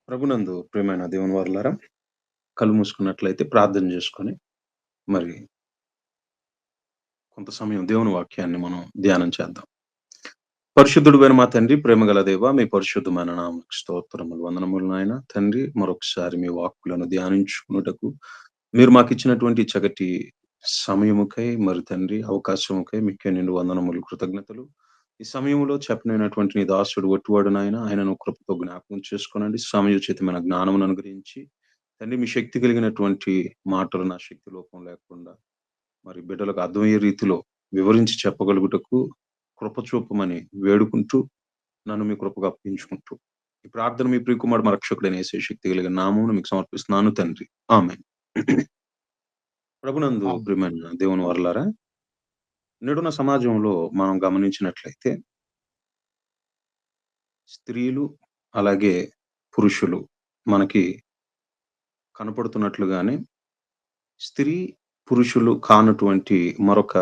ప్రభునందు ప్రియమైన దేవుని వారలారా, కళ్ళు మూసుకున్నట్లయితే ప్రార్థన చేసుకొని, మరి కొంత సమయం దేవుని వాక్యాన్ని మనం ధ్యానం చేద్దాం. పరిశుద్ధుడైన మా తండ్రి, ప్రేమగల దేవ, మీ పరిశుద్ధమైన నామముకు స్తోత్రములు, వందనములు నాయన. తండ్రి, మరొకసారి మీ వాక్కులను ధ్యానించుకున్నటకు మీరు మాకిచ్చినటువంటి చక్కటి సమయముకై, మరి తండ్రి అవకాశముకై మీకే నిండు వందనములు, కృతజ్ఞతలు. ఈ సమయంలో చెప్పనైనటువంటి నీ దాసుడు ఒట్టివాడు నాయన, ఆయనను కృపతో జ్ఞాపకం చేసుకోనండి. సమయోచితమైన జ్ఞానమును అనుగ్రహించి తండ్రి, మీ శక్తి కలిగినటువంటి మాటలు నా శక్తి లోపం లేకుండా మరి బిడ్డలకు అర్థమయ్యే రీతిలో వివరించి చెప్పగలుగుటకు కృప చూపమని వేడుకుంటూ, నన్ను మీ కృపగా అప్పగించుకుంటూ, ఈ ప్రార్థన మీ ప్రియకుమారుడు మా రక్షకుడైన యేసు శక్తి కలిగిన నామమున మీకు సమర్పిస్తున్నాను తండ్రి. ఆమేన్. ప్రభునందు అవును. ప్రియమైన దేవుని వారలారా, నేడున్న సమాజంలో మనం గమనించినట్లయితే స్త్రీలు అలాగే పురుషులు మనకి కనపడుతున్నట్లుగానే స్త్రీ, పురుషులు కానటువంటి మరొక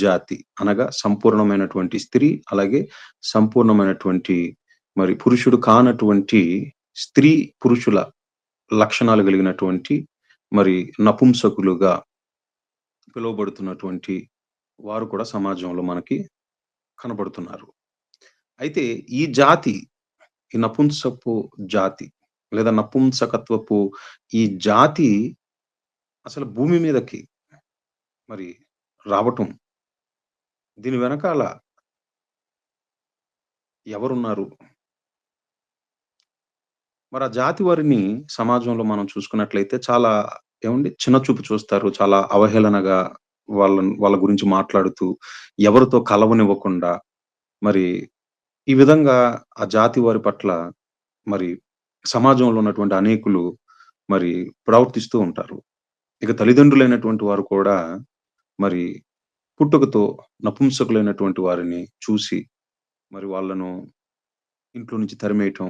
జాతి అనగా సంపూర్ణమైనటువంటి స్త్రీ, అలాగే సంపూర్ణమైనటువంటి మరి పురుషుడు కానటువంటి స్త్రీ, పురుషుల లక్షణాలు కలిగినటువంటి మరి నపుంసకులుగా పిలువబడుతున్నటువంటి వారు కూడా సమాజంలో మనకి కనబడుతున్నారు. అయితే ఈ జాతి, ఈ నపుంసపు జాతి లేదా నపుంసకత్వపు ఈ జాతి అసలు భూమి మీదకి మరి రావటం, దీని వెనకాల ఎవరున్నారు? మరి ఆ జాతి వారిని సమాజంలో మనం చూసుకున్నట్లయితే చాలా చిన్న చూపు చూస్తారు. చాలా అవహేళనగా వాళ్ళ గురించి మాట్లాడుతూ, ఎవరితో కలవనివ్వకుండా మరి ఈ విధంగా ఆ జాతి వారి పట్ల మరి సమాజంలో ఉన్నటువంటి అనేకులు మరి ప్రవర్తిస్తూ ఉంటారు. ఇక తల్లిదండ్రులైనటువంటి వారు కూడా మరి పుట్టుకతో నపుంసకులైనటువంటి వారిని చూసి మరి వాళ్ళను ఇంట్లో నుంచి తరిమేయటం,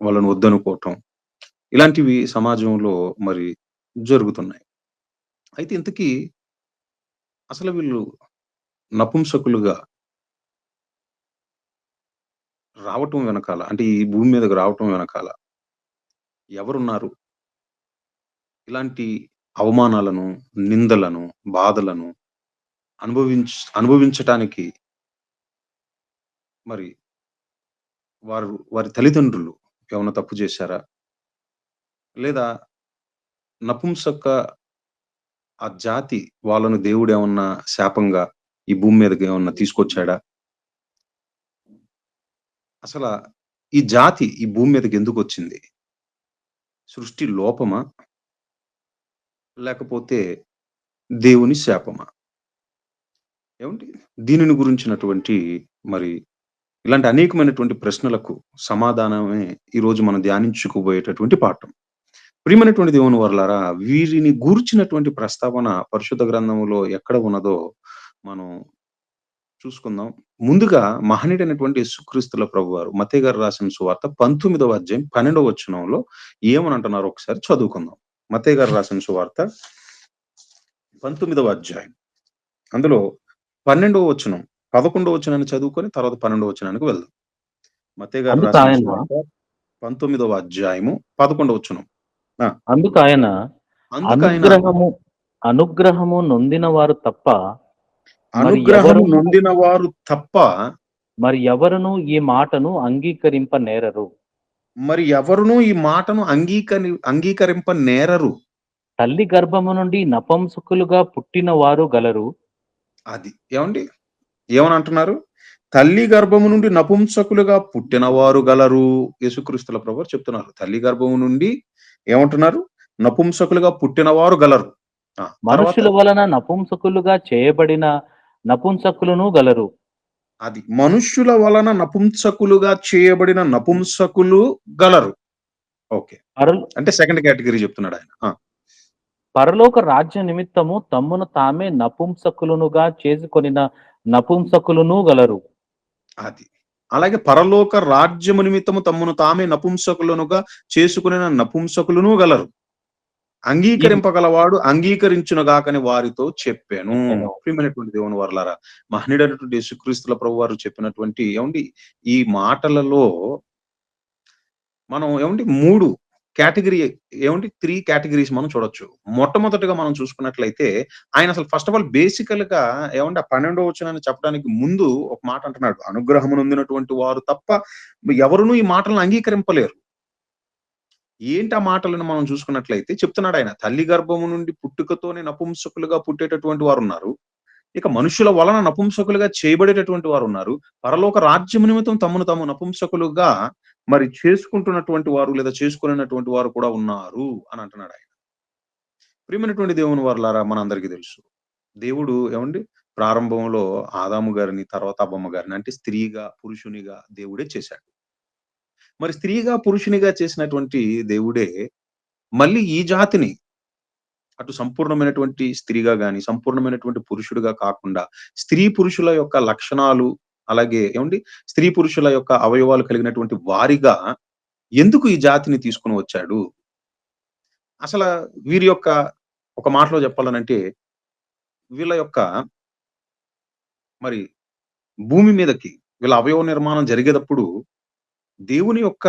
వాళ్ళను వద్దనుకోవటం, ఇలాంటివి సమాజంలో మరి జరుగుతున్నాయి. అయితే ఇంతకీ అసలు వీళ్ళు నపుంసకులుగా రావటం వెనకాల, అంటే ఈ భూమి మీదకి రావటం వెనకాల ఎవరున్నారు? ఇలాంటి అవమానాలను, నిందలను, బాధలను అనుభవించటానికి మరి వారి తల్లిదండ్రులు ఏమన్నా తప్పు చేశారా? లేదా నపుంసక ఆ జాతి వాళ్ళను దేవుడేమన్నా శాపంగా ఈ భూమి మీదకి ఏమన్నా తీసుకొచ్చాడా? అసల ఈ జాతి ఈ భూమి మీదకి ఎందుకొచ్చింది? సృష్టి లోపమా? లేకపోతే దేవుని శాపమా? ఏవండి? దీనిని గురించినటువంటి మరి ఇలాంటి అనేకమైనటువంటి ప్రశ్నలకు సమాధానమే ఈరోజు మనం ధ్యానించుకోబోయేటటువంటి పాఠం. ప్రియమైనటువంటి దేవుని వారలారా, వీరిని గూర్చినటువంటి ప్రస్తావన పరిశుద్ధ గ్రంథములో ఎక్కడ ఉన్నదో మనం చూసుకుందాం. ముందుగా మహనీయుడైనటువంటి యేసుక్రీస్తుల ప్రభువారు మత్తయి గారు రాసిన సువార్త 19వ అధ్యాయం 12వ వచనంలో ఏమనంటున్నారో ఒకసారి చదువుకుందాం. మత్తయి గారు రాసిన సువార్త 19వ అధ్యాయం. అందులో 12వ వచనం, 11వ వచనాన్ని చదువుకొని తర్వాత 12వ వచనానికి వెళ్దాం. మత్తయి గారు రాసిన అందుకాయన సువార్త 19వ అధ్యాయము 11వ వచనం. ఆ! అందుకాయన అందుకాయన అనుగ్రహము అనుగ్రహము నొందిన వారు తప్ప అనుగ్రహము నొందిన వారు తప్ప మరి ఎవరును ఈ మాటను అంగీకరింపనేరరు. మరి ఎవరునూ ఈ మాటను అంగీకరింప నేరరు. తల్లి గర్భము నుండి నపుంసకులుగా పుట్టిన వారు గలరు. అది. ఏవండి? ఏమని అంటున్నారు? తల్లి గర్భము నుండి నపుంసకులుగా పుట్టినవారు గలరు. యేసుక్రీస్తుల ప్రభువారు చెప్తున్నారు. తల్లి గర్భము నుండి ఏమంటున్నారు? నపుంసకులుగా పుట్టినవారు గలరు. తర్వాత మనుషుల వలన నపుంసకులుగా చేయబడిన నపుంసకులను గలరు. అది. మనుష్యుల వలన నపుంసకులుగా చేయబడిన నపుంసకులు గలరు. ఓకే. పరల్ అంటే సెకండ్ కేటగరీ చెప్తున్నాడాయన. పరలోక రాజ్య నిమిత్తము తమ్మును తామే నపుంసకులనుగా చేసుకొనిన నపుంసకులను గలరు. అది. అలాగే పరలోక రాజ్యము నిమిత్తము తమ్మును తామే నపుంసకులనుగా చేసుకొనిన నపుంసకులును గలరు. ఈ అంగీకరింపగలవాడు అంగీకరించునుగాకని వారితో చెప్పాను. చెప్పెను. ప్రియమైనటువంటి దేవుని వారలారా, మహనీయుడైనటువంటి యేసుక్రీస్తుల ప్రభువారు చెప్పినటువంటి ఈ మాటలలో మనం 3 కేటగరీ 3 కేటగరీస్ మనం చూడొచ్చు. మొట్టమొదటిగా మనం చూసుకున్నట్లయితే, ఆయన అసలు ఫస్ట్ ఆఫ్ ఆల్ బేసికల్‌గా ఆ 12వ వచనాన్ని చెప్పడానికి ముందు ఒక మాట అంటున్నాడు. అనుగ్రహమునొందినటువంటి వారు తప్ప ఎవరునూ ఈ మాటలను అంగీకరింపలేరు. ఏంటి ఆ మాటలను మనం చూసుకున్నట్లయితే చెప్తున్నాడాయన. తల్లి గర్భము నుండి పుట్టుకతోనే నపుంసకులుగా పుట్టేటటువంటి వారున్నారు. ఇక మనుషుల వలన నపుంసకులుగా చేయబడేటటువంటి వారున్నారు. పరలోక రాజ్యము నిమిత్తం తమను తాము నపుంసకులుగా మరి చేసుకుంటున్నటువంటి వారు లేదా చేసుకొనినటువంటి వారు కూడా ఉన్నారు అని అంటున్నాడాయన. ప్రియమైనటువంటి దేవుని వారలారా మనందరికీ తెలుసు. దేవుడు ప్రారంభంలో ఆదాము గారిని, తర్వాత అవ్వమ్మ గారిని అంటే స్త్రీగా, పురుషునిగా దేవుడే చేశాడు. మరి స్త్రీగా, పురుషునిగా చేసినటువంటి దేవుడే మళ్ళీ ఈ జాతిని అటు సంపూర్ణమైనటువంటి స్త్రీగా గాని, సంపూర్ణమైనటువంటి పురుషుడుగా కాకుండా, స్త్రీ పురుషుల యొక్క లక్షణాలు, అలాగే స్త్రీ పురుషుల యొక్క అవయవాలు కలిగినటువంటి వారిగా ఎందుకు ఈ జాతిని తీసుకొని వచ్చాడు? అసల వీరి యొక్క ఒక మాటలో చెప్పాలనంటే, వీళ్ళ యొక్క మరి భూమి మీదకి వీళ్ళ అవయవ నిర్మాణం జరిగేటప్పుడు, దేవుని యొక్క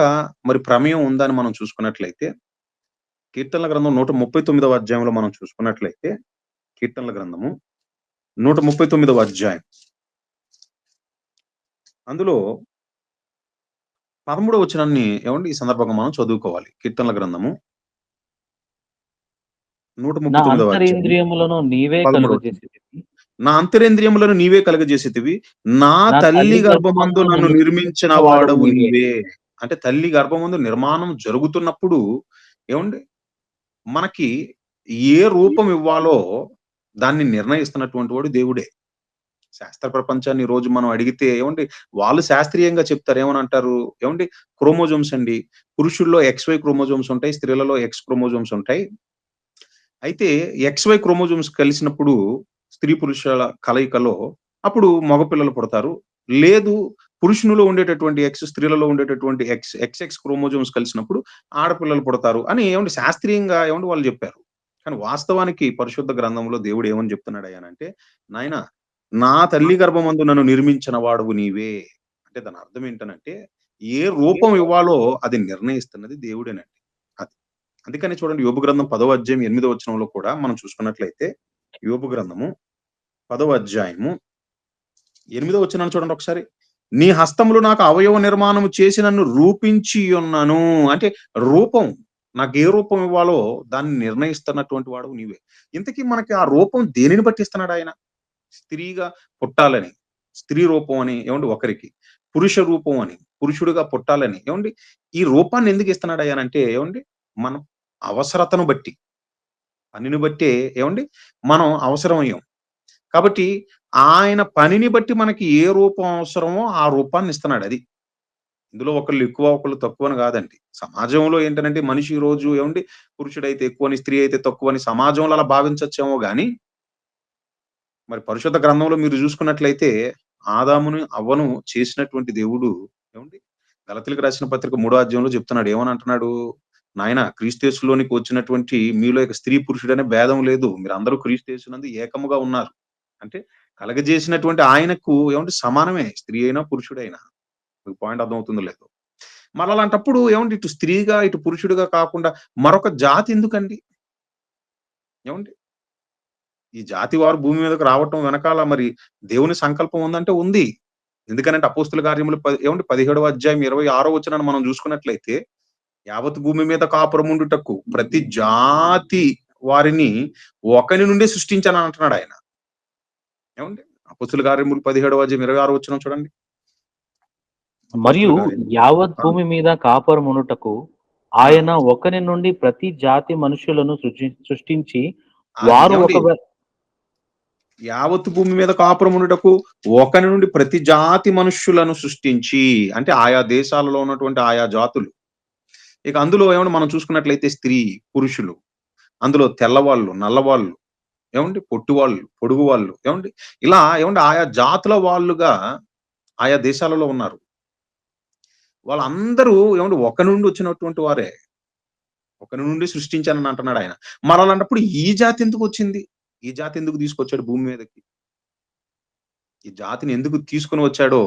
మరి ప్రమేయం ఉందని మనం చూసుకున్నట్లయితే, కీర్తనల గ్రంథం 139వ అధ్యాయంలో మనం చూసుకున్నట్లయితే, కీర్తనల గ్రంథము 139వ అధ్యాయం. అందులో 13వ వచనాన్ని ఈ సందర్భంగా మనం చదువుకోవాలి. కీర్తనల గ్రంథము నా 139వ అధ్యాయం అంతరింద్రియములను నీవే 13వ వచనం. కలుగజేసితివి. నా అంతరేంద్రియములను నీవే కలుగజేసితివి. నా నా తల్లి తల్లి గర్భమందు గర్భమందు నన్ను నన్ను నిర్మించిన సృజించిన వాడవు వాడవు నీవే. నీవే. అంటే తల్లి గర్భమందు నిర్మాణం జరుగుతున్నప్పుడు ఏవండీ మనకి ఏ రూపం ఇవ్వాలో దాన్ని నిర్ణయిస్తున్నటువంటి వాడు దేవుడే. శాస్త్ర ప్రపంచాన్ని ఈ రోజు మనం అడిగితే వాళ్ళు శాస్త్రీయంగా చెప్తారు. ఏమనంటారు? క్రోమోజోమ్స్ అండి. పురుషుల్లో XY క్రోమోజోమ్స్ ఉంటాయి. స్త్రీలలో X క్రోమోజోమ్స్ ఉంటాయి. అయితే XY క్రోమోజోమ్స్ కలిసినప్పుడు స్త్రీ పురుషుల కలయికలో అప్పుడు మగపిల్లలు పుడతారు. లేదు పురుషునిలో ఉండేటటువంటి X, స్త్రీలలో ఉండేటటువంటి XX క్రోమోజోమ్స్ కలిసినప్పుడు ఆడపిల్లలు పుడతారు అని శాస్త్రీయంగా వాళ్ళు జెప్పారు. కానీ వాస్తవానికి పరిశుద్ధ గ్రంథంలో దేవుడు ఏమని జెప్తున్నాడయ్యానంటే, నాయనా నా తల్లి గర్భమందు నన్ను నిర్మించిన వాడవు నీవే. అంటే దాని అర్థం ఏంటనంటే, ఏ రూపం ఇవ్వాలో అది నిర్ణయిస్తున్నది దేవుడేనండి. అది. అందుకని చూడండి యోబు గ్రంథం 10వ అధ్యాయం 8వ వచనంలో కూడా మనం చూసుకున్నట్లయితే, యోబు గ్రంథము 10వ అధ్యాయము 8వ వచనాన్ని చూడండి ఒకసారి. నీ హస్తములు నాకు అవయవ నిర్మాణము చేసి నన్ను రూపించి ఉన్నాను. అంటే రూపం. నాకు ఏ రూపం ఇవ్వాలో దాన్ని నిర్ణయిస్తున్నటువంటి వాడవు నీవే. ఇంతకీ మనకి ఆ రూపం దేనిని బట్టి ఇస్తున్నాడాయన? స్త్రీగా పుట్టాలని, స్త్రీ రూపం అని ఒకరికి, పురుష రూపం అని, పురుషుడుగా పుట్టాలని ఈ రూపాన్ని ఎందుకు ఇస్తున్నాడయ్యానంటే మనం అవసరతను బట్టి, పనిని బట్టే మనం అవసరమయ్యాం. కాబట్టి ఆయన పనిని బట్టి మనకి ఏ రూపం అవసరమో ఆ రూపాన్ని ఇస్తున్నాడు అది. ఇందులో ఒకళ్ళు ఎక్కువ, ఒకళ్ళు తక్కువని గాదండి. సమాజంలో ఏంటనంటే మనిషి ఈ రోజు పురుషుడైతే ఎక్కువని, స్త్రీ అయితే తక్కువని సమాజంలో అలా భావించొచ్చేమో గాని మరి పరిశుద్ధ గ్రంథంలో మీరు చూసుకున్నట్లయితే, ఆదామును, అవ్వను చేసినటువంటి దేవుడు ఏవండీ గలతీలకు రాసిన పత్రిక 3వ అధ్యాయంలో చెప్తున్నాడు. ఏమని అంటున్నాడు? నాయనా క్రీస్తు యేసులోనికి వచ్చినటువంటి మీలో ఇక స్త్రీ, పురుషుడనే భేదం లేదు. మీరందరూ క్రీస్తు యేసునందు ఏకముగా ఉన్నారు. అంటే కలగజేసినటువంటి ఆయనకు సమానమే. స్త్రీ అయినా, పురుషుడైనా. మీకు పాయింట్ అర్థమవుతుందో లేదో. మరలాంటప్పుడు ఇటు స్త్రీగా, ఇటు పురుషుడిగా కాకుండా మరొక జాతి ఎందుకండి? ఏవండీ? ఈ జాతి వారు భూమి మీదకు రావటం వెనకాల మరి దేవుని సంకల్పం ఉందంటే ఉంది. ఎందుకనంటే అపోస్తుల కార్యములు 17వ అధ్యాయం 26వ వచనాన్ని మనం చూసుకున్నట్లయితే, యావత్ భూమి మీద కాపురముండుటకు ప్రతి జాతి వారిని ఒకని నుండే సృష్టించానని అంటున్నాడు ఆయన. ఏవండీ? అపోస్తుల కార్యములు 17వ అధ్యాయం 26వ వచనం చూడండి. మరియు అపోస్తుల కార్యములు. యావత్ ఆ! భూమి మీద కాపురమునుటకు ఆ! ఆయన ఒకని నుండి ప్రతి జాతి మనుషులను సృష్టించి అది వారు ఏవండీ? ఒక యావత్తు భూమి మీద కాపురముండుటకు ఒకని నుండి ప్రతి జాతి మనుష్యులను సృష్టించి అంటే ఆయా దేశాలలో ఉన్నటువంటి ఆయా జాతులు. ఇక అందులో మనం చూసుకున్నట్లయితే స్త్రీ, పురుషులు, అందులో తెల్లవాళ్ళు, నల్లవాళ్ళు, పొట్టివాళ్ళు, పొడుగు వాళ్ళు, ఇలా ఆయా జాతుల వాళ్ళుగా ఆయా దేశాలలో ఉన్నారు. వాళ్ళందరూ ఒక నుండి వచ్చినటువంటి వారే. ఒకని నుండి సృష్టించానని అంటున్నాడు ఆయన. మరలాంటప్పుడు ఈ జాతి ఎందుకొచ్చింది? ఈ జాతి ఎందుకు తీసుకొచ్చాడు భూమి మీదకి? ఈ జాతిని ఎందుకు తీసుకొని వచ్చాడో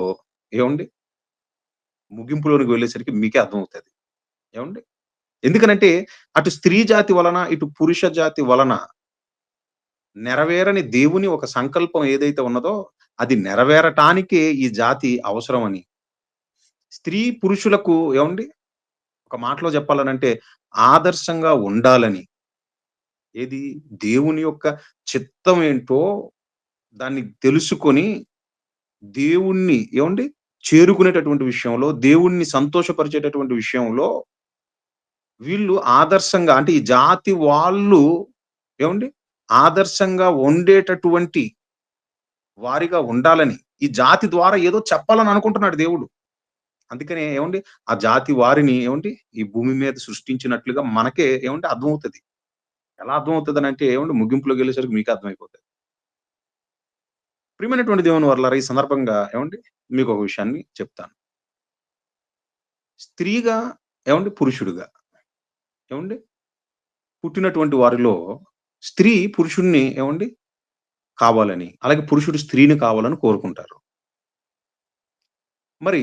ఏవండీ ముగింపులోనికి వెళ్ళేసరికి మీకే అర్థమవుతది. ఏవండి? ఎందుకనంటే అటు స్త్రీ జాతి వలన, ఇటు పురుష జాతి వలన నెరవేరని దేవుని ఒక సంకల్పం ఏదైతే ఉన్నదో, అది నెరవేరటానికే ఈ జాతి అవసరమని. స్త్రీ పురుషులకు ఏవండి? ఒక మాటలో చెప్పాలనంటే ఆదర్శంగా ఉండాలని. ఏది? దేవుని యొక్క చిత్తం ఏంటో దాన్ని తెలుసుకొని, దేవుణ్ణి ఏవండి? చేరుకునేటటువంటి విషయంలో, దేవుణ్ణి సంతోషపరిచేటటువంటి విషయంలో వీళ్ళు ఆదర్శంగా అంటే ఈ జాతి వాళ్ళు ఏవండి? ఆదర్శంగా ఉండేటటువంటి వారిగా ఉండాలని. ఈ జాతి ద్వారా ఏదో చెప్పాలని అనుకుంటున్నాడు దేవుడు. అందుకనే ఏవండి? ఆ జాతి వారిని ఏవండి? ఈ భూమి మీద సృష్టించినట్లుగా మనకే ఏవండి? అర్థమవుతది. ఎలా అర్థమవుతదనంటే ఏవండి? ముగింపులోకెళ్ళేసరికి మీకే అర్థమైపోతది. ప్రియమైనటువంటి దేవుని వర్లారా! ఈ సందర్భంగా ఏవండి? మీకొక విషయాన్ని చెప్తాను. స్త్రీగా ఏవండి? పురుషుడుగా ఏవండి? పుట్టినటువంటి వారిలో స్త్రీ పురుషుడిని ఏవండి? కావాలని, అలాగే పురుషుడు స్త్రీని కావాలని కోరుకుంటారు. మరి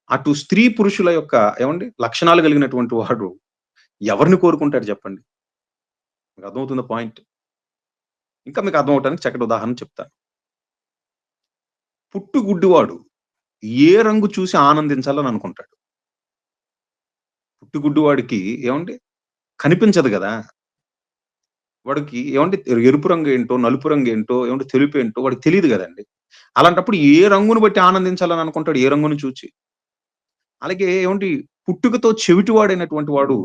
అటు స్త్రీ పురుషుల యొక్క ఏవండి? లక్షణాలు కలిగినటువంటి వాడు ఎవరిని కోరుకుంటాడు చెప్పండి? మీకు అర్థమవుతుందా పాయింట్? ఇంకా మీకు అర్థమవ్వటానికి చక్కటి ఉదాహరణ చెప్తాను. పుట్టుగుడ్డివాడు ఏ రంగు చూసి ఆనందించాలని అనుకుంటాడు? పుట్టుగుడ్డివాడికి ఏవండి? కనిపించదు గదా! వాడికి ఏవండి? ఎరుపు రంగేంటో, నలుపు రంగేంటో, ఏవండి తెలుపేంటో వాడికి తెలీదు గదండీ! అలాంటప్పుడు ఏ రంగును బట్టి ఆనందించాలని అనుకుంటాడు? ఏ రంగును చూచి? అలాగే ఏవండి? పుట్టుకతో చెవిటివాడైనటువంటి వాడు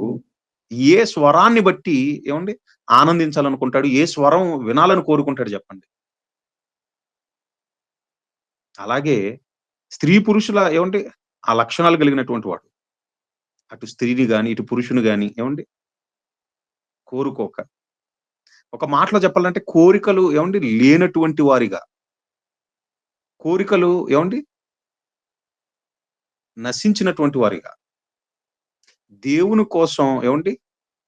ఏ స్వరాన్ని బట్టి ఏవండి? ఆనందించాలనుకుంటాడు? ఏ స్వరం వినాలని కోరుకుంటాడు జెప్పండి? అలాగే స్త్రీ పురుషుల ఏవండి? ఆ లక్షణాలు కలిగినటువంటి వాడు. అటు స్త్రీని గాని, ఇటు పురుషుని గాని ఏవండి? కోరుకోక ఒక మాటలో చెప్పాలంటే కోరికలు ఏవండి? లేనటువంటి వారిగా, కోరికలు ఏవండి? నశించినటువంటి వారిగా, దేవుని కోసం ఏవండి?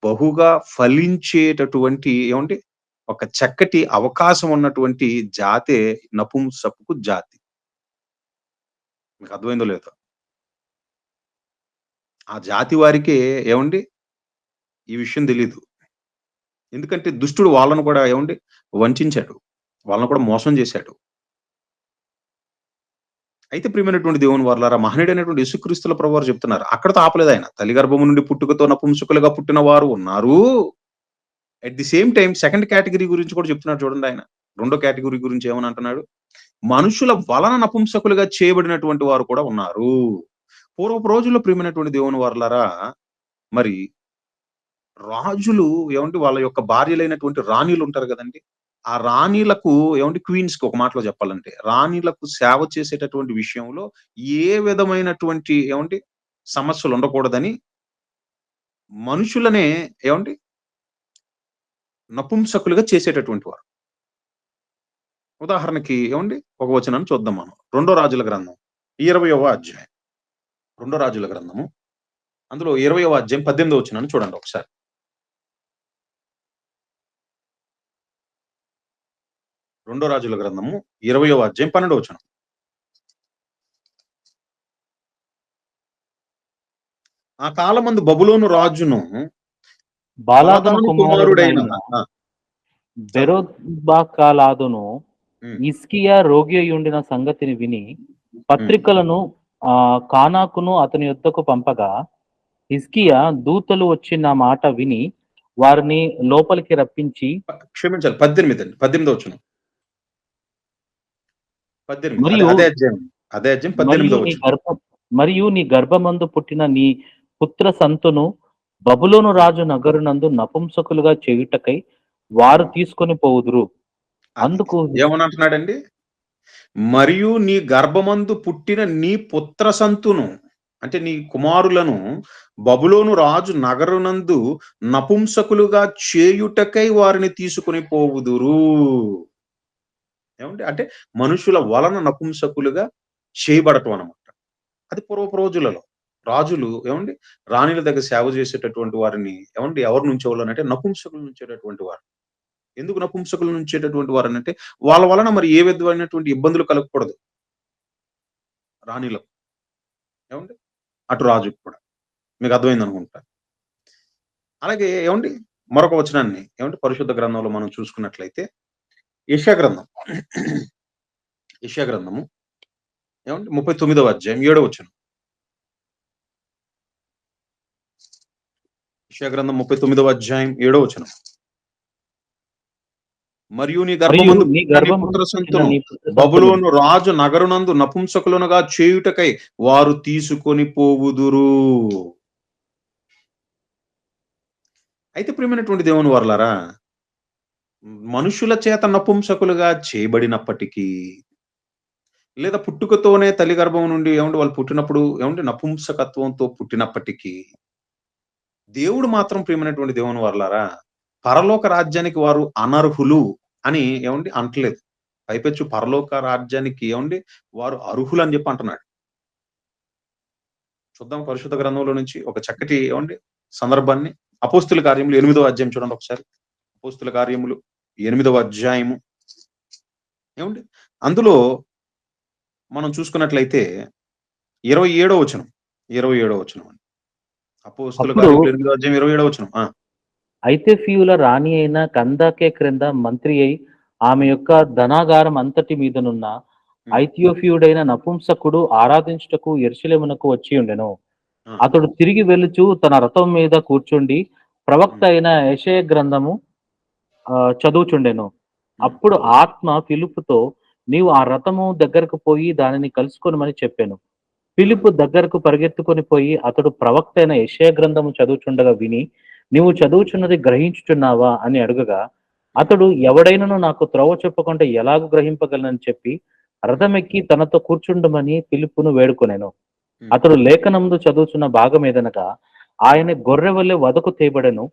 బహుగా ఫలించేటటువంటి ఏవండి? ఒక చక్కటి అవకాశం ఉన్నటువంటి జాతే నపుంసకు జాతి. మీకు అర్థమైందో లేదో? ఆ జాతి వారికే ఏవండి? ఈ విషయం తెలీదు. ఎందుకంటే దుష్టుడు వాళ్ళను కూడా ఏవండి? వంచించాడు. వాళ్ళని కూడా మోసం జేశాడు. అయితే ప్రియమైనటువంటి దేవుని వారలారా మహనీయుడైనటువంటి యేసుక్రీస్తుల ప్రభువారు చెప్తున్నారు. అక్కడితో ఆపలేదాయన. తల్లి గర్భము నుండి పుట్టుకతో నపుంసకులుగా పుట్టిన వారు ఉన్నారు. At the same time second category గురించి కూడా చెప్తున్నాడు చూడండాయన. రెండో కేటగరీ గురించి ఏమని అంటున్నాడు? మనుషుల వలన నపుంసకులుగా చేయబడినటువంటి వారు కూడా ఉన్నారు. పూర్వపు రోజుల్లో ప్రియమైనటువంటి దేవుని వారలారా మరి రాజులు ఏవండి వాళ్ళ యొక్క భార్యలైనటువంటి రాణిలుంటారు గదండీ! ఆ రాణిలకు ఏవండి క్వీన్స్‌కి ఒక మాటలో చెప్పాలంటే, రాణిలకు సేవ చేసేటటువంటి విషయంలో ఏ విధమైనటువంటి ఏవండి సమస్యలుండకూడదని మనుషులనే ఏవండి నపుంసకులుగా చేసేటటువంటి వారు. ఉదాహరణకి ఏవండి ఒక వచనాన్ని చూద్దాం మనం. రెండో రాజుల గ్రంథం 20వ అధ్యాయం. రెండో రాజుల గ్రంథము అందులో 20వ అధ్యాయం 18వ వచనాన్ని చూడండి ఒకసారి. రెండో రాజుల గ్రంథము 20వ అధ్యాయం 12వ వచనం. ఆ కాలమందు బబులోను రాజును బాలాదును బలదాను కుమారుడైన కుమారుడైన ఆ! చదవండి. బెరోబాకాలాదును హ్మ్. హిజ్కియా రోగి అయ్యుండిన సంగతిని విని హ్మ్. పత్రికలను కానాకును అతని యొద్దకు పంపగా హిజ్కియా దూతలు వచ్చిన మాట విని వారిని లోపలికి రప్పించి క్షమించాలి 18 అండి. 18 వచనం. 18 మరియు అదే అధ్యాయం. అదే అధ్యాయం మరియు 18 నీ వచనం. గర్భ మరియు నీ గర్భమందు పుట్టిన నీ పుత్ర సంతును బబులోను హ్మ్. రాజు నగరునందు నపుంసకులుగా చేయుటకై వారు హ్మ్. తీసుకొని పోవుదురు. అది. అందుకు ఏమని అంటున్నాడండి? మరియు నీ గర్భమందు పుట్టిన నీ పుత్ర సంతును అంటే నీ కుమారులను బబులోను రాజు నగరునందు నపుంసకులుగా చేయుటకై వారిని తీసుకొని పోవుదురు. ఏమంటే అంటే మనుషుల వలన నపుంసకులుగా చేయబడటం అన్నమాట. అది పూర్వపు రోజులలో. రాజులు ఏవండీ రాణిల దగ్గర సేవ చేసేటటువంటి వారిని ఏవండీ ఎవరిని ఉంచేవాళ్ళనంటే నపుంసకులను ఉంచేటటువంటి వారు. ఎందుకు నపుంసకులను ఉంచేటటువంటి వారనంటే వాళ్ళ వలన మరి ఏ విధమైనటువంటి ఇబ్బందులు కలగకూడదు రాణిలకు. ఏవండీ అటు రాజుకి కూడా. మీకు అర్థమైందనుకుంటా. అలాగే ఏవండి మరొక వచనాన్ని ఏవండి పరిశుద్ధ గ్రంథంలో మనం చూసుకున్నట్లయితే యెషయా గ్రంథం. యెషయా గ్రంథము ఏవండి 39వ అధ్యాయం 7వ వచనం. యెషయా గ్రంథం 39వ అధ్యాయం 7వ వచనం. మరియు నీ మరియు గర్భమందు నీ పుట్టిన నీ గర్భమందు పుత్ర పుట్టిన సంతును నీ పుత్ర సంతులను బబులోను రాజు నగరునందు నపుంసకులునగా చేయుటకై వారు తీసుకొని పోవుదురు. అయితే ప్రియమైనటువంటి దేవుని వారలారా, మనుషుల చేత నపుంసకులుగా చేయబడినప్పటికీ, లేదా పుట్టుకతోనే తల్లి గర్భం నుండి ఏమంటే వాళ్ళు పుట్టినప్పుడు ఏమంటే నపుంసకత్వంతో పుట్టినప్పటికీ, దేవుడు మాత్రం ప్రియమైనటువంటి దేవుని వారలారా, పరలోక రాజ్యానికి వారు అనర్హులు అని ఏవండి అంటలేదు. పైపెచ్చు పరలోక రాజ్యానికి ఏవండి వారు అర్హులు అని చెప్పి అంటున్నాడు. చూద్దాం పరిశుద్ధ గ్రంథంలో నుంచి ఒక చక్కటి ఏవండి సందర్భాన్ని. అపోస్తుల కార్యములు 8వ అధ్యాయం చూడండి ఒకసారి. అపోస్తుల కార్యములు 8వ అధ్యాయము ఏవండి అందులో మనం చూసుకున్నట్లయితే 27వ వచనం. 27వ వచనం అండి. అపోస్తుల అప్పుడు కార్యములు 8వ అధ్యాయం 27వ వచనం. ఐతేఫీయుల రాణి అయిన కందాకే క్రింద మంత్రి అయి ఆమె యొక్క ధనాగారం అంతటి మీదనున్న హ్మ్. ఐథియోపియుడైన నపుంసకుడు ఆరాధించుటకు యెరూషలేమునకు వచ్చి ఉండెను. ఆ! అతడు తిరిగి వెళ్ళుచు తన రథం మీద కూర్చుండి ప్రవక్త హ్మ్. అయిన యెషయా గ్రంథము చదువుచుండెను. హ్మ్. అప్పుడు ఆత్మ ఫిలిప్పుతో నీవు ఆ రథము దగ్గరకు పోయి దానిని కలుసుకొనుమని చెప్పెను. ఆ! ఫిలిప్పు దగ్గరకు పరిగెత్తుకొని పోయి అతడు ప్రవక్త అయిన యెషయా గ్రంథము చదువుచుండగా విని నీవు చదువుచున్నది గ్రహించుచున్నావా అని అడుగగా హ్మ్. అతడు ఎవడైనను నాకు త్రోవ చెప్పకుండా ఎలాగు గ్రహింపగలనని చెప్పి హ్మ్. రథమెక్కి తనతో కూర్చుండమని ఫిలిప్పును వేడుకొనెను. హ్మ్. అతడు లేఖనములు చదువుచున్న భాగమేదనగా హ్మ్. ఆయన గొర్రె వలె వధకు తేబడెను.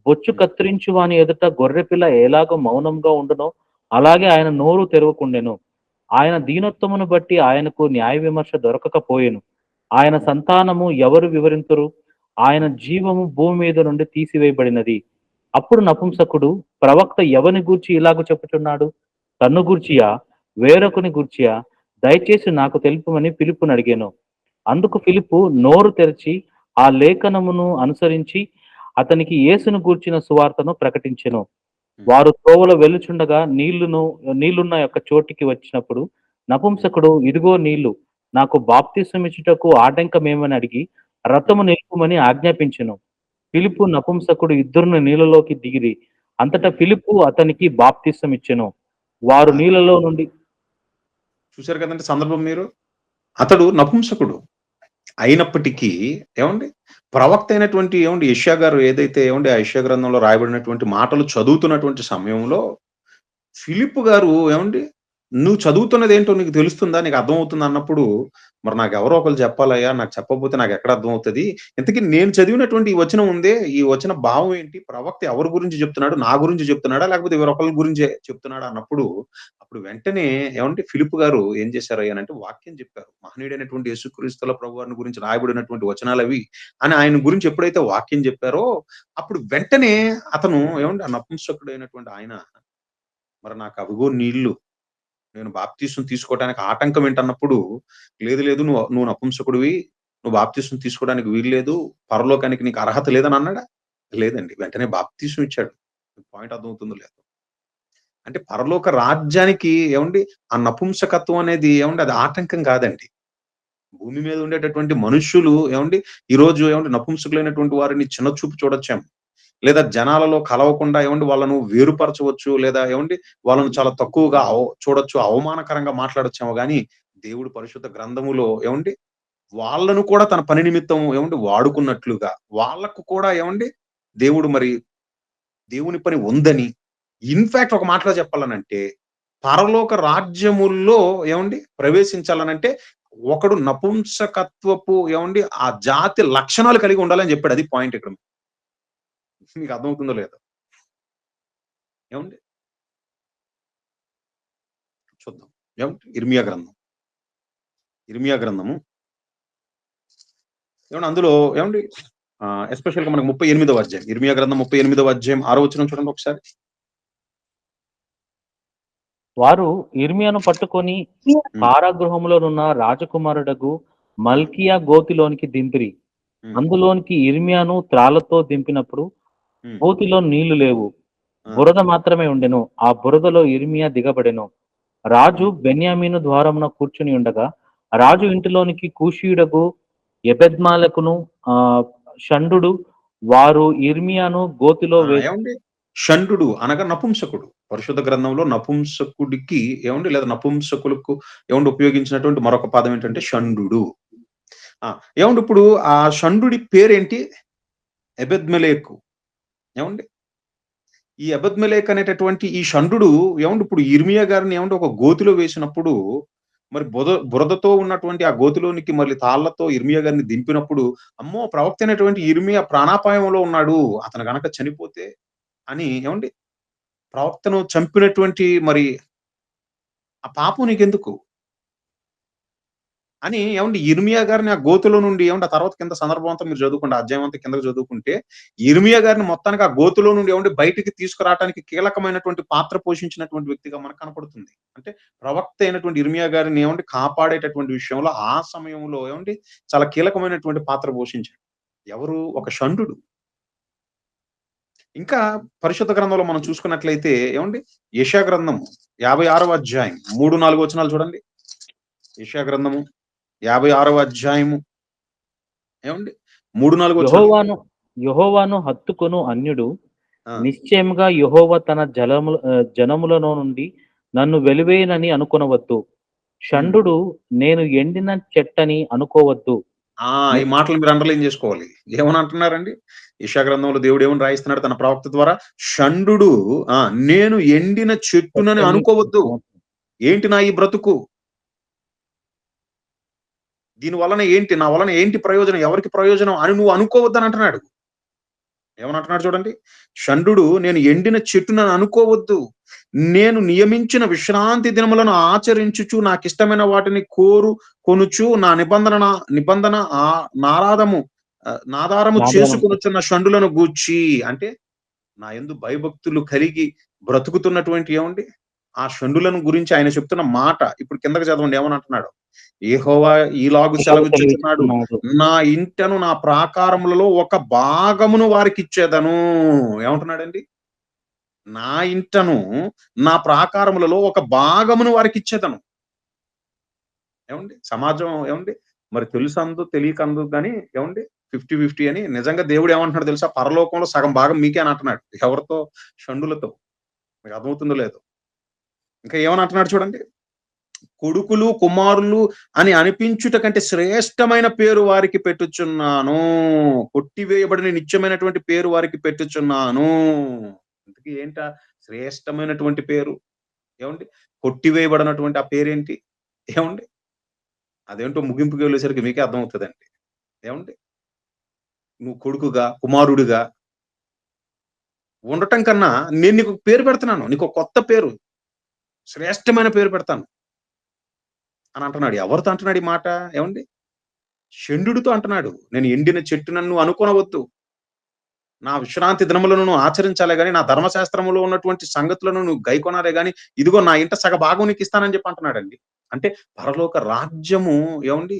బొచ్చు హ్మ్. కత్తిరించు వాని ఎదుట గొర్రెపిల్ల ఎలాగో మౌనంగా ఉండునో అలాగే ఆయన నోరు తెరవకుండెను. ఆయన దీనత్వమును బట్టి ఆయనకు న్యాయ విమర్శ దొరకకపోయెను. ఆయన హ్మ్. సంతానము ఎవరు వివరింతురు? ఆయన హ్మ్. జీవము భూమి మీద నుండి తీసివేయబడినది. అప్పుడు నపుంసకుడు ప్రవక్త ఎవని గూర్చి ఇలాగ చెప్పుచున్నాడు? తన్ను గూర్చియా? వేరొకని గూర్చియా? దయచేసి నాకు తెలుపమని ఫిలిప్పును అడిగాను. అందుకు ఫిలిప్పు నోరు తెరచి ఆ లేఖనమును అనుసరించి అతనికి యేసును గూర్చిన సువార్తను ప్రకటించెను. హ్మ్. వారు త్రోవలో వెళ్ళుచుండగా నీళ్లున్న యొక్క చోటికి వచ్చినప్పుడు హ్మ్. నపుంసకుడు ఇదిగో నీళ్లు నాకు బాప్తిసమిచ్చుటకు ఆటంకమేమని అడిగి హ్మ్. రథము నిలుపుమని ఆజ్ఞాపించెను. ఫిలిప్పు నపుంసకుడు ఇద్దరును నీళ్ళలోకి దిగిరి. అంతటా హ్మ్. ఫిలిప్పు అతనికి బాప్తిసమిచ్చెను. వారు ఆ! నీళ్ళలో నుండి చూసారు కదండీ సందర్భం మీరు. అతడు నపుంసకుడు. అయినప్పటికీ ఏవండి ప్రవక్త అయినటువంటి ఏవండి యెషయా గారు ఏదైతే ఏవండి ఆ యెషయా గ్రంథంలో రాయబడినటువంటి మాటలు చదువుతున్నటువంటి సమయంలో ఫిలిప్ గారు ఏవండి "నువ్వు చదువుతున్నదేంటో నీకు తెలుస్తుందా? నీకు అర్థమవుతుందా?" అన్నప్పుడు, మరి నాకెవరో ఒకళ్ళు చెప్పాలయ్యా! నాకు చెప్పకపోతే నాకెక్కడ అర్థమవుతది? ఇంతకీ నేను చదివినటువంటి ఈ వచనం ఉందే, ఈ వచన భావం ఏంటి? ప్రవక్త ఎవరి గురించి చెప్తున్నాడు? నా గురించి చెప్తున్నాడా? లేకపోతే వేరొకళ్ళ గురించే చెప్తున్నాడా? అన్నప్పుడు, అప్పుడు వెంటనే ఏవండి ఫిలిప్ గారు ఏం చేశారయ్యానంటే వాక్యం చెప్పారు. మహనీయుడైనటువంటి యేసుక్రీస్తుల ప్రభువారిని గురించి రాయబడినటువంటి వచనాలవి అని ఆయన గురించి ఎప్పుడైతే వాక్యం చెప్పారో, అప్పుడు వెంటనే అతను ఏవండి ఆ నపుంసకుడైనటువంటి ఆయన మరి నాకు అవిగో నీళ్ళు. నేను బాప్తీసం తీసుకోవడానికి ఆటంకం ఏంటన్నప్పుడు, లేదు లేదు నువ్వు నువ్వు నపుంసకుడివి. నువ్వు బాప్తీసం తీసుకోవడానికి వీల్లేదు. పరలోకానికి నీకు అర్హత లేదని అన్నాడా? లేదండి. వెంటనే బాప్తీసం ఇచ్చాడు. పాయింట్ అర్థమవుతుందో లేదో. అంటే పరలోక రాజ్యానికి ఏవండీ ఆ నపుంసకత్వం అనేది ఏవండీ అది ఆటంకం కాదండి. భూమి మీద ఉండేటటువంటి మనుష్యులు ఏవండీ ఈరోజు ఏవండీ నపుంసకులైనటువంటి వారిని చిన్న చూపు చూడొచ్చేమో. లేదా జనాలలో కలవకుండా ఏవండీ వాళ్ళను వేరుపరచవచ్చు. లేదా ఏవండీ వాళ్ళను చాలా తక్కువగా చూడొచ్చు. అవమానకరంగా మాట్లాడొచ్చేమో గానీ, దేవుడు పరిశుద్ధ గ్రంథములో ఏవండీ వాళ్ళను కూడా తన పని నిమిత్తం ఏవండీ వాడుకున్నట్లుగా, వాళ్ళకు కూడా ఏవండీ దేవుడు మరి దేవుని పని ఉందని, ఇన్‌ఫాక్ట్ ఒక మాటలో చెప్పాలనంటే, పరలోక రాజ్యముల్లో ఏవండీ ప్రవేశించాలనంటే, ఒకడు నపుంసకత్వపు ఏవండీ ఆ జాతి లక్షణాలు కలిగి ఉండాలని జెప్పాడు. అది పాయింట్ ఇక్కడ. మీకు అర్థమవుతుందో లేదో. ఏవండీ చూద్దాం. ఏవండి ఇర్మియా గ్రంథం. ఇర్మియా గ్రంథము ఏవండి అందులో ఏవండి ఎస్పెషల్‌గా మనకు 38వ అధ్యాయం. ఇర్మియా గ్రంథం 38వ అధ్యాయం 6 వచనం చూడండి ఒకసారి. వారు యిర్మీయాను పట్టుకొని హ్మ్. కారాగృహంలోనున్న రాజకుమారుడగు మల్కియా గోతిలోనికి దింపిరి. హ్మ్. అందులోనికి యిర్మీయాను త్రాళ్ళతో దింపినప్పుడు హ్మ్. గోతిలో నీళ్లు లేవు, ఆ! బురద మాత్రమే ఉండెను. ఆ బురదలో యిర్మీయా దిగబడెను. రాజు హ్మ్. బెన్యామీను ద్వారమున కూర్చుని ఉండగా, హ్మ్. రాజు ఇంటిలోనికి కూషీయుడగు ఎబెద్మెలెకును షండుడు వారు యిర్మీయాను గోతిలో ఏవండి? షండుడు అనగా నపుంసకుడు. పరిశుద్ధ గ్రంథంలో నపుంసకుడికి లేదా నపుంసకులకు ఉపయోగించినటువంటి మరొక పదం ఏంటంటే షండుడు. ఆ! ఇప్పుడు ఆ షండుడి పేరేంటి? ఎబెద్మెలెకు. ఏవండి? ఈ ఎబెద్మెలెక్ అనేటటువంటి ఈ షండుడు ఇప్పుడు యిర్మీయా గారిని ఒక గోతిలో వేసినప్పుడు, మరి బురదతో ఉన్నటువంటి ఆ గోతిలోనికి మళ్ళీ తాళ్ళతో యిర్మీయా గారిని దింపినప్పుడు, అమ్మో! ప్రవక్త అయినటువంటి యిర్మీయా ప్రాణాపాయంలో ఉన్నాడు. అతను గనక చనిపోతే అని ప్రవక్తను చంపినటువంటి మరి ఆ పాపం నీకెందుకు? అని యిర్మీయా గారిని ఆ గోతిలో నుండి ఆ తర్వాత కింద సందర్భం అంతా మీరు చదువుకోండి. ఆ అధ్యాయం అంతా కిందకి చదువుకుంటే, యిర్మీయా గారిని మొత్తానికి ఆ గోతిలో నుండి బయటికి తీసుకురావటానికి కీలకమైనటువంటి పాత్ర పోషించినటువంటి వ్యక్తిగా మనకు కనపడుతుంది. అంటే ప్రవక్త అయినటువంటి యిర్మీయా గారిని కాపాడేటటువంటి విషయంలో ఆ సమయంలో చాలా కీలకమైనటువంటి పాత్ర పోషించాడు. ఎవరు? ఒక షండుడు. ఇంకా పరిశుద్ధ గ్రంథంలో మనం చూసుకున్నట్లయితే యెషయా గ్రంథం 56వ అధ్యాయం 3, 4 వచనాలు చూడండి. యెషయా గ్రంథము 56వ అధ్యాయము 3, 4 వచనాలు. యెహోవాను యెహోవాను హత్తుకొను అన్యుడు ఆ! నిశ్చయముగా యెహోవా తన జనములలో నుండి నన్ను వెలివేయునని అనుకొనవద్దు. హ్మ్. షండుడు నేను ఎండిన చెట్టని అనుకోవద్దు. ఆ! నే ఈ మాటలు మీరు అండర్‌లైన్ జేసుకోవాలి. ఏమని అంటున్నారండి? యెషయా గ్రంథంలో దేవుడు ఏమని రాయిస్తున్నాడు తన ప్రవక్త ద్వారా? షండుడు ఆ! నేను ఎండిన చెట్టునని చెట్టని అనుకోవద్దు. ఏంటి నా ఈ బ్రతుకు? దీని వలన ఏంటి? నా వలన ఏంటి ప్రయోజనం? ఎవరికి ప్రయోజనం? అని నువ్వు అనుకోవద్దని అంటున్నాడు. ఏమనంటున్నాడు చూడండి. షండుడు నేను ఎండిన చెట్టునని అనుకోవద్దు. నేను నియమించిన విశ్రాంతి దినములను ఆచరించుచు నాకిష్టమైన వాటిని కొనుచు నా నిబంధన నారాదము నాదారము నాదానము చేసుకొనుచున్న షండులను గూర్చి అంటే నా యందు భయభక్తులు కలిగి బ్రతుకుతున్నటువంటి ఆ షండులను గురించి ఆయన చెప్తున్న మాట. ఇప్పుడు కిందకి చదవండి ఏమనంటున్నాడో. యెహోవా ఈలాగు సెలవిచ్చుచున్నాడు. సెలవిస్తున్నాడు. నా ఇంటను నా ప్రాకారములలో ఒక భాగమును వారికిచ్చేదను. ఏమంటున్నాడండి? నా ఇంటను నా ప్రాకారములలో ఒక భాగమును వారికిచ్చేదను. సమాజం మరి తెలుసందు తెలియకందు గాని 50, 50 అని నిజంగా దేవుడు ఏమంటున్నాడో తెలుసా? పరలోకంలో సగం భాగం మీకే అని అంటున్నాడు. ఎవరితో? షండులతో. మీకు అర్థమవుతుందో లేదో. ఇంకా ఏమని అంటున్నాడు చూడండి. కొడుకులు, కుమారులు అని అనిపించుట కంటే శ్రేష్టమైన పేరు వారికి పెట్టుచున్నాను. కొట్టివేయబడిన నిత్యమైనటువంటి పేరు వారికి పెట్టుచున్నాను. ఇంతకీ ఏంటా శ్రేష్టమైనటువంటి పేరు? ఏవండి? కొట్టివేయబడినటువంటి ఆ పేరేంటి? ఏవండి? అదేంటో ముగింపుకి వెళ్ళేసరికి మీకే అర్థమవుతదండి. ఏవండి? నువ్వు కొడుకుగా, కుమారుడిగా ఉండటం కన్నా నేను నీకు పేరు పెడుతున్నాను. నీకో కొత్త పేరు, శ్రేష్టమైన పేరు పెడతాను అని అంటున్నాడు. ఎవరితో అంటున్నాడు ఈ మాట? ఏవండి? షండుడితో అంటున్నాడు. నేను ఎండిన చెట్టునని నువ్వు అనుకొనవద్దు. నా విశ్రాంతి దినములను నువ్వు ఆచరించాలే గాని, నా ధర్మశాస్త్రములో ఉన్నటువంటి సంగతులను నువ్వు గైకొనాలే గాని, ఇదిగో నా ఇంట సగ భాగం నీకిస్తానని చెప్పి అంటున్నాడండి. అంటే పరలోక రాజ్యము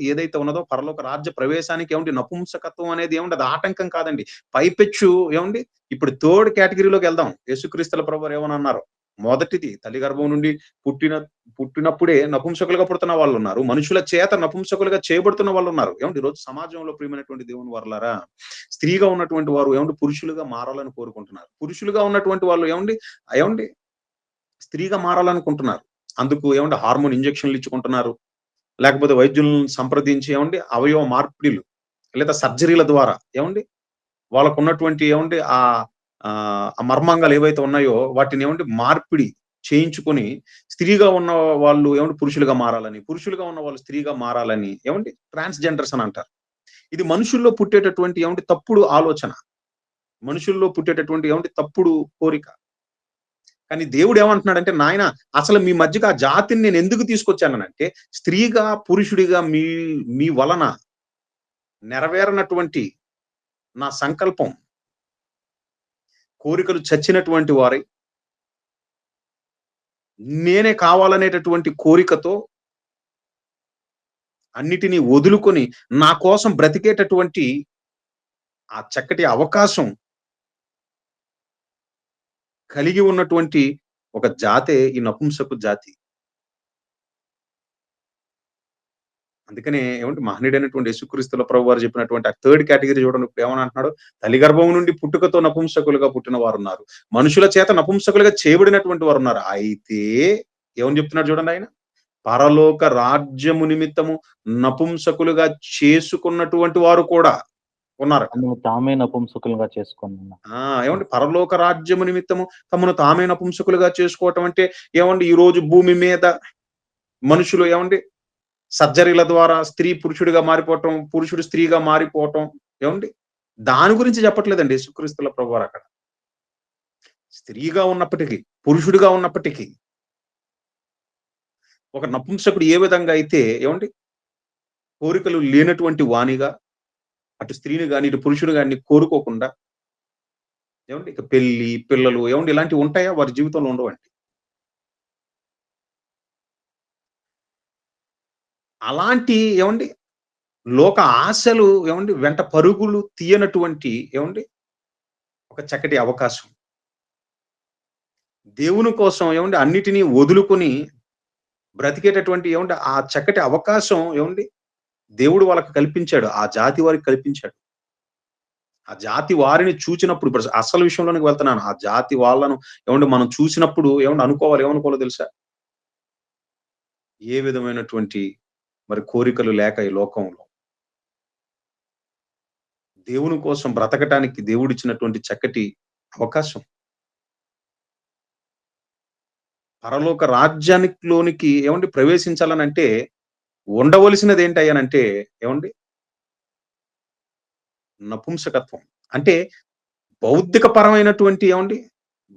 ఏదైతే ఉన్నదో పరలోక రాజ్య ప్రవేశానికి నపుంసకత్వం అనేది అది ఆటంకం కాదండి. పైపెచ్చు ఇప్పుడు థర్డ్ కేటగరీలోకెళ్దాం. యేసుక్రీస్తుల ప్రభువారు ఏమనన్నారో. మొదటిది తల్లి గర్భం నుండి పుట్టిన పుట్టినప్పుడే నపుంసకులుగా పుడుతున్న వాళ్ళున్నారు. మనుషుల చేత నపుంసకులుగా చేయబడుతున్న వాళ్ళున్నారు. ఈరోజు సమాజంలో ప్రియమైనటువంటి దేవుని వర్లారా, స్త్రీగా ఉన్నటువంటి వారు పురుషులుగా మారాలని కోరుకుంటున్నారు. పురుషులుగా ఉన్నటువంటి వాళ్ళు ఏవండి స్త్రీగా మారాలనుకుంటున్నారు. అందుకు హార్మోన్ ఇంజెక్షన్‌లు ఇచ్చుకుంటున్నారు. లేకపోతే వైద్యులను సంప్రదించి అవయవ మార్పిడిలు లేదా సర్జరీల ద్వారా వాళ్ళకున్నటువంటి ఆ మర్మాంగాలు ఏవైతే ఉన్నాయో వాటిని మార్పిడి చేయించుకొని స్త్రీగా ఉన్న వాళ్ళు పురుషులుగా మారాలని, పురుషులుగా ఉన్న వాళ్ళు స్త్రీగా మారాలని ట్రాన్స్‌జెండర్స్ అని అంటారు. ఇది మనుషుల్లో పుట్టేటటువంటి తప్పుడు ఆలోచన. మనుషుల్లో పుట్టేటటువంటి తప్పుడు కోరిక. కానీ దేవుడు ఏమంటున్నాడంటే, నాయనా అసలు మీ మధ్యకి ఆ జాతిని నేను ఎందుకు తీసుకొచ్చాననంటే, స్త్రీగా, పురుషుడిగా మీ వలన నెరవేరనటువంటి నా సంకల్పం, కోరికలు చచ్చినటువంటి వారై, నేనే కావాలనేటటువంటి కోరికతో అన్నిటిని వదులుకొని, నా కోసం బ్రతికేటటువంటి ఆ చక్కటి అవకాశం కలిగి ఉన్నటువంటి ఒక జాతే ఈ నపుంసకు జాతి. అందుకనే ఏమంటే మహనీయుడైనటువంటి యేసుక్రీస్తుల ప్రభువారు చెప్పినటువంటి ఆ థర్డ్ కేటగరీ చూడండి ఇప్పుడు ఏమని అంటున్నాడు? తల్లి గర్భం నుండి పుట్టుకతో నపుంసకులుగా పుట్టిన వారున్నారు. మనుషుల చేత నపుంసకులుగా చేయబడినటువంటి వారున్నారు. అయితే ఏమని చెప్తున్నాడు చూడండి ఆయన? పరలోక రాజ్యము నిమిత్తము నపుంసకులుగా చేసుకున్నటువంటి వారు కూడా ఉన్నారట. తమను తామే నపుంసకులుగా చేసుకొనున్నారు. ఏమండి పరలోక రాజ్యము నిమిత్తము తమను తామే నపుంసకులుగా చేసుకోవటం అంటే ఏమండి ఈ రోజు భూమి మీద మనుషులు ఏమండి సర్జరీల ద్వారా స్త్రీ పురుషుడిగా మారిపోవటం, పురుషుడు స్త్రీగా మారిపోవటం ఏమండి? దాని గురించి చెప్పట్లేదండి యేసుక్రీస్తుల ప్రభువారు అక్కడ. స్త్రీగా ఉన్నప్పటికీ, పురుషుడిగా ఉన్నప్పటికీ, ఒక నపుంసకుడు ఏ విధంగా అయితే ఏమండి కోరికలు లేనటువంటి వానిగా, అటు స్త్రీని గాని, ఇటు పురుషుడు గాని కోరుకోకుండా ఏమండి ఇక పెళ్లి, పిల్లలు ఏమండి ఇలాంటివి ఉంటాయా? వారి జీవితంలో ఉండవండి. అలాంటి ఏమండి లోక ఆశలు ఏమండి వెంట పరుగులు తీయనటువంటి ఏమండి ఒక చక్కటి అవకాశం. దేవుని కోసం ఏమండి అన్నిటిని వదులుకొని బ్రతికేటటువంటి ఏమంటే ఆ చక్కటి అవకాశం ఏమండి దేవుడు వాళ్ళకి కల్పించాడు. ఆ జాతి వారికి కల్పించాడు. ఆ జాతి వారిని చూచినప్పుడు ఇప్పుడు అసలు విషయంలోనికి వెళ్తున్నాను. ఆ జాతి వాళ్ళను ఏమంటే మనం చూసినప్పుడు ఏమనుకోవాలో తెలుసా? ఏ విధమైనటువంటి మరి కోరికలు లేక ఈ లోకంలో దేవుని కోసం బ్రతకటానికి దేవుడిచ్చినటువంటి చక్కటి అవకాశం. పరలోక రాజ్యానికిలోనికి ఏమండి ప్రవేశించాలనంటే ఉండవలసినదేంటయ్యానంటే ఏమండి నపుంసకత్వం. అంటే భౌతిక పరమైనటువంటి ఏమండి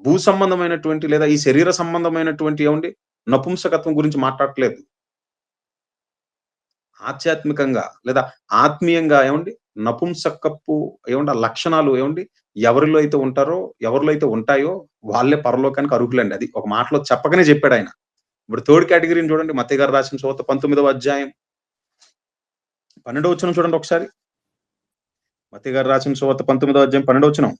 భూ సంబంధమైనటువంటి లేదా ఈ శరీర సంబంధమైనటువంటి ఏమండి నపుంసకత్వం గురించి మాట్లాడట్లేదు. ఆధ్యాత్మికంగా లేదా ఆత్మీయంగా ఏమండి నపుంసకపు ఏమండి ఆ లక్షణాలు ఏమండి ఎవరిలో అయితే ఉంటారో, ఎవరిలో అయితే ఉంటాయో వాళ్ళే పరలోకానికి అర్హులండి. అది ఒక మాటలో చెప్పకనే చెప్పాడాయన. ఇప్పుడు థర్డ్ కేటగరీని చూడండి మత్తయి గారు రాసిన సువార్త 19వ అధ్యాయం 12వ వచనం చూడండి ఒకసారి. మత్తయి గారు రాసిన సువార్త 19వ అధ్యాయం 12వ వచనం.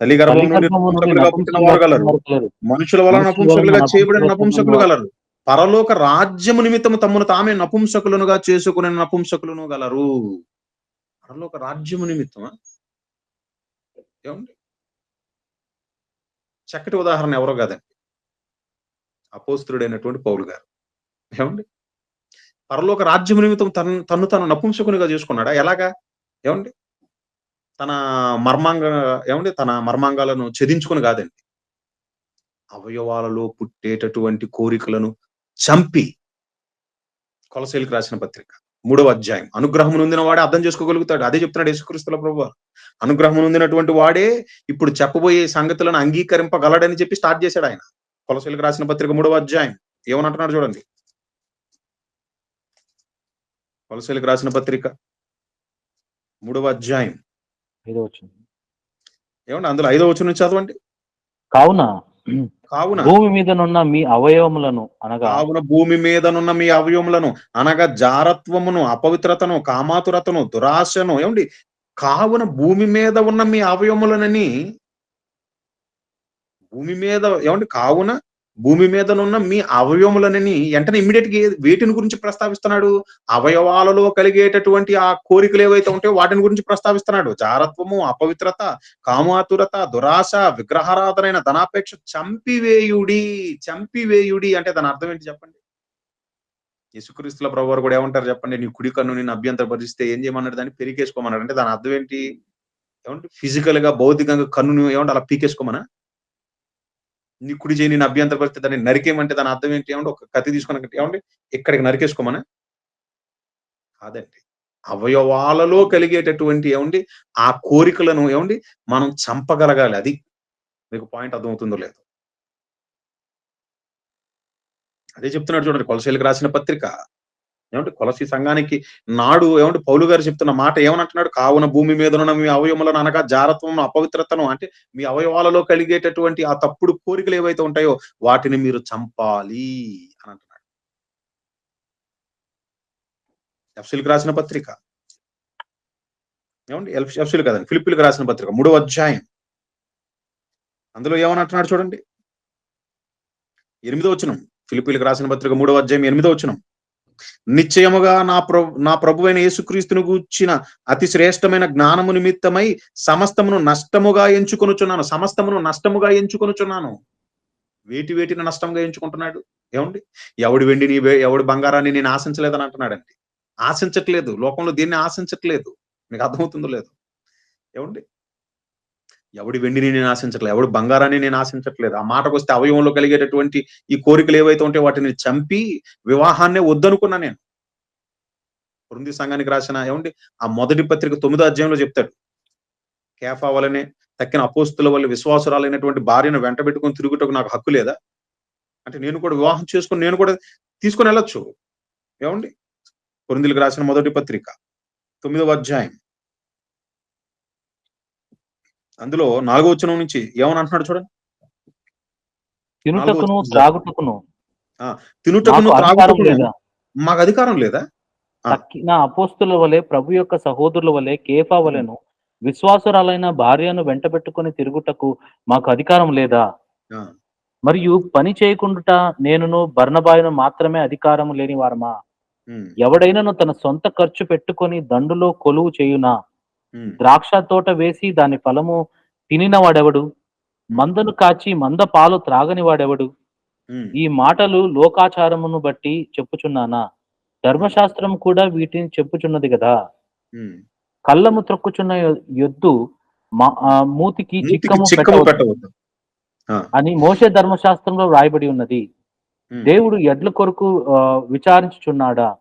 తల్లి తల్లి గర్భం నుండి గర్భము నుండి నపుంసకులుగా పుట్టిన నపుంసకులుగా వారు గలరు. పుట్టినవారు కలరు. మనుషుల వలన మనుషుల వలన నపుంసకులుగా చేయబడిన నపుంసకులైన నపుంసకులు వారు. గలరు. పరలోక రాజ్యము నిమిత్తము తమ్మును తామే నపుంసకులనుగా చేసుకునే నపుంసకులను గలరు. పరలోక రాజ్యము నిమిత్తమా? ఏమండి? చక్కటి ఉదాహరణ ఎవరో కాదండి. అపోస్తలుడైనటువంటి పౌలు గారు. ఏమండి? పరలోక రాజ్యము నిమిత్తం తన్ను తాను నపుంసకునిగా చేసుకున్నాడా? ఎలాగా? ఏమండి? తన మర్మాంగ ఏమండి? తన మర్మాంగాలను ఛేదించుకొని కాదండి. అవయవాలలో పుట్టేటటువంటి కోరికలను చంపి కొలస్సీలకు రాసిన పత్రిక 3వ అధ్యాయం. అనుగ్రహం నొందిన వాడే అర్థం చేసుకోగలుగుతాడు. అదే చెప్తున్నాడు యేసుక్రీస్తుల ప్రభువారు. అనుగ్రహం నొందినటువంటి వాడే ఇప్పుడు చెప్పబోయే సంగతులను అంగీకరింపగలడని చెప్పి స్టార్ట్ చేశాడు ఆయన. కొలస్సీలకు రాసిన పత్రిక 3వ అధ్యాయం. ఏమని అంటున్నాడు చూడండి. కొలస్సీలకు రాసిన పత్రిక 3వ అధ్యాయం. 5వ వచనం. ఏమండి అందులో 5వ వచనం నుంచి చదవండి. కావున కావున భూమి మీదనున్న మీ అవయవములను అనగా కావున భూమి మీదనున్న మీ అవయవములను అనగా జారత్వమును, అపవిత్రతను, కామాతురతను, దురాశను ఏమండి కావున భూమి మీద ఉన్న మీ అవయవములనని భూమి మీద ఏమండి కావున భూమి మీదనున్న మీ అవయవములనని వెంటనే ఇమ్మీడియట్ గా వేటిని గురించి ప్రస్తావిస్తున్నాడు? అవయవాలలో కలిగేటటువంటి ఆ కోరికలు ఏవైతే ఉంటాయో వాటిని గురించి ప్రస్తావిస్తున్నాడు. జారత్వము, అపవిత్రత, కామాతురత, దురాశ, విగ్రహారాధనైన ధనాపేక్ష చంపివేయుడి అంటే దాని అర్థం ఏంటి చెప్పండి? యేసుక్రీస్తుల ప్రభువారు కూడా ఏమంటారు చెప్పండి? నీ కుడి కన్ను నిన్ను అభ్యంతరపరిస్తే ఏం చేయమన్నాడు? దాన్ని పెరికేసుకోమన్నాడు. అంటే దాని అర్థం ఏంటి? ఏమంటే ఫిజికల్ గా భౌతికంగా కన్నును ఏమంటే అలా పీకేసుకోమనా? నీ కుడి చేయి నిన్ను అభ్యంతరపరిస్తే దాన్ని నరికేయమంటే దాని అర్థం ఏంటి? ఏమంటే ఒక కత్తి తీసుకొని ఏమండి ఇక్కడికి నరికేసుకోమనా? కాదండి. అవయవాలలో కలిగేటటువంటి ఏమండి ఆ కోరికలను ఏమండి మనం చంపగలగాలి. అది మీకు పాయింట్ అర్థమవుతుందో లేదో. అదే చెప్తున్నాడు చూడండి కొలస్సీలకు రాసిన పత్రిక. ఏమంటే కొలస్సీ సంఘానికి నాడు ఏమంటే పౌలు గారు చెప్తున్న మాట ఏమనంటున్నాడు? కావున భూమి మీదనున్న మీ అవయవములను అనగా జారత్వమును, అపవిత్రతను అంటే మీ అవయవాలలో కలిగేటటువంటి ఆ తప్పుడు కోరికలు ఏవైతే ఉంటాయో వాటిని మీరు చంపాలి అని అంటున్నాడు. ఎఫ్సీలకు రాసిన పత్రిక. ఏమండి ఎఫ్సీలు కాదండి ఫిలిప్పీలకు రాసిన పత్రిక 3వ అధ్యాయం. అందులో ఏమని చూడండి. 8వ వచనం. ఫిలిప్పీయులకు రాసిన పత్రిక 3వ అధ్యాయం 8వ వచనం. నిశ్చయముగా నా ప్రభువైన యేసుక్రీస్తును గూర్చిన అతి శ్రేష్టమైన జ్ఞానము నిమిత్తమై సమస్తమును నష్టముగా ఎంచుకొనుచున్నాను. సమస్తమును నష్టముగా ఎంచుకొనుచున్నాను. వేటిని నష్టంగా ఎంచుకుంటున్నాడు? ఏవండి? ఎవడి వెండిని, ఎవడి బంగారాన్ని నేను ఆశించలేదని అంటున్నాడండి. ఆశించట్లేదు. లోకంలో దేన్ని ఆశించట్లేదు. మీకు అర్థమవుతుందో లేదో? ఏవండి? ఎవడి వెండిని నేను ఆశించట్లేదు. ఎవడి బంగారాన్ని నేను ఆశించట్లేదు. ఆ మాటకొస్తే అవయవంలో కలిగేటటువంటి ఈ కోరికలు ఏవైతే ఉంటాయో వాటిని చంపి వివాహాన్నే వద్దనుకున్నా నేను. కొరింథీ సంఘానికి రాసిన ఏవండి? ఆ మొదటి పత్రిక 9వ అధ్యాయంలో చెప్తాడు. కేఫా వలనే తక్కిన అపోస్తుల వలె విశ్వాసురాలైనటువంటి భార్యను వెంటబెట్టుకొని తిరుగుటకు నాకు హక్కు లేదా? అంటే నేను కూడా వివాహం చేసుకొని నేను కూడా తీసుకొని వెళ్ళొచ్చు. ఏవండి? కొరింథీయులకు రాసిన మొదటి పత్రిక 9వ అధ్యాయం. అందులో 4వ వచనం నుంచి ఏమని అంటున్నాడు చూడండి. 4వ తినుటకును వచనం నుంచి చదువుతాను. త్రాగుటకును ఆ! తినుటకును, మాకు అధికారం త్రాగుటకును లేదా? మాకు అధికారం లేదా? ఆ! తక్కిన అపోస్తుల వలె ప్రభు యొక్క సహోదరుల వలె కేఫా హ్మ్. వలెను విశ్వాసురాలైన భార్యను వెంటబెట్టుకొని తిరుగుటకు మాకు అధికారం లేదా? ఆ! మరియు పని చేయకుండుట నేనును బర్నబాయును మాత్రమే అధికారము లేని వారమా? హ్మ్. ఎవడైనను తన సొంత ఖర్చు పెట్టుకొని దండులో కొలువు చేయునా? హ్మ్. ద్రాక్ష తోట వేసి దాని ఫలము తినిన వాడెవడు? హ్మ్. మందను కాచి మంద పాలు త్రాగని వాడెవడు? హ్మ్. ఈ మాటలు లోకాచారమును బట్టి చెప్పుచున్నానా? హ్మ్. ధర్మశాస్త్రం కూడా వీటిని చెప్పుచున్నది గదా! హ్మ్. కళ్ళము త్రొక్కుచున్న యొద్దు హ్మ్. మూతికి మూతికి చిక్కము చిక్కము పెట్టవద్దు పెట్టవద్దు. ఆ! అని మోషే ధర్మశాస్త్రంలో వ్రాయబడి ఉన్నది. హ్మ్. దేవుడు ఎడ్ల కొరకు విచారించుచున్నాడా? హ్మ్.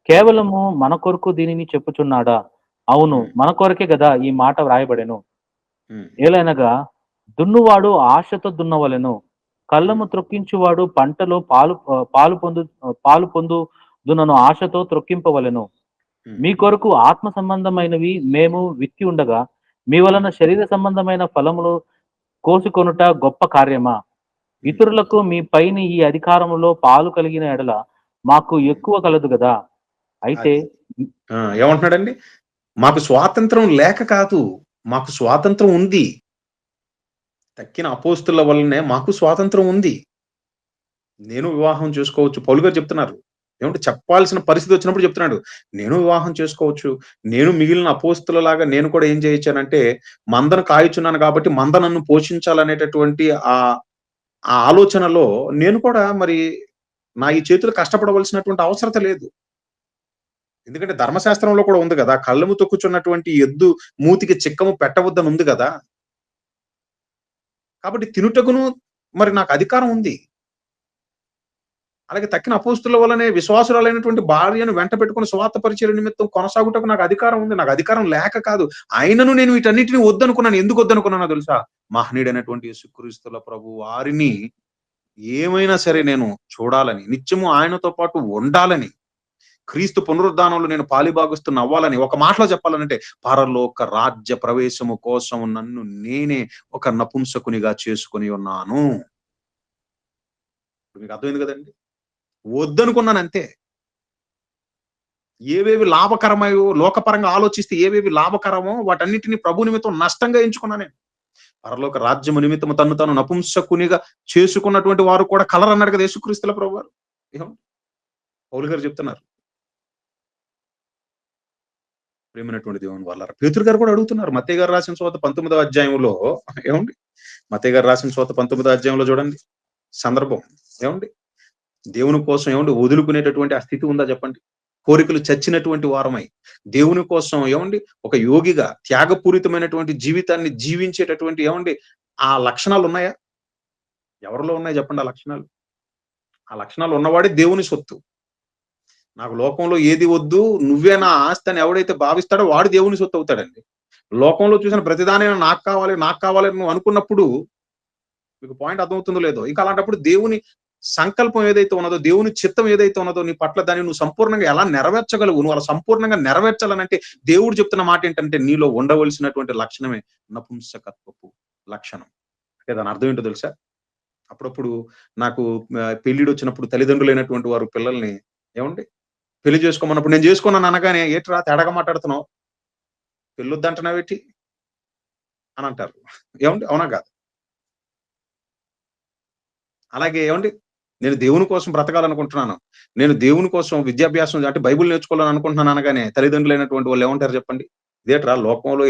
కేవలము మన కొరకు దీనిని చెప్పుచున్నాడా? అవును, హ్మ్. మన కొరకే గదా ఈ మాట వ్రాయబడెను. హ్మ్. ఏలైనగా దున్నువాడు ఆశతో దున్నవలెను. హ్మ్. కళ్ళము త్రొక్కించువాడు పంటలో పాలు పొందుదునను ఆశతో త్రొక్కింపవలెను. హ్మ్. మీ కొరకు ఆత్మ సంబంధమైనవి మేము విత్తి ఉండగా, మీ వలన హ్మ్. శరీర సంబంధమైన ఫలములు కోసుకొనుట గొప్ప కార్యమా? హ్మ్. ఇతరులకు మీ పైన ఈ అధికారములో పాలు కలిగిన ఎడల మాకు హ్మ్. ఎక్కువ కలదు గదా! అయితే అది. ఆ! ఏమంటున్నాడండి? మాకు స్వాతంత్రం లేక కాదు. మాకు స్వాతంత్రం ఉంది. తక్కిన అపోస్తుల వల్లనే మాకు స్వాతంత్రం ఉంది. నేను వివాహం చేసుకోవచ్చు. పౌలు గారు చెప్తున్నారు. ఏమంటే చెప్పాల్సిన పరిస్థితి వచ్చినప్పుడు చెప్తున్నాడు. నేను వివాహం చేసుకోవచ్చు. నేను మిగిలిన అపోస్తులలాగా నేను కూడా ఏం చేయొచ్చానంటే, మందను కాయుచున్నాను కాబట్టి మంద నన్ను పోషించాలనేటటువంటి ఆ ఆలోచనలో నేను కూడా మరి నా ఈ చేతులు కష్టపడవలసినటువంటి అవసరత లేదు. ఎందుకంటే ధర్మశాస్త్రంలో కూడా ఉంది గదా! కళ్ళము తొక్కుచున్నటువంటి ఎద్దు మూతికి చిక్కము పెట్టవద్దని ఉంది గదా! కాబట్టి తినుటకును మరి నాకు అధికారం ఉంది. అలాగే తక్కిన అపోస్తుల వల్లనే విశ్వాసురాలైనటువంటి భార్యను వెంట పెట్టుకొని సువార్త పరిచర్య నిమిత్తం కొనసాగుటకు నాకు అధికారం ఉంది. నాకు అధికారం లేక కాదు. అయినను నేను వీటన్నిటిని వద్దనుకున్నాను. ఎందుకు వద్దనుకున్నానో తెలుసా? మహనీయుడైనటువంటి యేసుక్రీస్తుల ప్రభు వారిని ఏమైనా సరే నేను చూడాలని, నిత్యము ఆయనతో పాటు ఉండాలని, క్రీస్తు పునరుద్ధానంలో నేను పాలిభాగస్తునవ్వాలని, ఒక మాటలో చెప్పాలనంటే పరలోక రాజ్య ప్రవేశము కోసం నన్ను నేనే ఒక నపుంసకునిగా చేసుకొని ఉన్నాను. ఇప్పుడు మీకు అర్థమైంది గదండీ! వద్దనుకున్నానంతే. ఏవేవి లాభకరమయో లోకపరంగా ఆలోచిస్తే ఏవేవి లాభకరమో వాటన్నిటిని ప్రభు నిమిత్తం నష్టంగా ఎంచుకున్నా నేను. పరలోక రాజ్యము నిమిత్తము తన్ను తాను నపుంసకునిగా చేసుకున్నటువంటి వారు కూడా కలరన్నాడు కదా యేసుక్రీస్తుల ప్రభువారు. ఏమో పౌలు గారు చెప్తున్నారు. ప్రియమైనటువంటి దేవుని వాళ్ళారా. పేతురు గారు కూడా అడుగుతున్నారు. మత్తయి గారు రాసిన సువార్త 19వ అధ్యాయంలో ఏమండి? మత్తయి గారు రాసిన సువార్త 19వ అధ్యాయంలో చూడండి. సందర్భం ఏమండి? దేవుని కోసం ఏమండి వదులుకునేటటువంటి ఆ స్థితి ఉందా చెప్పండి? కోరికలు చచ్చినటువంటి వారమై, దేవుని కోసం ఏమండి ఒక యోగిగా త్యాగపూరితమైనటువంటి జీవితాన్ని జీవించేటటువంటి ఏమండి ఆ లక్షణాలున్నాయా? ఎవరిలో ఉన్నాయి చెప్పండి ఆ లక్షణాలు? ఆ లక్షణాలు ఉన్నవాడే దేవుని సొత్తు. నాకు లోకంలో ఏది వద్దు, నువ్వే నా ఆస్తి అని ఎవడైతే భావిస్తాడో వాడు దేవుని సొత్తు అవుతాడండి. లోకంలో చూసిన ప్రతిదానిని నాకు కావాలి అని నువ్వు అనుకున్నప్పుడు మీకు పాయింట్ అర్థమవుతుందో లేదో. ఇంకా అలాంటప్పుడు దేవుని సంకల్పం ఏదైతే ఉన్నదో, దేవుని చిత్తం ఏదైతే ఉన్నదో నీ పట్ల దాన్ని నువ్వు సంపూర్ణంగా ఎలా నెరవేర్చగలవు? నువ్వు అలా సంపూర్ణంగా నెరవేర్చాలనంటే దేవుడు చెప్తున్న మాట ఏంటంటే నీలో ఉండవలసినటువంటి లక్షణమే నపుంసకత్వపు లక్షణం. అంటే దాని అర్థం ఏంటో తెలుసా? అప్పుడప్పుడు నాకు పెళ్ళిడొచ్చినప్పుడు తల్లిదండ్రులైనటువంటి వారు పిల్లల్ని ఏవండీ పెళ్లి చేసుకోమన్నప్పుడు నేను చేసుకోనని అనగానే, "ఏట్రా తేడాగా మాట్లాడుతున్నావు? పెళ్ళొద్దంటున్నావేటి?" అని అంటారు. ఏవండీ అవునా కాదా? అలాగే ఏవండీ, నేను దేవుని కోసం బ్రతకాలనుకుంటున్నాను. నేను దేవుని కోసం విద్యాభ్యాసం అంటే బైబిల్ నేర్చుకోవాలని అనుకుంటున్నాను అనగానే తల్లిదండ్రులైనటువంటి వాళ్ళు ఏమంటారు చెప్పండి? ఇదేట్రా లోకంలో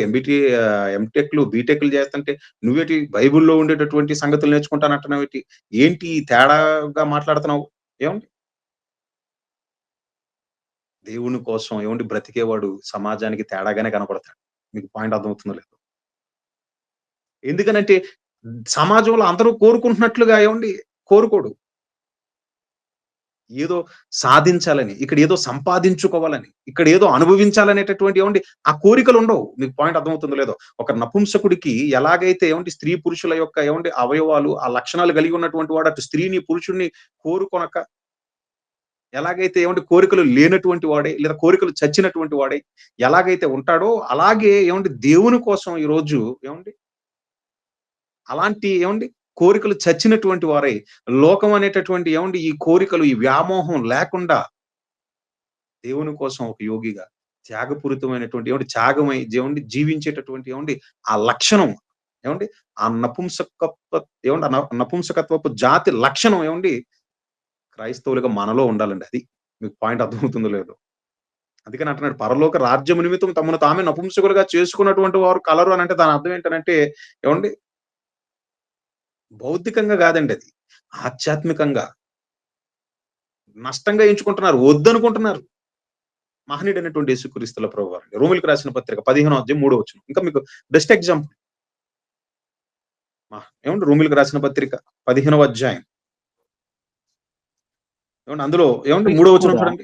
ఎంటెక్‌లు, బీటెక్‌లు చేస్తుంటే నువ్వేటి బైబిల్‌లో ఉండేటటువంటి సంగతులు నేర్చుకుంటానంటున్నావేటి? ఏంటి ఈ తేడాగా మాట్లాడుతున్నావు? ఏవండీ? దేవుని కోసం ఏవండీ బ్రతికేవాడు సమాజానికి తేడాగానే కనపడతాడు. మీకు పాయింట్ అర్థమవుతుందో లేదో? ఎందుకనంటే సమాజంలో అందరూ కోరుకుంటున్నట్లుగా ఏవండీ కోరుకోడు. ఏదో సాధించాలని, ఇక్కడేదో సంపాదించుకోవాలని, ఇక్కడేదో అనుభవించాలనేటటువంటి ఏవండీ ఆ కోరికలుండవు. మీకు పాయింట్ అర్థమవుతుందో లేదో? ఒక నపుంసకుడికి ఎలాగైతే ఏవండీ స్త్రీ పురుషుల యొక్క ఏవండీ అవయవాలు, ఆ లక్షణాలు కలిగి ఉన్నటువంటి వాడు అటు స్త్రీని, పురుషుడిని కోరుకొనక ఎలాగైతే ఏవండీ కోరికలు లేనటువంటి వాడై, లేదా కోరికలు చచ్చినటువంటి వాడై ఎలాగైతే ఉంటాడో, అలాగే ఏవండీ దేవుని కోసం ఈరోజు ఏవండీ అలాంటి ఏవండీ కోరికలు చచ్చినటువంటి వారై, లోకం అనేటటువంటి ఏవండీ ఈ కోరికలు, ఈ వ్యామోహం లేకుండా దేవుని కోసం ఒక యోగిగా త్యాగపూరితమైనటువంటి ఏవండీ త్యాగమై ఏవండీ జీవించేటటువంటి ఏవండీ ఆ లక్షణం ఏవండీ ఆ నపుంసకత్వ ఏవండీ నపుంసకత్వపు జాతి లక్షణం ఏవండీ క్రైస్తవులుగా మనలో ఉండాలండి అది. మీకు పాయింట్ అర్థమవుతుందో లేదో? అందుకని అంటున్నాడు పరలోక రాజ్యము నిమిత్తం తమను తామే నపుంసకులుగా చేసుకున్నటువంటి వారు కలరు అనంటే దాని అర్థం ఏంటనంటే ఏవండీ భౌతికంగా గాదండి అది. ఆధ్యాత్మికంగా నష్టంగా ఎంచుకుంటున్నారు. వద్దనుకుంటున్నారు. మహనీయుడైనటువంటి యేసుక్రీస్తుల ప్రభువారు. రోమీయులకు రాసిన పత్రిక 15వ అధ్యాయం 3వ వచనం. ఇంకా మీకు బెస్ట్ ఎగ్జాంపుల్. ఏవండీ రోమీయులకు రాసిన పత్రిక 15వ అధ్యాయం. ఏవండీ అందులో ఏవండీ క్రీస్తు 3వ వచనం కూడా చూడండి.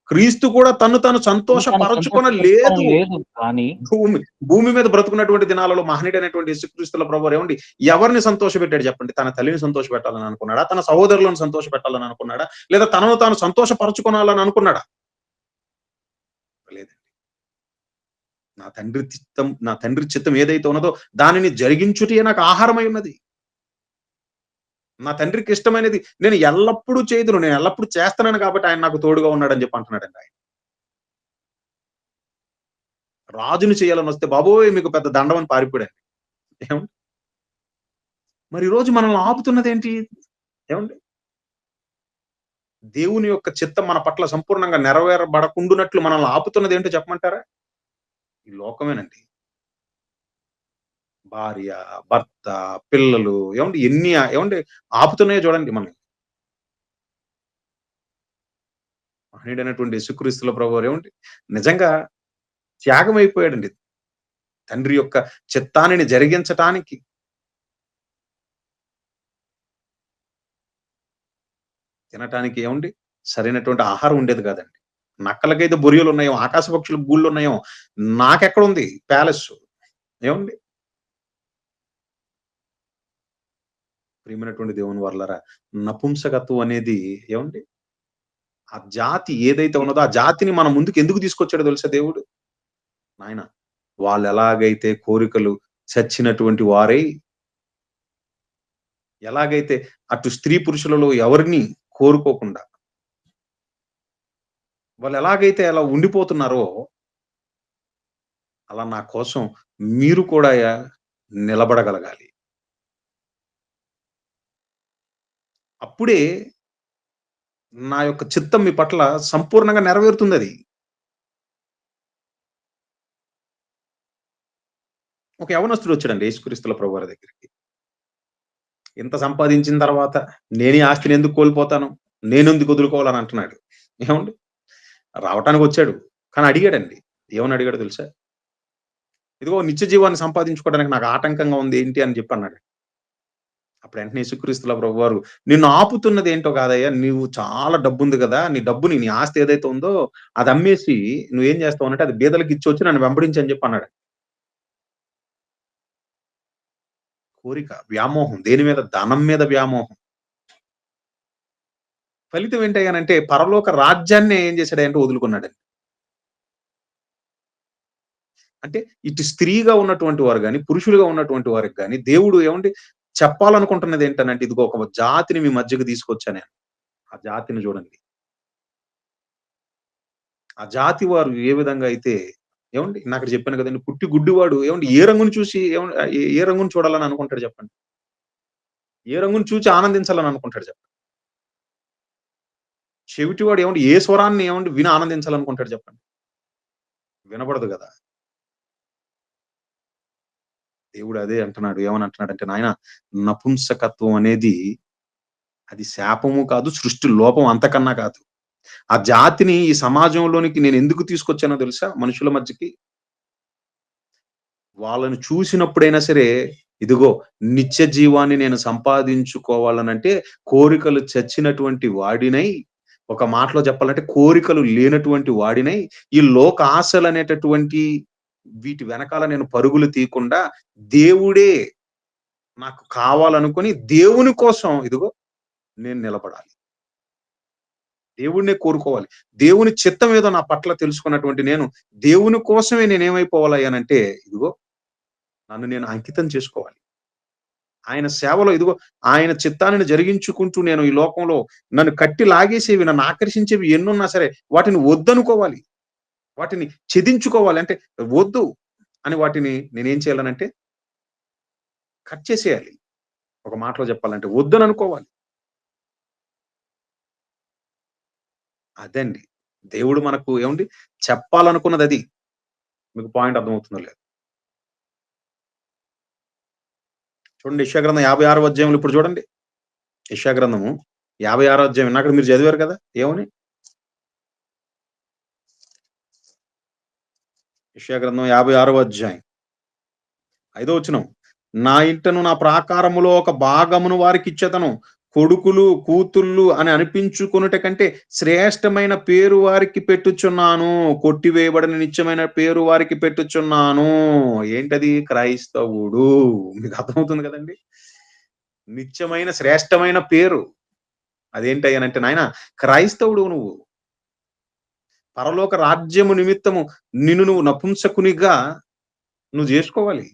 క్రీస్తు కూడా తన్ను తాను తను తాను సంతోషపరచుకొనలేదు. సంతోషపరచుకోవడం లేదు కానీ భూమి భూమి మీద బ్రతుకున్నటువంటి దినాలలో మహనీయుడైనటువంటి యేసుక్రీస్తుల ప్రభువారు ఏవండీ ఎవరిని సంతోషపెట్టాడు చెప్పండి? తన తల్లిని సంతోషపెట్టాలని అనుకున్నాడా? తన సహోదరులను సంతోషపెట్టాలని అనుకున్నాడా? లేదా తనను తాను సంతోషపరచుకొనాలని అనుకున్నాడా? లేదండి. నా తండ్రి చిత్తం ఏదైతే ఉన్నదో దానిని జరిగించుటయే నాకు ఆహారమై ఉన్నది. నా తండ్రికి ఇష్టమైనది నేను ఎల్లప్పుడూ చేయుదును. నేను ఎల్లప్పుడూ చేస్తున్నాను కాబట్టి ఆయన నాకు తోడుగా ఉన్నాడని చెప్పి అంటున్నాడండి ఆయన. రాజుని చేయాలనొస్తే బాబోయ్! మీకు పెద్ద దండం అని పారిపోయాడండి. ఏవండీ? మరి ఈ రోజు మనల్ని ఆపుతున్నదేంటి? ఏవండీ? దేవుని యొక్క చిత్తం మన పట్ల సంపూర్ణంగా నెరవేరబడకుండునట్లు మనల్ని ఆపుతున్నదేంటో చెప్పమంటారా? ఈ లోకమేనండి. భార్య, భర్త, పిల్లలు ఏవండీ ఏవండీ ఆపుతున్నాయో చూడండి మనల్ని. మహనీయుడైనటువంటి యేసుక్రీస్తుల ప్రభువారు ఏవండీ నిజంగా త్యాగమైపోయాడండి. తండ్రి యొక్క చిత్తానిని జరిగించటానికి. తినటానికి ఏవండీ సరైనటువంటి ఆహారం ఉండేది కాదండి. నక్కలకైతే బొరియలున్నాయేమో, ఆకాశ పక్షులకు గూళ్ళున్నాయేమో, నాకెక్కడుంది ప్యాలెస్సు. ఏవండీ? ప్రియమైనటువంటి దేవుని వారలారా, నపుంసకత్వం అనేది ఏవండీ ఆ జాతి ఏదైతే ఉన్నదో, ఆ జాతిని మన ముందుకు ఎందుకు తీసుకొచ్చాడో తెలుసా దేవుడు? నాయన వాళ్ళెలాగైతే కోరికలు చచ్చినటువంటి వారై, ఎలాగైతే అటు స్త్రీ పురుషులలో ఎవరిని కోరుకోకుండా, వాళ్ళెలాగైతే అలా ఉండిపోతున్నారో, అలా నా కోసం మీరు కూడా నిలబడగలగాలి. అప్పుడే నా యొక్క చిత్తం మీ పట్ల సంపూర్ణంగా నెరవేరుతుందది. ఒక యవ్వనస్తుడొచ్చాడండి యేసుక్రీస్తుల ప్రభువారి దగ్గరికి. ఇంత సంపాదించిన తర్వాత నేను ఈ ఆస్తిని ఎందుకు కోల్పోతాను? నేనెందుకు వదులుకోవాలని అంటున్నాడు. ఏవండీ? రావటానికొచ్చాడు. కానీ అడిగాడండి. ఏమని అడిగాడో తెలుసా? ఇదిగో నిత్య జీవాన్ని సంపాదించుకోవడానికి నాకు ఆటంకంగా ఉంది ఏంటి అని చెప్పి అన్నాడు. అప్పుడు వెంటనే యేసుక్రీస్తుల ప్రభువారు నిన్ను ఆపుతున్నది ఏంటో కాదయ్యా! నీవు చాలా డబ్బుంది గదా! నీ ఆస్తి ఏదైతే ఉందో అది అమ్మేసి నువ్వేం చేస్తావనంటే అది బీదలకి ఇచ్చొచ్చి నన్ను వెంబడించు అని చెప్పి అన్నాడు. కోరిక, వ్యామోహం. దేని మీద? ధనం మీద వ్యామోహం. ఫలితం ఏంటయ్యానంటే పరలోక రాజ్యాన్నే ఏం చేశాడంటే వదులుకున్నాడండి. అంటే ఇటు స్త్రీగా ఉన్నటువంటి వారు గాని, పురుషులుగా ఉన్నటువంటి వారికి గాని, దేవుడు ఏవండీ చెప్పాలనుకుంటున్నది ఏంటనంటే, ఇదిగో ఒక జాతిని మీ మధ్యకు తీసుకొచ్చా నేను. ఆ జాతిని చూడండి. ఆ జాతి వారు ఏ విధంగా అయితే ఏవండీ ఇందాకడ చెప్పాను కదండీ! పుట్టి గుడ్డివాడు ఏవండీ ఏ రంగుని చూసి ఏ రంగుని చూడాలని అనుకుంటాడు చెప్పండి? ఏ రంగుని చూచి ఆనందించాలని అనుకుంటాడు చెప్పండి? చెవిటివాడు ఏవండీ ఏ స్వరాన్ని ఏవండీ విని ఆనందించాలనుకుంటాడు చెప్పండి? వినబడదు గదా! దేవుడు అదే అంటున్నాడు. ఏమని అంటున్నాడంటే, నాయనా నపుంసకత్వం అనేది అది శాపము కాదు, సృష్టి లోపం అంతకన్నా కాదు. ఆ జాతిని ఈ సమాజంలోనికి నేనెందుకు తీసుకొచ్చానో తెలుసా? మనుషుల మధ్యకి. వాళ్ళని చూసినప్పుడైనా సరే, ఇదిగో నిత్య జీవాన్ని నేను సంపాదించుకోవాలనంటే, కోరికలు చచ్చినటువంటి వాడినై, ఒక మాటలో చెప్పాలంటే కోరికలు లేనటువంటి వాడినై, ఈ లోక ఆశలనేటటువంటి వీటి వెనకాల నేను పరుగులు తీయకుండా, దేవుడే నాకు కావాలనుకుని, దేవుని కోసం ఇదిగో నేను నిలబడాలి. దేవుడినే కోరుకోవాలి. దేవుని చిత్తం ఏదో నా పట్ల తెలుసుకున్నటువంటి నేను, దేవుని కోసమే నేనేమైపోవాలయ్యానంటే, ఇదిగో నన్ను నేను అంకితం చేసుకోవాలి. ఆయన సేవలో ఇదిగో ఆయన చిత్తాన్ని జరిగించుకుంటూ నేను ఈ లోకంలో నన్ను కట్టి లాగేసేవి, నన్ను ఆకర్షించేవి ఎన్నున్నా సరే, వాటిని వద్దనుకోవాలి. వాటిని ఛేదించుకోవాలి. అంటే వద్దు అని వాటిని నేనేం చేయాలనంటే కట్ చేసేయాలి. ఒక మాటలో చెప్పాలంటే వద్దననుకోవాలి. అదండి. దేవుడు మనకు ఏవండీ చెప్పాలనుకున్నదది. మీకు పాయింట్ అర్థమవుతుందో లేదో. చూడండి యెషయా గ్రంథం 56వ అధ్యాయంలో ఇప్పుడు చూడండి. యెషయా గ్రంథము 56వ అధ్యాయం ఇందాక మీరు చదివారు కదా! ఏమని? యెషయా గ్రంథం 56వ అధ్యాయం 5వ వచనం. నా ఇంటను నా ప్రాకారములో ఒక భాగమును వారికిచ్చెదను. కొడుకులు, కూతుళ్ళు అని అనిపించుకొనుట కంటే శ్రేష్టమైన పేరు వారికి పెట్టుచున్నాను. కొట్టివేయబడని నిత్యమైన పేరు వారికి పెట్టుచున్నాను. ఏంటది? క్రైస్తవుడు. మీకు అర్థమవుతుంది కదండీ! నిత్యమైన శ్రేష్టమైన పేరు. అదేంటయ్యానంటే నాయనా క్రైస్తవుడు నువ్వు. పరలోక రాజ్యము నిమిత్తము నిన్ను నువ్వు నపుంసకునిగా నువ్వు జేసుకోవాలి.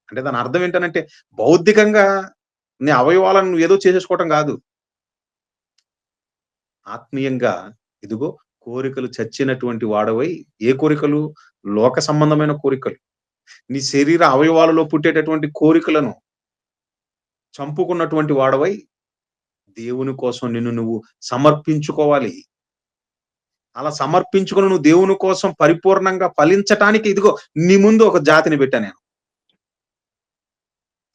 అంటే దాని అర్థం ఏంటనంటే, బౌద్ధికంగా నీ అవయవాలను నువ్వేదో చేసేసుకోవటం గాదు. ఆత్మీయంగా ఇదిగో కోరికలు చచ్చినటువంటి వాడవై ఏ కోరికలు? లోక సంబంధమైన కోరికలు. నీ శరీర అవయవాలలో పుట్టేటటువంటి కోరికలను చంపుకున్నటువంటి వాడవై, దేవుని కోసం నిన్ను నువ్వు సమర్పించుకోవాలి. అలా సమర్పించుకొని నువ్వు దేవుని కోసం పరిపూర్ణంగా ఫలించటానికి ఇదిగో నీ ముందు ఒక జాతిని పెట్టా నేను.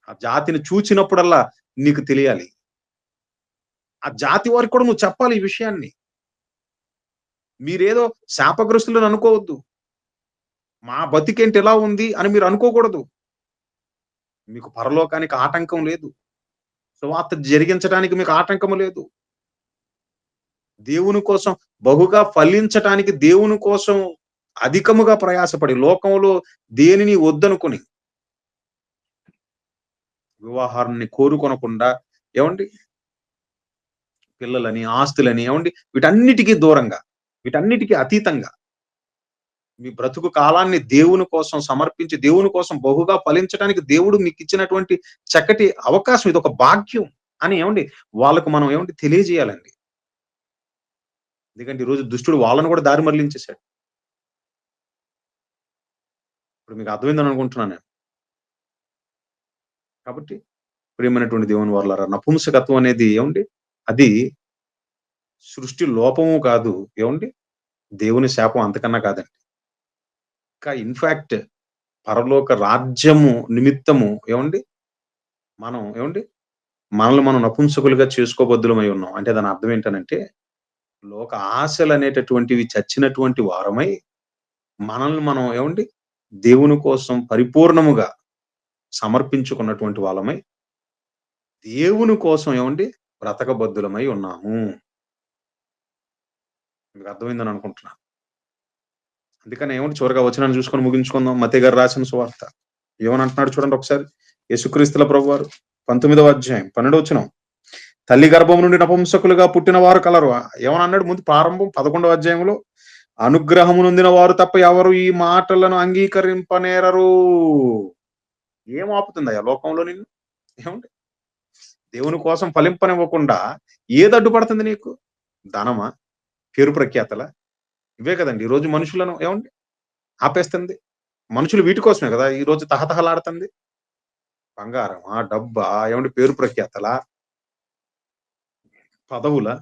ఆ జాతిని చూచినప్పుడల్లా నీకు తెలియాలి. ఆ జాతి వారికి కూడా నువ్వు చెప్పాలి ఈ విషయాన్ని. మీరేదో శాపగ్రస్తులని అనుకోవద్దు. మా బతికేంటి ఇలా ఉంది అని మీరు అనుకోకూడదు. మీకు పరలోకానికి ఆటంకం లేదు. సువార్త జరిగించడానికి మీకు ఆటంకము లేదు. దేవుని కోసం బహుగా ఫలించటానికి దేవుని కోసం అధికముగా ప్రయాసపడి లోకంలో దేనిని వద్దనుకొని వివాహాన్ని కోరుకొనకుండా ఏవండీ పిల్లలని, ఆస్తులని ఏవండీ వీటన్నిటికి దూరంగా, వీటన్నిటికి అతీతంగా మీ బ్రతుకు కాలాన్ని దేవుని కోసం సమర్పించి, దేవుని కోసం బహుగా ఫలించడానికి దేవుడు మీకిచ్చినటువంటి చక్కటి అవకాశం. ఇదొక భాగ్యం అని ఏవండీ వాళ్ళకు మనం ఏవండీ తెలియజేయాలండి. ఎందుకంటే ఈరోజు దుష్టుడు వాళ్ళని కూడా దారి మళ్లించేసాడు. ఇప్పుడు మీకు అర్థమైందని అనుకుంటున్నాను నేను. కాబట్టి ప్రియమైనటువంటి దేవుని వారలారా నపుంసకత్వం అనేది ఏవండీ అది సృష్టి లోపము కాదు. ఏవండీ దేవుని శాపం అంతకన్నా కాదండి. ఇంకా ఇన్‌ఫాక్ట్ పరలోక రాజ్యము నిమిత్తము ఏవండీ మనం ఏవండీ మనల్ని మనం నపుంసకులుగా చేసుకోబద్దులమై ఉన్నాం. అంటే దాని అర్థం ఏంటనంటే, లోక ఆశలనేటటువంటివి చచ్చినటువంటి వారమై, మనల్ని మనం ఏవండీ దేవుని కోసం పరిపూర్ణముగా సమర్పించుకున్నటువంటి వాళ్ళమై, దేవుని కోసం ఏవండీ బ్రతకబద్దులమై ఉన్నాము. మీకు అర్థమైందని అనుకుంటున్నాను. అందుకని ఏవండీ చివరగా వచనాన్ని చూసుకొని ముగించుకుందాం. మత్తయి గారు రాసిన సువార్త. ఏమని అంటున్నాడు చూడండి ఒకసారి. యేసుక్రీస్తుల ప్రభువారు 19వ అధ్యాయం 12వ వచనం. తల్లి గర్భం నుండి నపుంసకులుగా పుట్టిన వారు కలరు. ఏమని అన్నాడు ముందు ప్రారంభం 11వ అధ్యాయంలో? అనుగ్రహము నొందిన వారు తప్ప ఎవరు ఈ మాటలను అంగీకరింపనేరరు. ఏం ఆపుతుందయ్యా లోకంలో నిన్ను? ఏమండి? దేవుని కోసం ఫలింపనివ్వకుండా ఏది అడ్డుపడుతుంది నీకు? ధనమా? పేరు ప్రఖ్యాతలా? ఇవే కదండీ ఈరోజు మనుషులను ఏవండీ ఆపేస్తుంది. మనుషులు వీటి కోసమే కదా ఈరోజు తహతహలాడుతుంది. బంగారమా? డబ్బా? ఏవండీ పేరు ప్రఖ్యాతలా? పదవులా?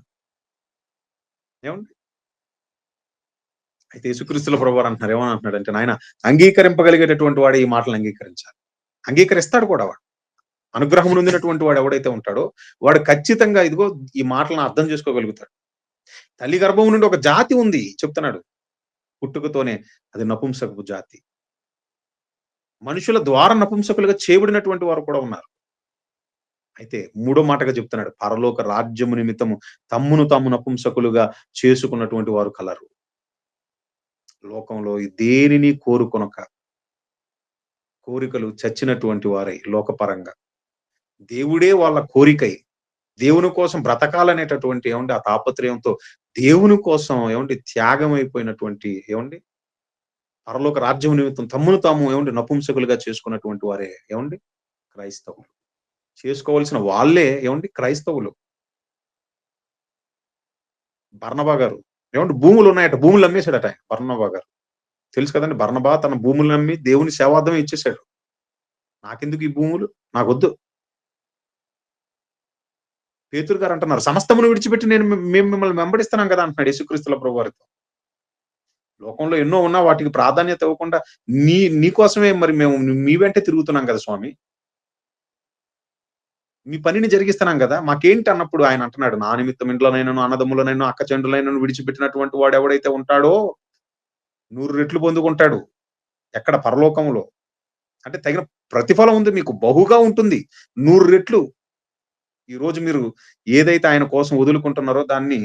ఏవండీ? అయితే యేసుక్రీస్తుల ప్రభువారు అంటున్నారు. ఏమని అంటున్నాడంటే, నాయన అంగీకరింపగలిగేటటువంటి వాడే ఈ మాటలను అంగీకరించాలి. అంగీకరిస్తాడు కూడా వాడు. అనుగ్రహం నొందినటువంటి వాడు ఎవడైతే ఉంటాడో, వాడు ఖచ్చితంగా ఇదిగో ఈ మాటలను అర్థం చేసుకోగలుగుతాడు. తల్లి గర్భం నుండి ఒక జాతి ఉంది చెప్తున్నాడు. పుట్టుకతోనే అది నపుంసకపు జాతి. మనుషుల ద్వారా నపుంసకులుగా చేయబడినటువంటి వారు కూడా ఉన్నారు. అయితే మూడో మాటగా చెప్తున్నాడు. పరలోక రాజ్యము నిమిత్తము తమ్మును తాము నపుంసకులుగా చేసుకున్నటువంటి వారు కలరు. లోకంలో దేనిని కోరుకొనక, కోరికలు చచ్చినటువంటి వారై లోకపరంగా, దేవుడే వాళ్ళ కోరికై, దేవుని కోసం బ్రతకాలనేటటువంటి ఏవండీ ఆ తాపత్రయంతో దేవుని కోసం ఏవండీ త్యాగమైపోయినటువంటి ఏవండీ పరలోక రాజ్యం నిమిత్తం తమ్మును తాము ఏవండీ నపుంసకులుగా చేసుకున్నటువంటి వారే ఏవండీ క్రైస్తవులు. చేసుకోవాల్సిన వాళ్ళే ఏవండీ క్రైస్తవులు. బర్నబా గారు ఏవండీ భూములున్నాయట. భూములు అమ్మేసాడట ఆయన బర్నబా గారు. తెలుసు కదండీ! బర్నబా తన భూములనమ్మి దేవుని సేవార్థం ఇచ్చేసాడు. నాకెందుకు ఈ భూములు? నాకొద్దు. పేతురు గారు అంటున్నారు. సమస్తమును విడిచిపెట్టి మేము మిమ్మల్ని వెంబడిస్తున్నాం కదా! అంటున్నాడు యేసుక్రీస్తుల ప్రభువారితో. లోకంలో ఎన్నో ఉన్నా వాటికి ప్రాధాన్యత ఇవ్వకుండా నీ కోసమే మరి మేము మీ వెంటే తిరుగుతున్నాం కదా స్వామి. మీ పనిని జరిగిస్తున్నాం గదా! మాకేంటి అన్నప్పుడు ఆయన అంటున్నాడు. నా నిమిత్తం ఇండ్లనైనను, అన్నదమ్ములనైనను, అక్కచెండులైనను విడిచిపెట్టినటువంటి వాడు ఎవడైతే ఉంటాడో 100 రెట్లు పొందుకుంటాడు. ఎక్కడ పరలోకంలో. అంటే తగిన ప్రతిఫలం ఉంది మీకు. బహుగా ఉంటుంది. 100 రెట్లు. ఈరోజు మీరు ఏదైతే ఆయన కోసం వదులుకుంటున్నారో దాన్ని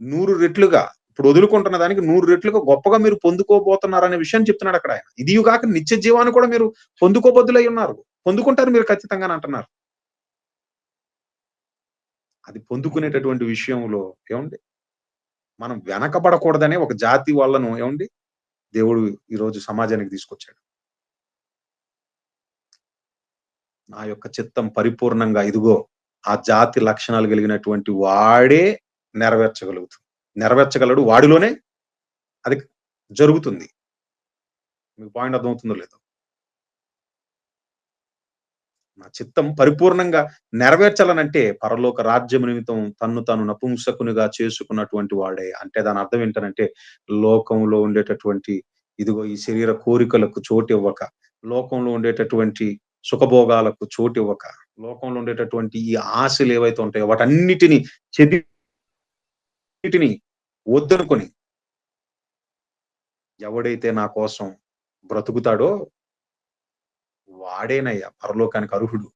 100 రెట్లుగా ఇప్పుడు వదులుకుంటున్న దానికి 100 రెట్లుగా గొప్పగా మీరు పొందుకోబోతున్నారనే విషయాన్ని చెప్తున్నాడు అక్కడ ఆయన. ఇదియు గాక నిత్య జీవాన్ని కూడా మీరు పొందుకోబద్దులై ఉన్నారు. పొందుకుంటారు మీరు ఖచ్చితంగా అని అంటున్నారు. అది పొందుకునేటటువంటి విషయంలో ఏవండీ మనం వెనకబడకూడదనే ఒక జాతి వాళ్ళను ఏవండీ దేవుడు ఈరోజు సమాజానికి తీసుకొచ్చాడు. నా యొక్క చిత్తం పరిపూర్ణంగా ఇదిగో ఆ జాతి లక్షణాలు కలిగినటువంటి వాడే నెరవేర్చగలడు. వాడిలోనే అది జరుగుతుంది. మీకు పాయింట్ అర్థమవుతుందో లేదో? నా చిత్తం పరిపూర్ణంగా నెరవేర్చాలనంటే పరలోక రాజ్యము నిమిత్తం తన్ను తాను నపుంసకునిగా చేసుకున్నటువంటి వాడే. అంటే దాని అర్థం ఏంటనంటే లోకంలో ఉండేటటువంటి ఇదిగో ఈ శరీర కోరికలకు చోటివ్వక, లోకంలో ఉండేటటువంటి సుఖభోగాలకు చోటివ్వక, లోకంలో ఉండేటటువంటి ఈ ఆశలు ఏవైతే ఉంటాయో వాటన్నిటిని చెన్నిటిని వద్దనుకొని ఎవడైతే నా కోసం బ్రతుకుతాడో వాడేనయ్యా పరలోకానికి అర్హుడు.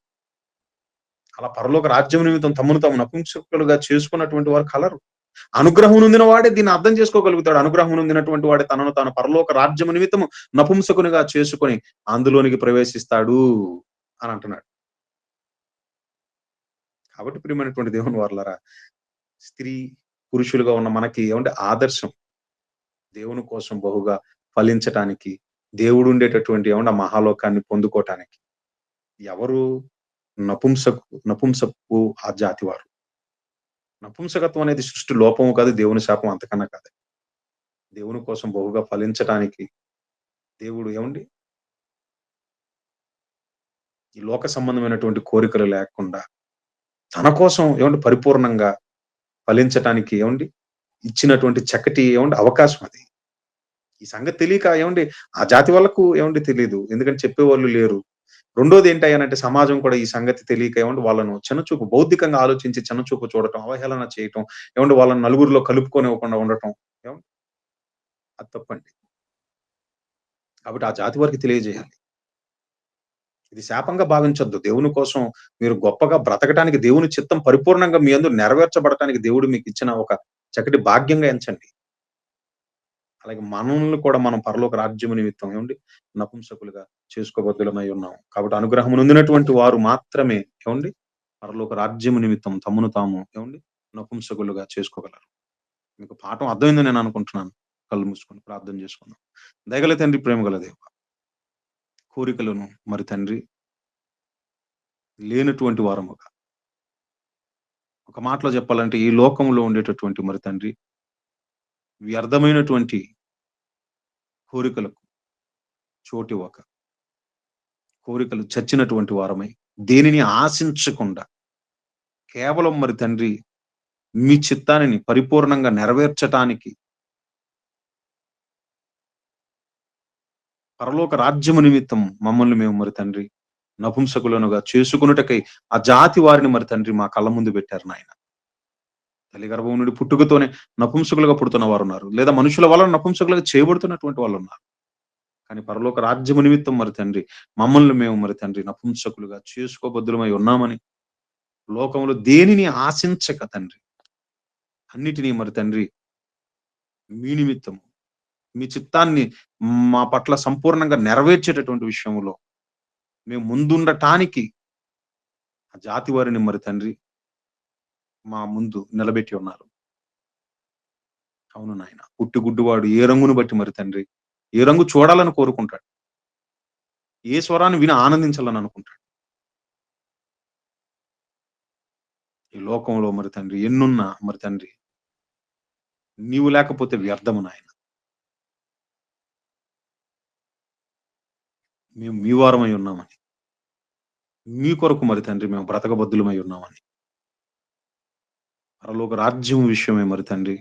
అలా పరలోక రాజ్యం నిమిత్తం తమను తాము నపుంసకులుగా చేసుకున్నటువంటి వారు కలరు. అనుగ్రహం నొందిన వాడే దీన్ని అర్థం చేసుకోగలుగుతాడు. అనుగ్రహం నొందినటువంటి వాడే తనను తాను పరలోక రాజ్యము నిమిత్తము నపుంసకునిగా చేసుకొని అందులోనికి ప్రవేశిస్తాడు అని అంటున్నాడు. కాబట్టి ప్రియమైనటువంటి దేవుని వారలారా, స్త్రీ, పురుషులుగా ఉన్న మనకి ఏమంటే ఆదర్శం. దేవుని కోసం బహుగా ఫలించటానికి, దేవుడు ఉండేటటువంటి ఏమంటే ఆ మహాలోకాన్ని పొందుకోవటానికి. ఎవరు? నపుంసకు ఆ జాతి వారు. నపుంసకత్వం అనేది సృష్టి లోపము కాదు, దేవుని శాపం అంతకన్నా కాదు. దేవుని కోసం బహుగా ఫలించటానికి దేవుడు ఏవండీ ఈ లోక సంబంధమైనటువంటి కోరికలు లేకుండా తన కోసం ఏవండీ పరిపూర్ణంగా ఫలించటానికి ఏవండీ ఇచ్చినటువంటి చక్కటి ఏవండీ అవకాశం అది. ఈ సంగతి తెలియక ఏవండీ ఆ జాతి వాళ్ళకు ఏవండీ తెలీదు. ఎందుకంటే చెప్పేవాళ్ళు లేరు. రెండోది ఏంటయ్యానంటే సమాజం కూడా ఈ సంగతి తెలియక ఏవండీ వాళ్ళను చిన్నచూపు బౌద్ధికంగా ఆలోచించి చిన్నచూపు చూడటం, అవహేళన చేయటం, ఏవండీ వాళ్ళని నలుగురిలో కలుపుకోనివ్వకుండా ఉండటం. ఏవండీ అది తప్పండి. కాబట్టి ఆ జాతి వారికి తెలియజేయాలి. ఇది శాపంగా భావించొద్దు. దేవుని కోసం మీరు గొప్పగా బ్రతకటానికి దేవుని చిత్తం పరిపూర్ణంగా మీ యందు నెరవేర్చబడటానికి దేవుడు మీకిచ్చిన ఒక చక్కటి భాగ్యంగా ఎంచండి. అలాగే మనల్ని కూడా మనం పరలోక రాజ్యము నిమిత్తం ఏవండీ నపుంసకులుగా చేసుకోబద్దులమై ఉన్నాం. కాబట్టి అనుగ్రహం నొందినటువంటి వారు మాత్రమే ఏవండీ పరలోక రాజ్యము నిమిత్తం తమను తాము ఏవండీ నపుంసకులుగా చేసుకోగలరు. మీకు పాఠం అర్థమైందని నేను అనుకుంటున్నాను. కళ్ళు మూసుకొని ప్రార్థన చేసుకుందాం. దయగల తండ్రి, ప్రేమగల దేవా, కోరికలను మరి తండ్రి లేనటువంటి వారముగా ఒక మాటలో చెప్పాలంటే ఈ లోకంలో ఉండేటటువంటి మరి తండ్రి వ్యర్థమైనటువంటి కోరికలకు చోటివ్వక కోరికలు చచ్చినటువంటి వారమై, దేనిని ఆశించకుండా కేవలం మరి తండ్రి మీ చిత్తాన్ని పరిపూర్ణంగా నెరవేర్చటానికి పరలోక రాజ్యము నిమిత్తం మమ్మల్ని మేము మరి తండ్రి నపుంసకులనుగా చేసుకొనుటకై ఆ జాతి వారిని మరి తండ్రి మా కళ్ళ ముందు పెట్టారు నాయన. తల్లి గర్భం నుండి పుట్టుకతోనే నపుంసకులుగా పుడుతున్న వారున్నారు. లేదా మనుషుల వలన నపుంసకులుగా చేయబడుతున్నటువంటి వాళ్ళున్నారు. కానీ పరలోక రాజ్యము నిమిత్తం మరి తండ్రి మమ్మల్ని మేము మరి తండ్రి నపుంసకులుగా చేసుకోబద్దులమై ఉన్నామని, లోకంలో దేనిని ఆశించక తండ్రి అన్నిటినీ మరి తండ్రి మీ నిమిత్తము, మీ చిత్తాన్ని మా పట్ల సంపూర్ణంగా నెరవేర్చేటటువంటి విషయంలో మేము ముందుండటానికి ఆ జాతి వారిని మరి తండ్రి మా ముందు నిలబెట్టి ఉన్నారు. అవును నాయన. పుట్టుగుడ్డువాడు ఏ రంగును బట్టి మరి తండ్రి, ఏ రంగు చూడాలని కోరుకుంటాడు. ఏ స్వరాన్ని విని ఆనందించాలని అనుకుంటాడు. ఈ లోకంలో మరి తండ్రి ఎన్నున్నా మరి తండ్రి నీవు లేకపోతే వ్యర్థము నాయన. మేము మీ వారమై ఉన్నామని, మీ కొరకు మరి తండ్రి మేము బ్రతకబద్దులమై ఉన్నామని, పరలోక రాజ్యం విషయమై మరి తండ్రి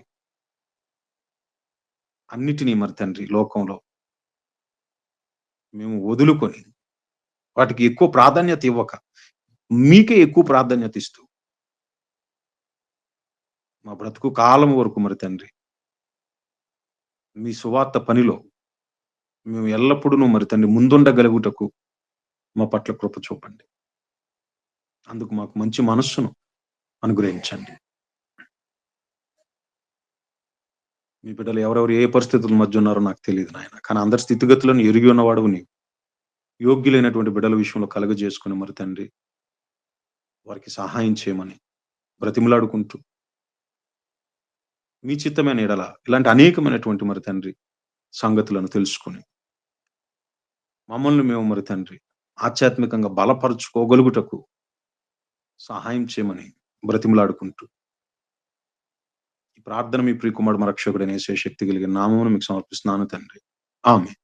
అన్నిటినీ మరి తండ్రి లోకంలో మేము వదులుకొని వాటికి ఎక్కువ ప్రాధాన్యత ఇవ్వక మీకే ఎక్కువ ప్రాధాన్యత ఇస్తూ మా బ్రతుకు కాలం వరకు మరి తండ్రి మీ సువార్త పనిలో మేము ఎల్లప్పుడూ మరి తండ్రి ముందుండగలుగుటకు మా పట్ల కృప చూపండి. అందుకు మాకు మంచి మనస్సును అనుగ్రహించండి. మీ బిడ్డలు ఎవరెవరు ఏ పరిస్థితుల మధ్య ఉన్నారో నాకు తెలియదు నాయన. కానీ అందరి స్థితిగతులను ఎరిగి ఉన్నవాడవు నీవు. యోగ్యులైనటువంటి బిడ్డల విషయంలో కలుగజేసుకుని మరి తండ్రి వారికి సహాయం చేయమని బ్రతిమలాడుకుంటూ మీ చిత్తమైన ఎడల ఇలాంటి అనేకమైనటువంటి మరి తండ్రి సంగతులను తెలుసుకుని మమ్మల్ని మేము మరి తండ్రి ఆధ్యాత్మికంగా బలపరుచుకోగలుగుటకు సహాయం చేయమని బ్రతిమలాడుకుంటూ ఈ ప్రార్థన మీ ప్రియకుమారుడు మా రక్షకుడైన యేసయ్య శక్తి కలిగిన నామమున మీకు సమర్పిస్తున్నాను తండ్రి. ఆమేన్.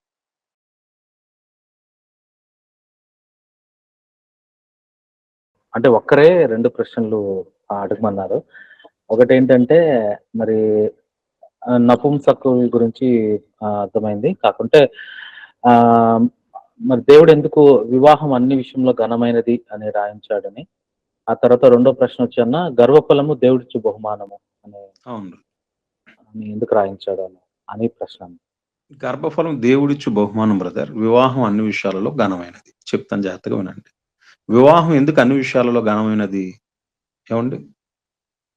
అంటే ఒక్కరే 2 ప్రశ్నలు అడగమన్నారు. ఒకటేంటంటే మరి నపుంసకుల గురించి అర్థమైంది. కాకుంటే ఆహ్, మరి దేవుడెందుకు వివాహం అన్ని విషయంలో ఘనమైనది అని రాయించాడని. ఆ తర్వాత రెండో ప్రశ్నొచ్చన్న గర్భఫలము దేవుడిచ్చు బహుమానము అని అవును. అని ఎందుకు రాయించాడు అని ప్రశ్న. గర్భఫలం దేవుడిచ్చు బహుమానం బ్రదర్. వివాహం అన్ని విషయాలలో ఘనమైనది. చెప్తాను జాగ్రత్తగా వినండి. వివాహం ఎందుకు అన్ని విషయాలలో ఘనమైనది? ఏవండి?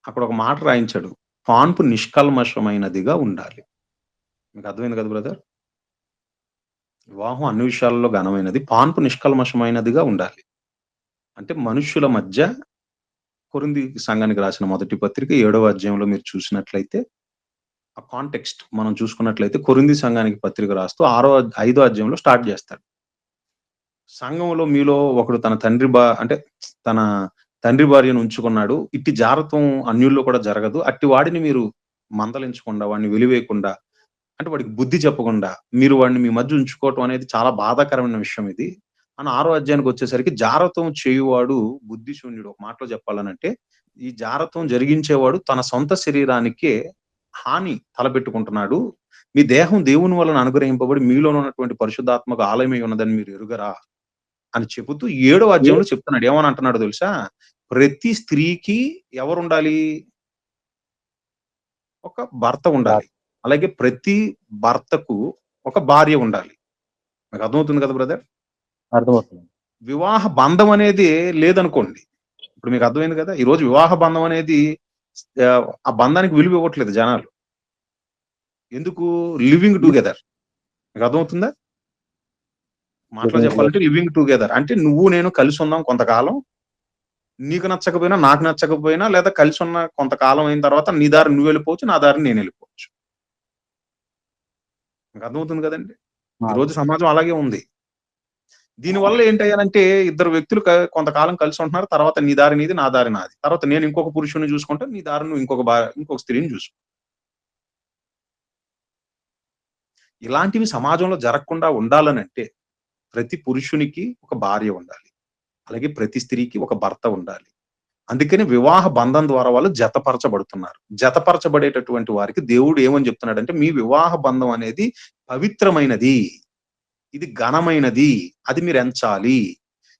అక్కడ ఒక మాట రాయించాడు. పాన్పు నిష్కల్మషమైనదిగా ఉండాలి. మీకు అర్థమైంది కదా బ్రదర్? వివాహం అన్ని విషయాలలో ఘనమైనది. పాన్పు నిష్కల్మషమైనదిగా ఉండాలి. అంటే మనుష్యుల మధ్య కొరింథీ సంఘానికి రాసిన మొదటి పత్రిక 7వ అధ్యాయంలో మీరు చూసినట్లయితే ఆ కాంటెక్స్ట్ మనం చూసుకున్నట్లయితే కొరింథీ సంఘానికి పత్రిక రాస్తూ 5వ అధ్యాయంలో స్టార్ట్ చేస్తాడు. సంఘంలో మీలో ఒకడు తన అంటే తన తండ్రి భార్యను ఉంచుకున్నాడు. ఇట్టి జారత్వం అన్యుల్లో కూడా జరగదు. అట్టి వాడిని మీరు మందలించకుండా, వాడిని వెలివేయకుండా, అంటే వాడికి బుద్ధి చెప్పకుండా మీరు వాడిని మీ మధ్య ఉంచుకోవటం అనేది చాలా బాధాకరమైన విషయం ఇది. అని 6వ అధ్యాయానికొచ్చేసరికి జారత్వం చేయువాడు బుద్ధిశూన్యుడు. ఒక మాటలో చెప్పాలనంటే ఈ జారత్వం జరిగించేవాడు తన సొంత శరీరానికే హాని తలపెట్టుకుంటున్నాడు. మీ దేహం దేవుని వలన అనుగ్రహింపబడి మీలో ఉన్నటువంటి పరిశుద్ధాత్మక ఆలయమై ఉన్నదని మీరు ఎరుగరా? అని చెబుతూ 7వ అధ్యాయంలో చెప్తున్నాడు. ఏమని అంటున్నాడో తెలుసా? ప్రతి స్త్రీకి ఎవరుండాలి? ఒక భర్త ఉండాలి. అలాగే ప్రతి భర్తకు ఒక భార్య ఉండాలి. మీకు అర్థమవుతుంది కదా బ్రదర్? అర్థమవుతుంది. వివాహ బంధం అనేది లేదనుకోండి. ఇప్పుడు మీకు అర్థమైంది కదా! ఈరోజు వివాహ బంధం అనేది ఆ బంధానికి విలువ ఇవ్వట్లేదు జనాలు. ఎందుకు? Living together. మీకు అర్థమవుతుందా? మాటలో చెప్పాలంటే లివింగ్ టుగెదర్. అంటే నువ్వు నేను కలిసుందాం కొంతకాలం. నీకు నచ్చకపోయినా, నాకు నచ్చకపోయినా లేదా కలిసున్న కొంతకాలం అయిన తర్వాత నీ దారి నువ్వెళ్ళిపోవచ్చు. నా దారిని నేనెళ్ళిపోవచ్చు. మీకు అర్థమవుతుంది కదండీ! ఈరోజు సమాజం అలాగే ఉంది. దీనివల్ల ఏంటయ్యానంటే ఇద్దరు వ్యక్తులు కొంతకాలం కలిసి ఉంటున్నారు. తర్వాత నీ దారి నీది, నా దారి నాది. తర్వాత నేను ఇంకొక పురుషుడిని చూసుకుంటా. నీ దారి నువ్వు ఇంకొక స్త్రీని చూసుకో. ఇలాంటివి సమాజంలో జరగకుండా ఉండాలనంటే ప్రతి పురుషునికి ఒక భార్య ఉండాలి. అలాగే ప్రతి స్త్రీకి ఒక భర్త ఉండాలి. అందుకని వివాహ బంధం ద్వారా వాళ్ళు జతపరచబడుతున్నారు. జతపరచబడేటటువంటి వారికి దేవుడు ఏమని చెప్తున్నాడంటే, మీ వివాహ బంధం అనేది పవిత్రమైనది. ఇది ఘనమైనది. అది మీరెంచాలి.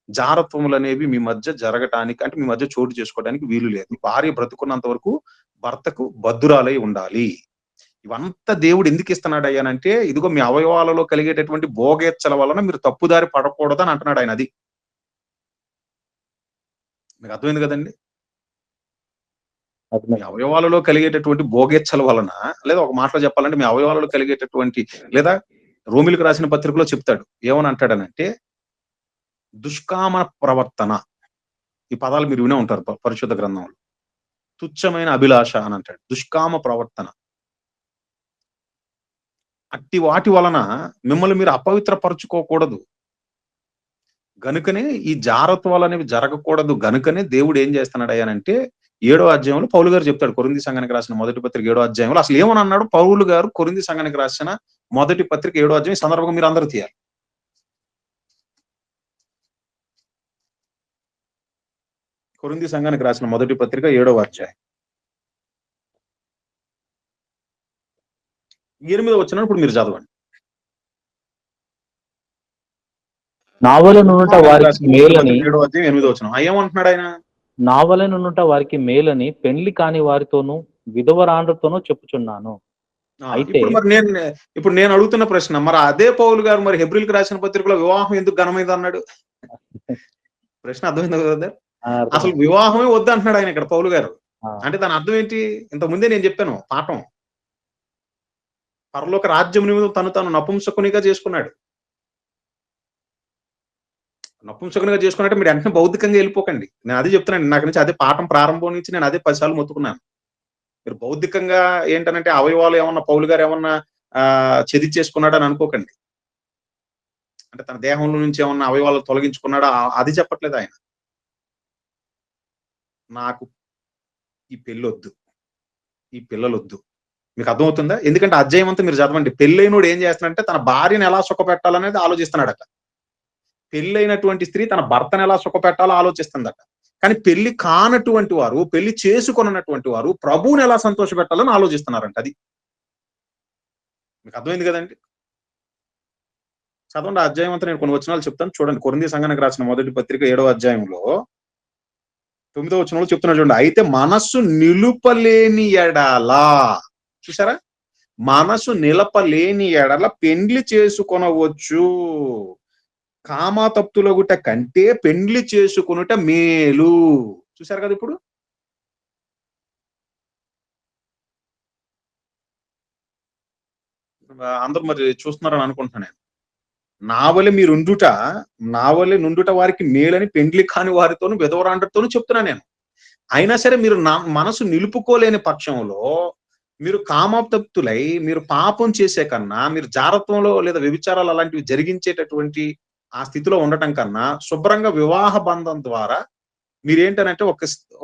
జారత్వములనేవి మీ మధ్య జరగటానికి అంటే మీ మధ్య చోటు చేసుకోవడానికి వీలు లేదు. భార్య బ్రతుకున్నంత వరకు భర్తకు బద్ధురాలై ఉండాలి. ఇవంతా దేవుడు ఎందుకు ఇస్తున్నాడయ్యానంటే, ఇదిగో మీ అవయవాలలో కలిగేటటువంటి భోగేచ్ఛల వలన మీరు తప్పుదారి పడకూడదని అంటున్నాడు ఆయన అది. మీకు అర్థమైంది కదండీ! మీ అర్థమైంది. అవయవాలలో కలిగేటటువంటి భోగేచ్ఛల వలన లేదా ఒక మాటలో చెప్పాలంటే మీ అవయవాలలో కలిగేటటువంటి లేదా రోమిలకు రాసిన పత్రికలో చెప్తాడు. ఏమని అంటాడనంటే, దుష్కామ ప్రవర్తన. ఈ పదాలు మీరు వినే ఉంటారు పరిశుద్ధ గ్రంథంలో. తుచ్చమైన అభిలాష అని అంటాడు. దుష్కామ ప్రవర్తన. అట్టి వాటి వలన మిమ్మల్ని మీరు అపవిత్రపరచుకోకూడదు. గనుకనే ఈ జారత్వాలనేవి జరగకూడదు. గనుకనే దేవుడు ఏం చేస్తున్నాడయ్యానంటే 7వ అధ్యాయంలో పౌలు గారు చెప్తాడు. కొరింథీ సంఘానికి రాసిన మొదటి పత్రిక 7వ అధ్యాయంలో అసలు ఏమని అన్నాడు పౌలు గారు కొరింథీ సంఘానికి రాసిన మొదటి పత్రిక 7వ అధ్యాయం ఈ సందర్భంగా మీరు అందరూ తీయాలి. కొరింథీ సంఘానికి రాసిన మొదటి పత్రిక 7వ అధ్యాయం 8వ వచనం ఇప్పుడు మీరు చదవండి. నావలనుండుట వారికి మేలని 7వ అధ్యాయం 8వ వచనం. ఏమంటున్నాడు ఆయన? నావలనుండుట వారికి మేలని పెండ్లి కాని వారితోనూ విధవరాండ్రతోనూ చెప్పుచున్నాను. అయితే ఇప్పుడు మరి ఇప్పుడు నేను అడుగుతున్న ప్రశ్న మరి అదే పౌలు గారు మరి హెబ్రీలకు రాసిన పత్రికలో వివాహం ఎందుకు ఘనమైంది అన్నాడు? ప్రశ్న అర్థమైంది కదా? అసలు వివాహమే వద్దు అంటున్నాడు ఆయన ఇక్కడ పౌలు గారు. అంటే దాని అర్థం ఏంటి? ఇంత ముందే నేను చెప్పాను పాఠం. పరలోక రాజ్యం నిమిత్తం తను తాను నపుంసకునిగా చేసుకున్నాడు. నపుంసకునిగా చేసుకున్నట్టు మీరు వెంటనే బౌద్ధికంగా వెళ్ళిపోకండి. నేను అదే చెప్తున్నాను. నాకు నుంచి అదే పాఠం ప్రారంభం నుంచి నేను అదే 10 సార్లు మొత్తుకున్నాను. మీరు బౌద్ధికంగా ఏంటనంటే అవయవాలు ఏమన్నా పౌలు గారు ఏమన్నా చేసుకున్నాడు అని అనుకోకండి. అంటే తన దేహంలో నుంచి ఏమన్నా అవయవాలు తొలగించుకున్నాడా అది చెప్పట్లేదు ఆయన. నాకు ఈ పెళ్ళొద్దు, ఈ పిల్లలొద్దు. మీకు అర్థమవుతుందా? ఎందుకంటే అధ్యాయం అంతా మీరు చదవండి. పెళ్ళైనోడు ఏం చేస్తున్నాడంటే తన భార్యను ఎలా సుఖపెట్టాలనేది ఆలోచిస్తున్నాడట. పెళ్ళైనటువంటి స్త్రీ తన భర్తను ఎలా సుఖపెట్టాలో ఆలోచిస్తుందట. కానీ పెళ్లి కానటువంటి వారు, పెళ్లి చేసుకొననటువంటి వారు ప్రభువుని ఎలా సంతోషపెట్టాలని ఆలోచిస్తున్నారంట. అది మీకు అర్థమైంది కదండి? చదవండి అధ్యాయం అంతా నేను కొన్ని వచనాలు చెప్తాను చూడండి. కొరింథీ సంఘానికి రాసిన మొదటి పత్రిక 7వ అధ్యాయంలో 9వ వచనంలో చెప్తున్నాడు చూడండి. అయితే మనస్సు నిలుపలేని ఎడల చూసారా? మనసు నిలపలేని ఎడల పెండ్లి చేసుకొనవచ్చు. కామతప్తులగుట కంటే పెండ్లి చేసుకొనుట మేలు. చూసారు కదా ఇప్పుడు? అందరూ మరి చూస్తున్నారని అనుకుంటున్నాను నేను. నా వలె నుండుట వారికి మేలని పెండ్లి కాని వారితోనూ విధవరాండ్రతోనూ చెప్తున్నా నేను. అయినా సరే మీరు నా మనసు నిలుపుకోలేని పక్షంలో మీరు కామతప్తులై మీరు పాపం చేసే కన్నా మీరు జారత్వంలో లేదా వ్యభిచారాలు అలాంటివి జరిగించేటటువంటి ఆ స్థితిలో ఉండటం కన్నా శుభ్రంగా వివాహ బంధం ద్వారా మీరేంటనంటే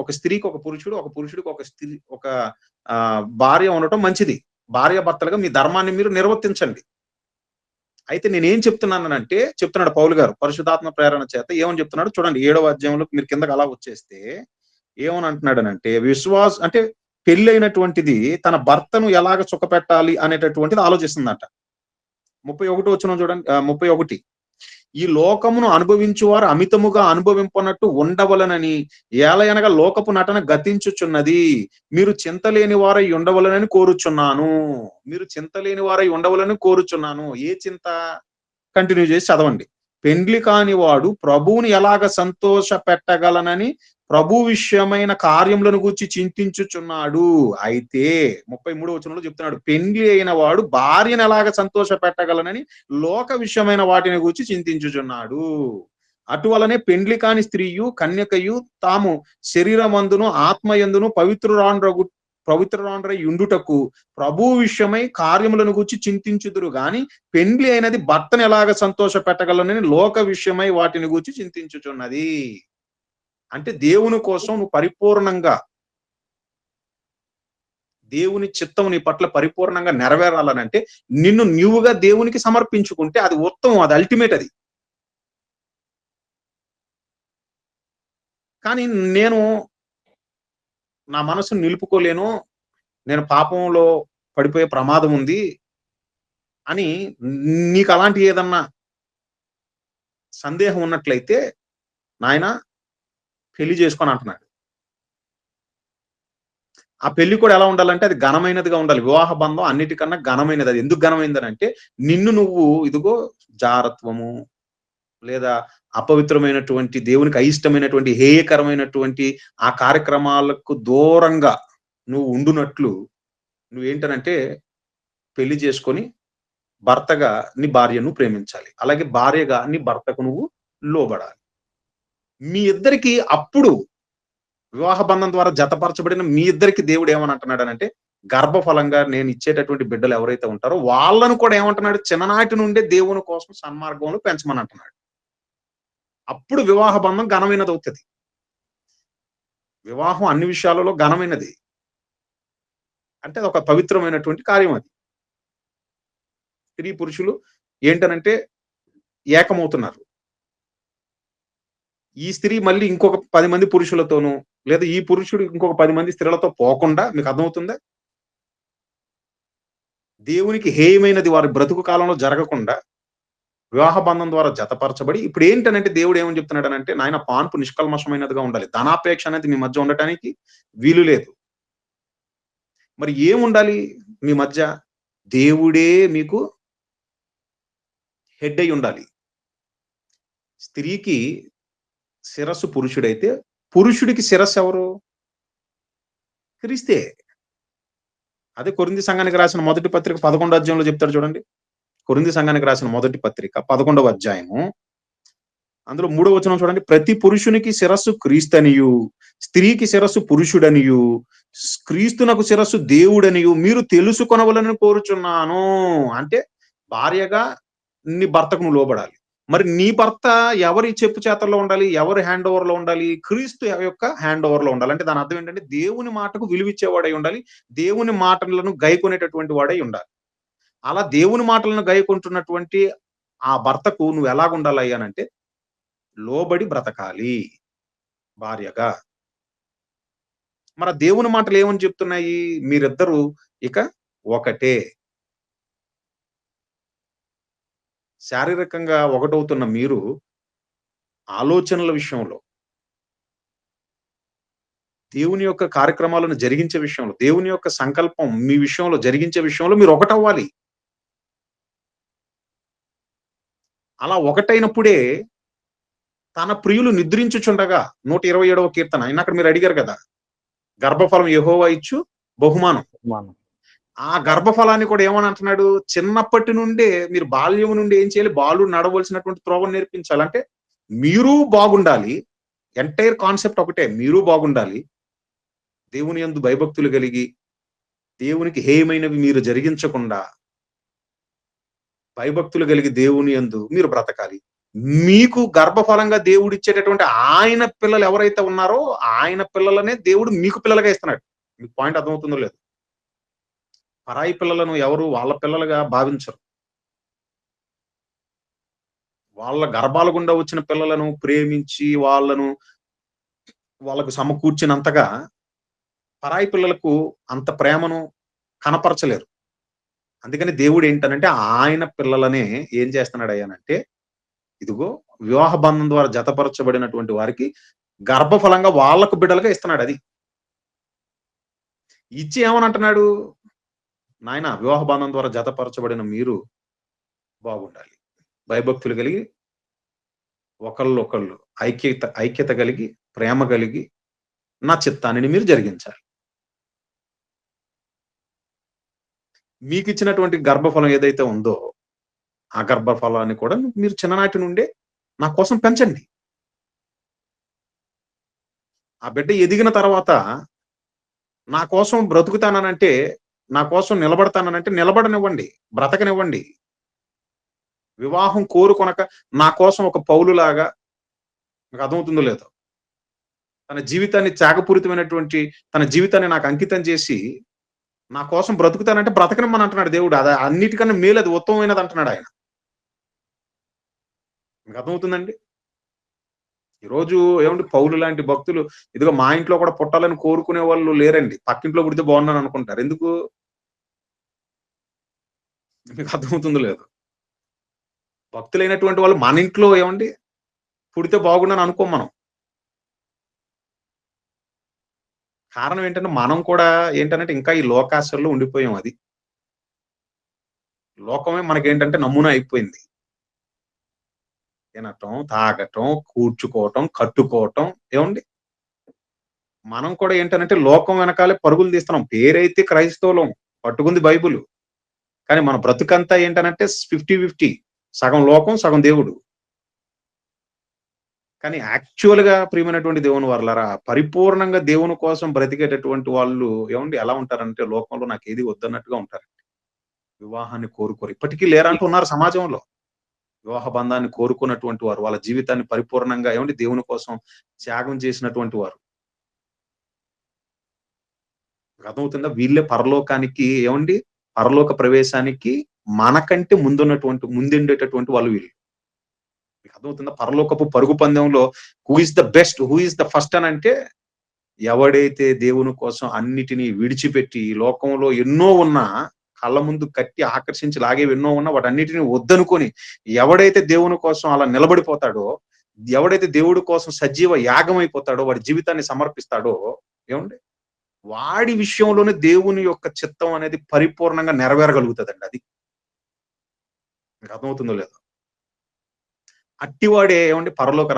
ఒక స్త్రీకి ఒక పురుషుడు, ఒక పురుషుడికి ఒక స్త్రీ ఒక భార్య ఉండటం మంచిది. భార్య భర్తలుగా మీ ధర్మాన్ని మీరు నిర్వర్తించండి. అయితే నేనేం చెప్తున్నానంటే చెప్తున్నాడు పౌలు గారు పరిశుద్ధాత్మ ప్రేరణ చేత ఏమని చెప్తున్నాడు చూడండి. 7వ అధ్యాయంలో మీరు కిందకి అలా వచ్చేస్తే ఏమని అంటున్నాడనంటే అంటే పెళ్ళైనటువంటిది తన భర్తను ఎలాగ సుఖపెట్టాలి అనేటటువంటిది ఆలోచిస్తుందట. 31 వచనం చూడండి. 31 ఈ లోకమును అనుభవించువారు అమితముగా అనుభవింపనట్టు ఉండవలనని ఏలయనగా లోకపు నటన గతించుచున్నది. మీరు చింతలేని వారై ఉండవలనని కోరుచున్నాను. మీరు చింతలేని వారై ఉండవలని కోరుచున్నాను. ఏ చింత? కంటిన్యూ చేసి చదవండి. పెండ్లి కాని వాడు ప్రభువుని ఎలాగ సంతోష పెట్టగలనని ప్రభు విషయమైన కార్యములను గూర్చి చింతించుచున్నాడు. అయితే 33వ వచనంలో చెప్తున్నాడు పెండ్లి అయిన వాడు భార్యను ఎలాగ సంతోష పెట్టగలనని లోక విషయమైన వాటిని గూర్చి చింతించుచున్నాడు. అటువలనే పెండ్లి కాని స్త్రీయు కన్యకయు తాము శరీరమందును ఆత్మయందును పవిత్రురాండ్రై యుండుటకు ప్రభు విషయమై కార్యములను గూర్చి చింతించుదురు గాని పెండ్లి అయినది భర్తను ఎలాగ సంతోష పెట్టగలనని లోక విషయమై వాటిని గూర్చి చింతించుచున్నది. అంటే దేవుని కోసం నువ్వు పరిపూర్ణంగా దేవుని చిత్తం నీ పట్ల పరిపూర్ణంగా నెరవేరాలనంటే నిన్ను నీవుగా దేవునికి సమర్పించుకుంటే అది ఉత్తమం, అది అల్టిమేట్. అది కానీ నేను నా మనసును నిలుపుకోలేను. నేను పాపంలో పడిపోయే ప్రమాదం ఉంది అని నీకలాంటి ఏదన్నా సందేహం ఉన్నట్లయితే, నాయనా పెళ్లి చేసుకొని అంటున్నాడు. ఆ పెళ్లి కూడా ఎలా ఉండాలంటే అది ఘనమైనదిగా ఉండాలి. వివాహ బంధం అన్నిటికన్నా ఘనమైనది. అది ఎందుకు ఘనమైనదనంటే, నిన్ను నువ్వు ఇదిగో జారత్వము, లేదా అపవిత్రమైనటువంటి దేవునికి అయిష్టమైనటువంటి, హేయకరమైనటువంటి ఆ కార్యక్రమాలకు దూరంగా నువ్వు ఉండునట్లు నువ్వేంటనంటే పెళ్లి చేసుకొని భర్తగా నీ భార్యను ప్రేమించాలి. అలాగే భార్యగా నీ భర్తకు నువ్వు లోబడాలి. మీ ఇద్దరికీ అప్పుడు వివాహ బంధం ద్వారా జతపరచబడిన మీ ఇద్దరికి దేవుడు ఏమని అంటున్నాడనంటే, గర్భఫలంగా నేను ఇచ్చేటటువంటి బిడ్డలు ఎవరైతే ఉంటారో వాళ్ళను కూడా ఏమంటున్నాడు, చిన్ననాటి నుండే దేవుని కోసం సన్మార్గంలో పెంచమని అంటున్నాడు. అప్పుడు వివాహ బంధం ఘనమైనదవుతది. వివాహం అన్ని విషయాలలో ఘనమైనది. అంటే అదొక పవిత్రమైనటువంటి కార్యం అది. స్త్రీ, పురుషులు ఏంటనంటే ఏకమవుతున్నారు. ఈ స్త్రీ మళ్ళీ ఇంకొక 10 మంది పురుషులతోనూ, లేదా ఈ పురుషుడు ఇంకొక 10 మంది స్త్రీలతో పోకుండా మీకు అర్థమవుతుందా? దేవునికి హేయమైనది వారి బ్రతుకు కాలంలో జరగకుండా వివాహ బంధం ద్వారా జతపరచబడి ఇప్పుడేంటనంటే దేవుడు ఏమని చెప్తున్నాడనంటే, నాయన పాన్పు నిష్కల్మషమైనదిగా ఉండాలి. ధనాపేక్ష అనేది మీ మధ్య ఉండటానికి వీలు లేదు. మరి ఏముండాలి మీ మధ్య? దేవుడే మీకు హెడ్ అయ్యుండాలి. స్త్రీకి శిరస్సు పురుషుడైతే, పురుషుడికి శిరస్సు ఎవరు? క్రీస్తే. అదే కొరింథీ సంఘానికి రాసిన మొదటి పత్రిక 11 అధ్యాయంలో చెప్తాడు చూడండి. కొరింథీ సంఘానికి రాసిన మొదటి పత్రిక 11వ అధ్యాయము. అందులో 3వ వచనం చూడండి. ప్రతి పురుషునికి శిరస్సు క్రీస్తనియు, స్త్రీకి శిరస్సు పురుషుడనియు, క్రీస్తునకు శిరస్సు దేవుడనియు మీరు తెలుసుకొనవలెనని కోరుచున్నాను. అంటే భార్యగా నీ భర్తకు నువ్వు లోబడాలి. మరి నీ భర్త ఎవరి చెప్పు చేతల్లో ఉండాలి? ఎవరి హ్యాండ్ ఓవర్‌లో ఉండాలి? క్రీస్తు యొక్క హ్యాండ్ ఓవర్‌లో ఉండాలి. అంటే దాని అర్థం ఏంటంటే దేవుని మాటకు విలువిచ్చేవాడై ఉండాలి. దేవుని మాటలను గైకొనేటటువంటి వాడై ఉండాలి. అలా దేవుని మాటలను గైకొంటున్నటువంటి ఆ భర్తకు నువ్వు ఎలాగుండాలయ్యానంటే లోబడి బ్రతకాలి భార్యగా. మరి ఆ దేవుని మాటలు ఏమని చెప్తున్నాయి? మీరిద్దరూ ఇక ఒకటే. శారీరకంగా ఒకటవుతున్న మీరు ఆలోచనల విషయంలో, దేవుని యొక్క కార్యక్రమాలను జరిగించే విషయంలో, దేవుని యొక్క సంకల్పం మీ విషయంలో జరిగించే విషయంలో మీరు ఒకటవ్వాలి. అలా ఒకటైనప్పుడే తన ప్రియులు నిద్రించుచుండగా 127వ కీర్తన. ఇందాక మీరు అడిగారు కదా! గర్భఫలం యెహోవా ఇచ్చు బహుమానం. మనం. ఆ గర్భఫలాన్ని కూడా ఏమని అంటున్నాడు? చిన్నప్పటి నుండే మీరు బాల్యం నుండి ఏం చేయాలి? బాలుడు నడవలసినటువంటి త్రోవను నేర్పించాలి. అంటే మీరు బాగుండాలి. ఎంటైర్ కాన్సెప్ట్ ఒకటే. మీరు బాగుండాలి. దేవుని యందు భయభక్తులు కలిగి, దేవునికి హేయమైనవి మీరు జరిగించకుండా, భయభక్తులు కలిగి దేవుని యందు మీరు బ్రతకాలి. మీకు గర్భఫలంగా దేవుడిచ్చేటటువంటి ఆయన పిల్లలు ఎవరైతే ఉన్నారో, ఆయన పిల్లలనే దేవుడు మీకు పిల్లలుగా ఇస్తున్నాడు. మీకు పాయింట్ అర్థమవుతుందో లేదో? పరాయి పిల్లలను ఎవరు వాళ్ళ పిల్లలుగా భావించరు. వాళ్ళ గర్భాల గుండా వచ్చిన పిల్లలను ప్రేమించి, వాళ్ళకు సమకూర్చినంతగా పరాయి పిల్లలకు అంత ప్రేమను కనపరచలేరు. అందుకని దేవుడేంటనంటే ఆయన పిల్లలనే ఏం చేస్తున్నాడయ్యానంటే, ఇదిగో వివాహ బంధం ద్వారా జతపరచబడినటువంటి వారికి గర్భఫలంగా వాళ్ళకు బిడ్డలుగా ఇస్తున్నాడది. ఇచ్చి ఏమనంటున్నాడు? నాయనా వివాహ బంధం ద్వారా జతపరచబడిన మీరు బాగుండాలి. భయభక్తులు కలిగి ఒకళ్ళొకళ్ళు ఐక్యత కలిగి, ప్రేమ కలిగి, నా చిత్తాన్ని మీరు జరిగించాలి. మీకిచ్చినటువంటి గర్భఫలం ఏదైతే ఉందో, ఆ గర్భఫలాన్ని కూడా మీరు చిన్ననాటి నుండే నా కోసం పెంచండి. ఆ బిడ్డ ఎదిగిన తర్వాత నా కోసం బ్రతుకుతాననంటే, నా కోసం నిలబడతాననంటే నిలబడనివ్వండి. బ్రతకనివ్వండి. వివాహం కోరుకొనక నా కోసం ఒక పౌలులాగా మీకు అర్థమవుతుందో లేదో? తన జీవితాన్ని త్యాగపూరితమైనటువంటి తన జీవితాన్ని నాకు అంకితం చేసి, నా కోసం బ్రతుకుతానంటే బ్రతకనిమ్మని అంటున్నాడు దేవుడు. అది అన్నిటికన్నా మేలది ఉత్తమమైనది అంటున్నాడు ఆయన. మీకు అర్థమవుతుందండి? ఈరోజు పౌలు లాంటి భక్తులు ఇదిగో మా ఇంట్లో కూడా పుట్టాలని కోరుకునే వాళ్ళు లేరండి. పక్కింట్లో పుడితే బాగున్నాను అనుకుంటారు. ఎందుకు? మీకు అర్థమవుతుందో లేదో. భక్తులైనటువంటి వాళ్ళు మన ఇంట్లో పుడితే బాగుండని అనుకోం మనం. కారణం ఏంటంటే మనం కూడా ఇంకా ఈ లోకాశల్లో ఉండిపోయాం అది. లోకమే మనకేంటంటే నమూనా అయిపోయింది. తినటం, తాగటం, కూర్చుకోవటం, కట్టుకోవటం ఏవండీ? మనం కూడా లోకం వెనకాలే పరుగులు తీస్తున్నాం. పేరైతే క్రైస్తవులం. పట్టుకుంది బైబులు. కానీ మన బ్రతుకంతా 50-50. సగం లోకం, సగం దేవుడు. కానీ యాక్చువల్‌గా ప్రియమైనటువంటి దేవుని వర్లారా, పరిపూర్ణంగా దేవుని కోసం బ్రతికేటటువంటి వాళ్ళు ఎలా ఉంటారంటే లోకంలో నాకేది వద్దన్నట్టుగా ఉంటారు. వివాహాన్ని కోరుకోరు. ఇప్పటికీ లేరా అంటున్నారు సమాజంలో. వివాహ బంధాన్ని కోరుకున్నటువంటి వారు. వాళ్ళ జీవితాన్ని పరిపూర్ణంగా దేవుని కోసం త్యాగం చేసినటువంటి వారు. అర్థమవుతుందా? వీళ్ళే పరలోకానికి పరలోక ప్రవేశానికి మనకంటే ముందుండేటటువంటి వాళ్ళు వీళ్ళు. మీకు అర్థమవుతుందా? పరలోకపు పరుగు పందెంలో who is the best, who is the first అనంటే ఎవడైతే దేవుని కోసం అన్నిటిని విడిచిపెట్టి ఈ లోకంలో ఎన్నో ఉన్నా కళ్ళ ముందు కట్టి ఆకర్షించి లాగేవి ఎన్నో ఉన్నా వాటన్నిటిని వద్దనుకొని ఎవడైతే దేవుని కోసం అలా నిలబడిపోతాడో, ఎవడైతే దేవుడి కోసం సజీవ యాగం అయిపోతాడో, వాడి జీవితాన్ని సమర్పిస్తాడో ఏమండి వాడి విషయంలోనే దేవుని యొక్క చిత్తం అనేది పరిపూర్ణంగా నెరవేరగలుగుతదండి అది. మీకు అర్థమవుతుందో లేదో? అట్టివాడే పరలోక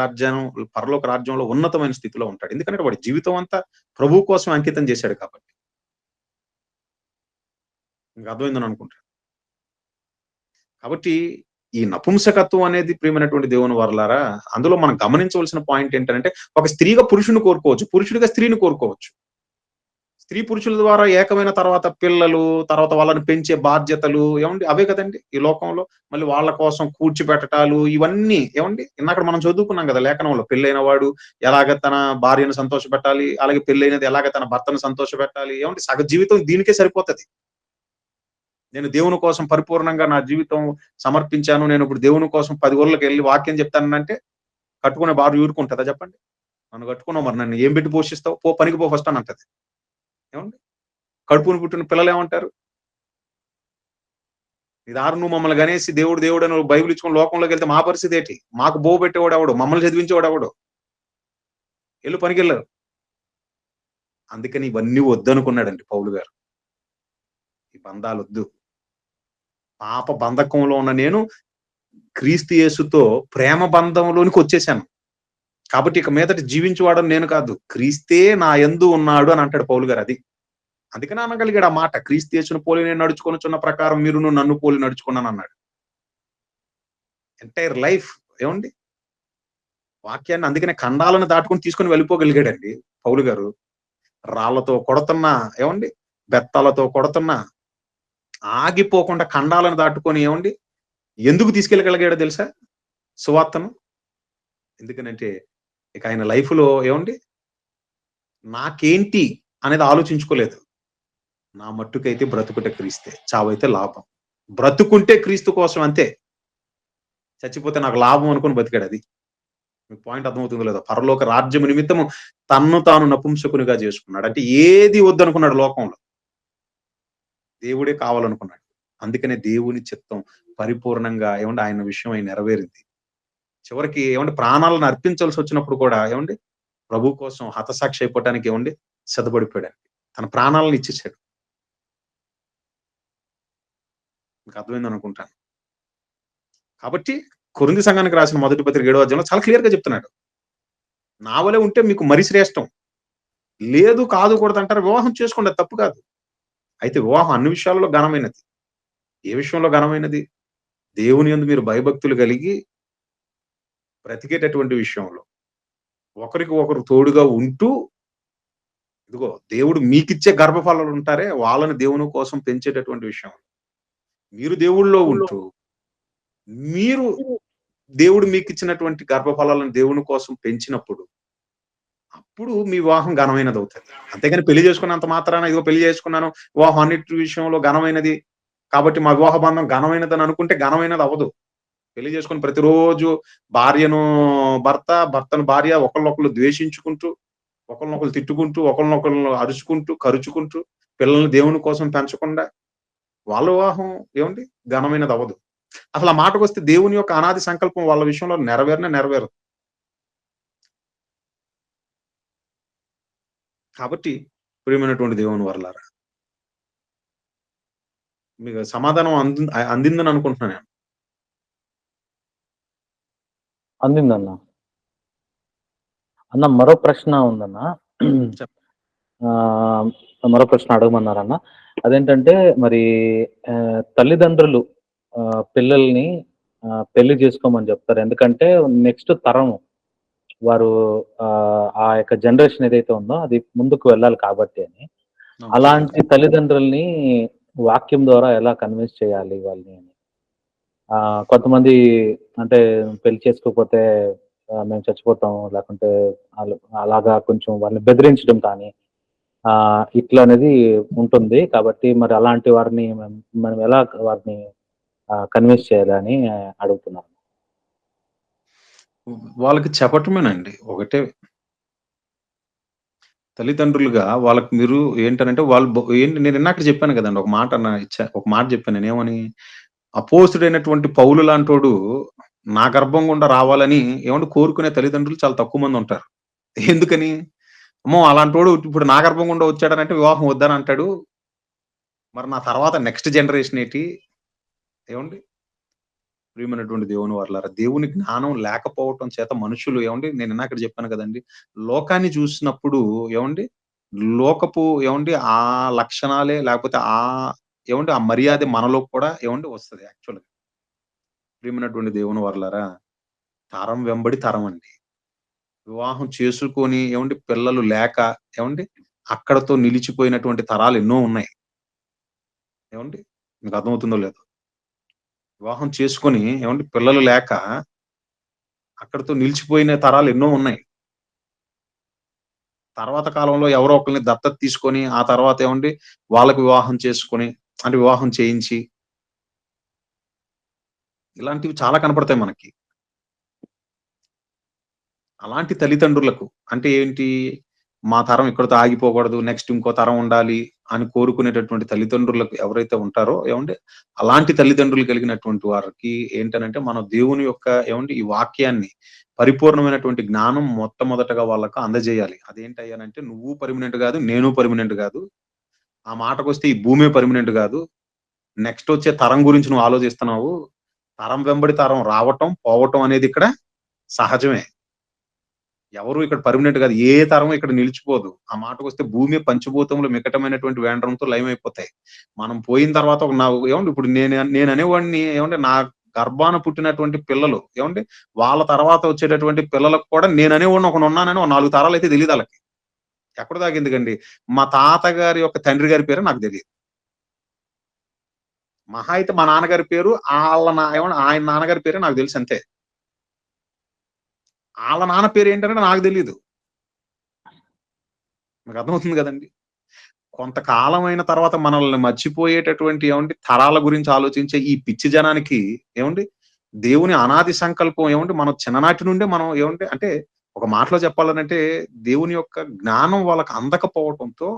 రాజ్యంలో ఉన్నతమైన స్థితిలో ఉంటాడు. ఎందుకంటే వాడి జీవితం అంతా ప్రభువు కోసం అంకితం చేశాడు కాబట్టి. మీకు అర్థమైందని అనుకుంటాను. కాబట్టి ఈ నపుంసకత్వం అనేది ప్రియమైనటువంటి దేవుని వర్లారా, అందులో మనం గమనించవలసిన పాయింట్ ఏంటంటే, ఒక స్త్రీగా పురుషుని కోరుకోవచ్చు, పురుషుడిగా స్త్రీని కోరుకోవచ్చు. స్త్రీ పురుషుల ద్వారా ఏకమైన తర్వాత పిల్లలు, తర్వాత వాళ్ళని పెంచే బాధ్యతలు అవే కదండీ ఈ లోకంలో. మళ్ళీ వాళ్ళ కోసం కూర్చిపెట్టటాలు ఇవన్నీ ఇందాక మనం చదువుకున్నాం కదా లేఖనంలో. పెళ్ళైన వాడు ఎలాగ తన భార్యను సంతోషపెట్టాలి, అలాగే పెళ్ళైనది ఎలాగ తన భర్తను సంతోషపెట్టాలి. సగ జీవితం దీనికే సరిపోతది. నేను దేవుని కోసం పరిపూర్ణంగా నా జీవితం సమర్పించాను. నేను ఇప్పుడు దేవుని కోసం 10 ఊర్లకెళ్ళి వాక్యం చెప్తానంటే కట్టుకునే భార్య ఊరుకుంటదా చెప్పండి? నన్ను కట్టుకున్నావు మరి నన్ను ఏం పెట్టి పోషిస్తావు? పో పనికి పో ఫస్ట్ అని అంటది. కడుపున పుట్టిన పిల్లలు ఏమంటారు? ఇదారు నువ్వు మమ్మల్ని గనేసి దేవుడు దేవుడు అని బైబిల్ ఇచ్చుకొని లోకంలోకి వెళ్తే మా పరిస్థితి ఏంటి? మాకు బోవ పెట్టేవాడు ఎవడు? మమ్మల్ని చదివించేవాడు ఎవడు? ఎళ్ళు పనికెళ్ళు. అందుకని ఇవన్నీ వద్దనుకున్నాడండి పౌలు గారు. ఈ బంధాలొద్దు. పాప బంధకంలో ఉన్న నేను క్రీస్తు యేసుతో ప్రేమ బంధంలోనికి వచ్చేసాను. కాబట్టి ఇక మీదట జీవించువాడని నేను కాదు. క్రీస్తే నా యందు ఉన్నాడు అని అంటాడు పౌలు గారు అది. అందుకనే అనగలిగాడు ఆ మాట. క్రీస్తు యేసును పోలి నేను నడుచుకొనుచున్న ప్రకారం మీరును నన్ను పోలి నడుచుకున్నానన్నాడు. ఎంటైర్ లైఫ్ వాక్యాన్ని అందుకనే ఖండాలను దాటుకొని తీసుకొని వెళ్ళిపోగలిగాడండి పౌలు గారు. రాళ్లతో కొడుతున్నా బెత్తాలతో కొడుతున్నా ఆగిపోకుండా ఖండాలను దాటుకొని ఎందుకు తీసుకెళ్ళగలిగాడో తెలుసా సువార్తను? ఎందుకనంటే ఇక ఆయన లైఫ్‌లో నాకేంటి అనేది ఆలోచించుకోలేదు. నా మట్టుకైతే బ్రతుకుట క్రీస్తే, చావైతే లాభం. బ్రతుకుంటే క్రీస్తు కోసం అంతే. చచ్చిపోతే నాకు లాభం అనుకుని బతికాడు అది. మీకు పాయింట్ అర్థమవుతుందో లేదో? పరలోక రాజ్యము నిమిత్తము తన్ను తాను నపుంసకునిగా చేసుకున్నాడు. అంటే ఏది వద్దనుకున్నాడు లోకంలో. దేవుడే కావాలనుకున్నాడు. అందుకనే దేవుని చిత్తం పరిపూర్ణంగా ఆయన విషయం ఆయన నెరవేరింది. చివరికి ప్రాణాలను అర్పించాల్సి వచ్చినప్పుడు కూడా ప్రభు కోసం హతసాక్షి అయిపోవటానికి సిద్ధపడిపోయాడండి. తన ప్రాణాలను ఇచ్చేసాడు. మీకు అర్థమైందని అనుకుంటాను. కాబట్టి కొరింథీ సంఘానికి రాసిన మొదటి పత్రిక 7వ అధ్యాయంలో చాలా క్లియర్‌గా చెప్తున్నాడు. నా వలే ఉంటే మీకు మరి శ్రేష్టం. లేదు కాదుకూడదంటారు. వివాహం చేసుకోండి అది తప్పు కాదు. అయితే వివాహం అన్ని విషయాలలో ఘనమైనది. ఏ విషయంలో ఘనమైనది? దేవుని యందు మీరు భయభక్తులు కలిగి బ్రతికేటటువంటి విషయంలో. ఒకరికి ఒకరు తోడుగా ఉంటూ ఇదిగో దేవుడు మీకిచ్చే గర్భఫలాలు ఉంటారే వాళ్ళని దేవుని కోసం పెంచేటటువంటి విషయం. మీరు దేవుడిలో ఉంటూ మీరు దేవుడు మీకిచ్చినటువంటి గర్భఫలాలను దేవుని కోసం పెంచినప్పుడు అప్పుడు మీ వివాహం ఘనమైనది అవుతది. అంతేగాని పెళ్లి చేసుకున్నంత మాత్రాన ఇదిగో పెళ్లి చేసుకున్నాను, వివాహం అన్నిటి విషయంలో ఘనమైనది కాబట్టి మా వివాహ బంధం ఘనమైనదని అనుకుంటే ఘనమైనది అవ్వదు. పెళ్లి చేసుకొని ప్రతిరోజు భార్యను భర్తను భార్య ఒకళ్ళనొకళ్ళు ద్వేషించుకుంటూ, ఒకళ్ళనొకళ్ళు తిట్టుకుంటూ, ఒకళ్ళనొకళ్ళు అరుచుకుంటూ, కరుచుకుంటూ, పిల్లల్ని దేవుని కోసం పెంచకుండా వాళ్ళ వివాహం ఏవండి ఘనమైనదవ్వదు. అసలు ఆ మాటకొస్తే దేవుని యొక్క అనాది సంకల్పం వాళ్ళ విషయంలో నెరవేరదు. కాబట్టి ప్రియమైనటువంటి దేవుని వర్లారా, మీకు సమాధానం అందిందని అనుకుంటున్నాను నేను. అందిందన్న. అన్న మరో ప్రశ్న ఉందన్న. చెప్ ఆహ్, మరో ప్రశ్న అడగమన్నారన్న. అదేంటంటే మరి తల్లిదండ్రులు పిల్లల్ని పెళ్లి చేసుకోమని జెప్తారు. ఎందుకంటే నెక్స్ట్ తరం వారు ఆ యొక్క జనరేషన్ ఏదైతే ఉందో అది ముందుకు వెళ్ళాలి కాబట్టి అని. అవును. అలాంటి తల్లిదండ్రుల్ని వాక్యం ద్వారా ఎలా కన్విన్స్ చేయాలి వాళ్ళని అని? కొంతమంది అంటే పెళ్లి చేసుకోకపోతే మేము చచ్చిపోతాము. లేకుంటే ఆళ్ళు అలాగా కొంచెం వాళ్ళని బెదిరించడం కానీ ఇట్లా అనేది ఉంటుంది. కాబట్టి మరి అలాంటి వారిని మనం ఎలా వారిని కన్విన్స్ చేయాలని అడుగుతున్నాను. వాళ్ళకి చెప్పటమేనండి. ఒకటే తల్లిదండ్రులుగా వాళ్ళకి మీరు ఏంటనంటే వాళ్ళు ఏంటి నేను ఇందాక చెప్పాను గదండీ! ఒక మాట జెప్పాను నేనేమని? అపోస్తుడైనటువంటి పౌలు లాంటోడు నా గర్భం గుండా రావాలని కోరుకునే తల్లిదండ్రులు చాలా తక్కువ మందుంటారు. ఎందుకని? అమ్మో! అలాంటోడు ఇప్పుడు నా గర్భం గుండా వచ్చాడనంటే వివాహం వద్దని అంటాడు. మరి నా తర్వాత నెక్స్ట్ జనరేషన్ ఏటి? ఏవండీ? ప్రియమైనటువంటి దేవుని వారలారా, దేవుని జ్ఞానం లేకపోవటం చేత మనుషులు నేను ఇందాకడ చెప్పాను గదండీ! లోకాన్ని చూసినప్పుడు ఏవండీ? ఆ లక్షణాలే లేకపోతే ఆ మర్యాద మనలో కూడా వస్తది యాక్చువల్‌గా. ప్రియమైనటువంటి దేవుని వారలారా, తరం వెంబడి తరమండి. వివాహం చేసుకొని పిల్లలు లేక ఏవండీ? అక్కడితో నిలిచిపోయినటువంటి తరాలు ఎన్నో ఉన్నాయి. ఏవండీ? మీకు అర్థమవుతుందో లేదో? వివాహం చేసుకొని పిల్లలు లేక అక్కడితో నిలిచిపోయిన తరాలు ఎన్నో ఉన్నాయి. తర్వాత కాలంలో ఎవరో ఒకళ్ళని దత్తత తీసుకొని, ఆ తర్వాత వాళ్ళకి వివాహం చేసుకొని, అంటే వివాహం చేయించి, ఇలాంటివి చాలా కనపడతాయి మనకి. అలాంటి తల్లిదండ్రులకు అంటే ఏంటి? మా తరం ఇక్కడితో ఆగిపోకూడదు. నెక్స్ట్ ఇంకో తరం ఉండాలి అని కోరుకునేటటువంటి తల్లిదండ్రులకు ఎవరైతే ఉంటారో అలాంటి తల్లిదండ్రులు కలిగినటువంటి వారికి ఏంటనంటే, మనం దేవుని యొక్క ఈ వాక్యాన్ని పరిపూర్ణమైనటువంటి జ్ఞానం మొట్టమొదటగా వాళ్ళకి అందజేయాలి. అదేంటయ్యానంటే, నువ్వు పర్మనెంట్ గాదు, నేను పర్మనెంట్ గాదు. ఆ మాటకొస్తే ఈ భూమే పర్మనెంట్ గాదు. నెక్స్ట్ వచ్చే తరం గురించి నువ్వు ఆలోచిస్తున్నావు. తరం వెంబడి తరం రావటం, పోవటం అనేది ఇక్కడ సహజమే. ఎవరు ఇక్కడ పర్మనెంట్ గాదు. ఏ తరం ఇక్కడ నిలిచిపోదు. ఆ మాటకొస్తే భూమి పంచభూతములు మికటమైనటువంటి వేండ్రంతో లయమైపోతాయి. మనం పోయిన తర్వాత ఒక నా ఇప్పుడు నేననేవాడిని నా గర్భాన పుట్టినటువంటి పిల్లలు వాళ్ళ తర్వాత వచ్చేటటువంటి పిల్లలకు కూడా నేననేవాడిని ఒకడున్నానని ఒక 4 తరాలైతే తెలీదాళ్ళకి. ఎక్కడి దాకా ఎందుకండి. మా తాతగారి యొక్క తండ్రి గారి పేరే నాకు తెలీదు. మహా అయితే మా నాన్నగారి పేరు ఆళ్ళ నా ఆయన నాన్నగారి పేరే నాకు తెలుసంతే. ఆళ్ళ నాన్న పేరేంటనేది నాకు తెలీదు. మీకు అర్థమవుతుంది గదండీ! కొంతకాలమైన తర్వాత మనల్ని మర్చిపోయేటటువంటి తరాల గురించి ఆలోచించే ఈ పిచ్చి జనానికి ఏవండీ దేవుని అనాది సంకల్పం మనం చిన్ననాటి నుండే మనం అంటే ఒక మాటలో చెప్పాలనంటే దేవుని యొక్క జ్ఞానం వాళ్ళకి అందకపోవటంతో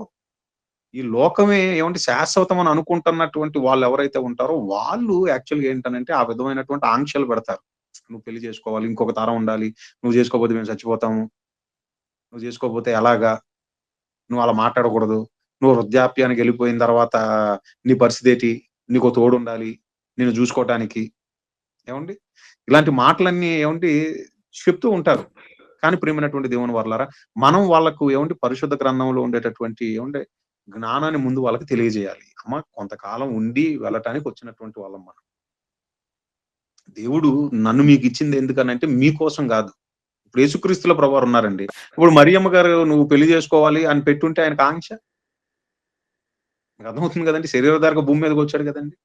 ఈ లోకమే శాశ్వతం అని అనుకుంటున్నటువంటి వాళ్ళెవరైతే ఉంటారో వాళ్ళు యాక్చువల్‌గా ఏంటనంటే ఆ విధమైనటువంటి ఆంక్షలు పెడతారు. నువ్వు పెళ్లి చేసుకోవాలి. ఇంకొక తరం ఉండాలి. నువ్వు చేసుకోకపోతే మేము చచ్చిపోతాము. నువ్వు చేసుకోకపోతే ఎలాగా? నువ్వలా మాట్లాడకూడదు. నువ్వు వృద్ధాప్యానికెళ్ళిపోయిన తర్వాత నీ పరిస్థితేటి? నీకో తోడుండాలి. నిన్ను జూసుకోటానికి. ఏవండీ? ఇలాంటి మాటలన్నీ చెప్తూ ఉంటారు. కానీ ప్రియమైనటువంటి దేవుని వర్లారా, మనం వాళ్ళకు పరిశుద్ధ గ్రంథంలో ఉండేటటువంటి జ్ఞానాన్ని ముందు వాళ్ళకి తెలియజేయాలి. అమ్మ కొంతకాలం ఉండి వెళ్ళటానికి వచ్చినటువంటి వాళ్ళం మనం. దేవుడు నన్ను మీకిచ్చింది ఎందుకనంటే మీకోసం గాదు. ఇప్పుడు యేసుక్రీస్తుల ప్రభువారు ఉన్నారండి. ఇప్పుడు మరియమ్మ గారు నువ్వు పెళ్లి జేసుకోవాలి అని పెట్టుంటే ఆయనకు ఆంక్ష? మీకు అర్థమవుతుంది గదండీ! శరీరధారిగా భూమి మీదకొచ్చాడు గదండీ!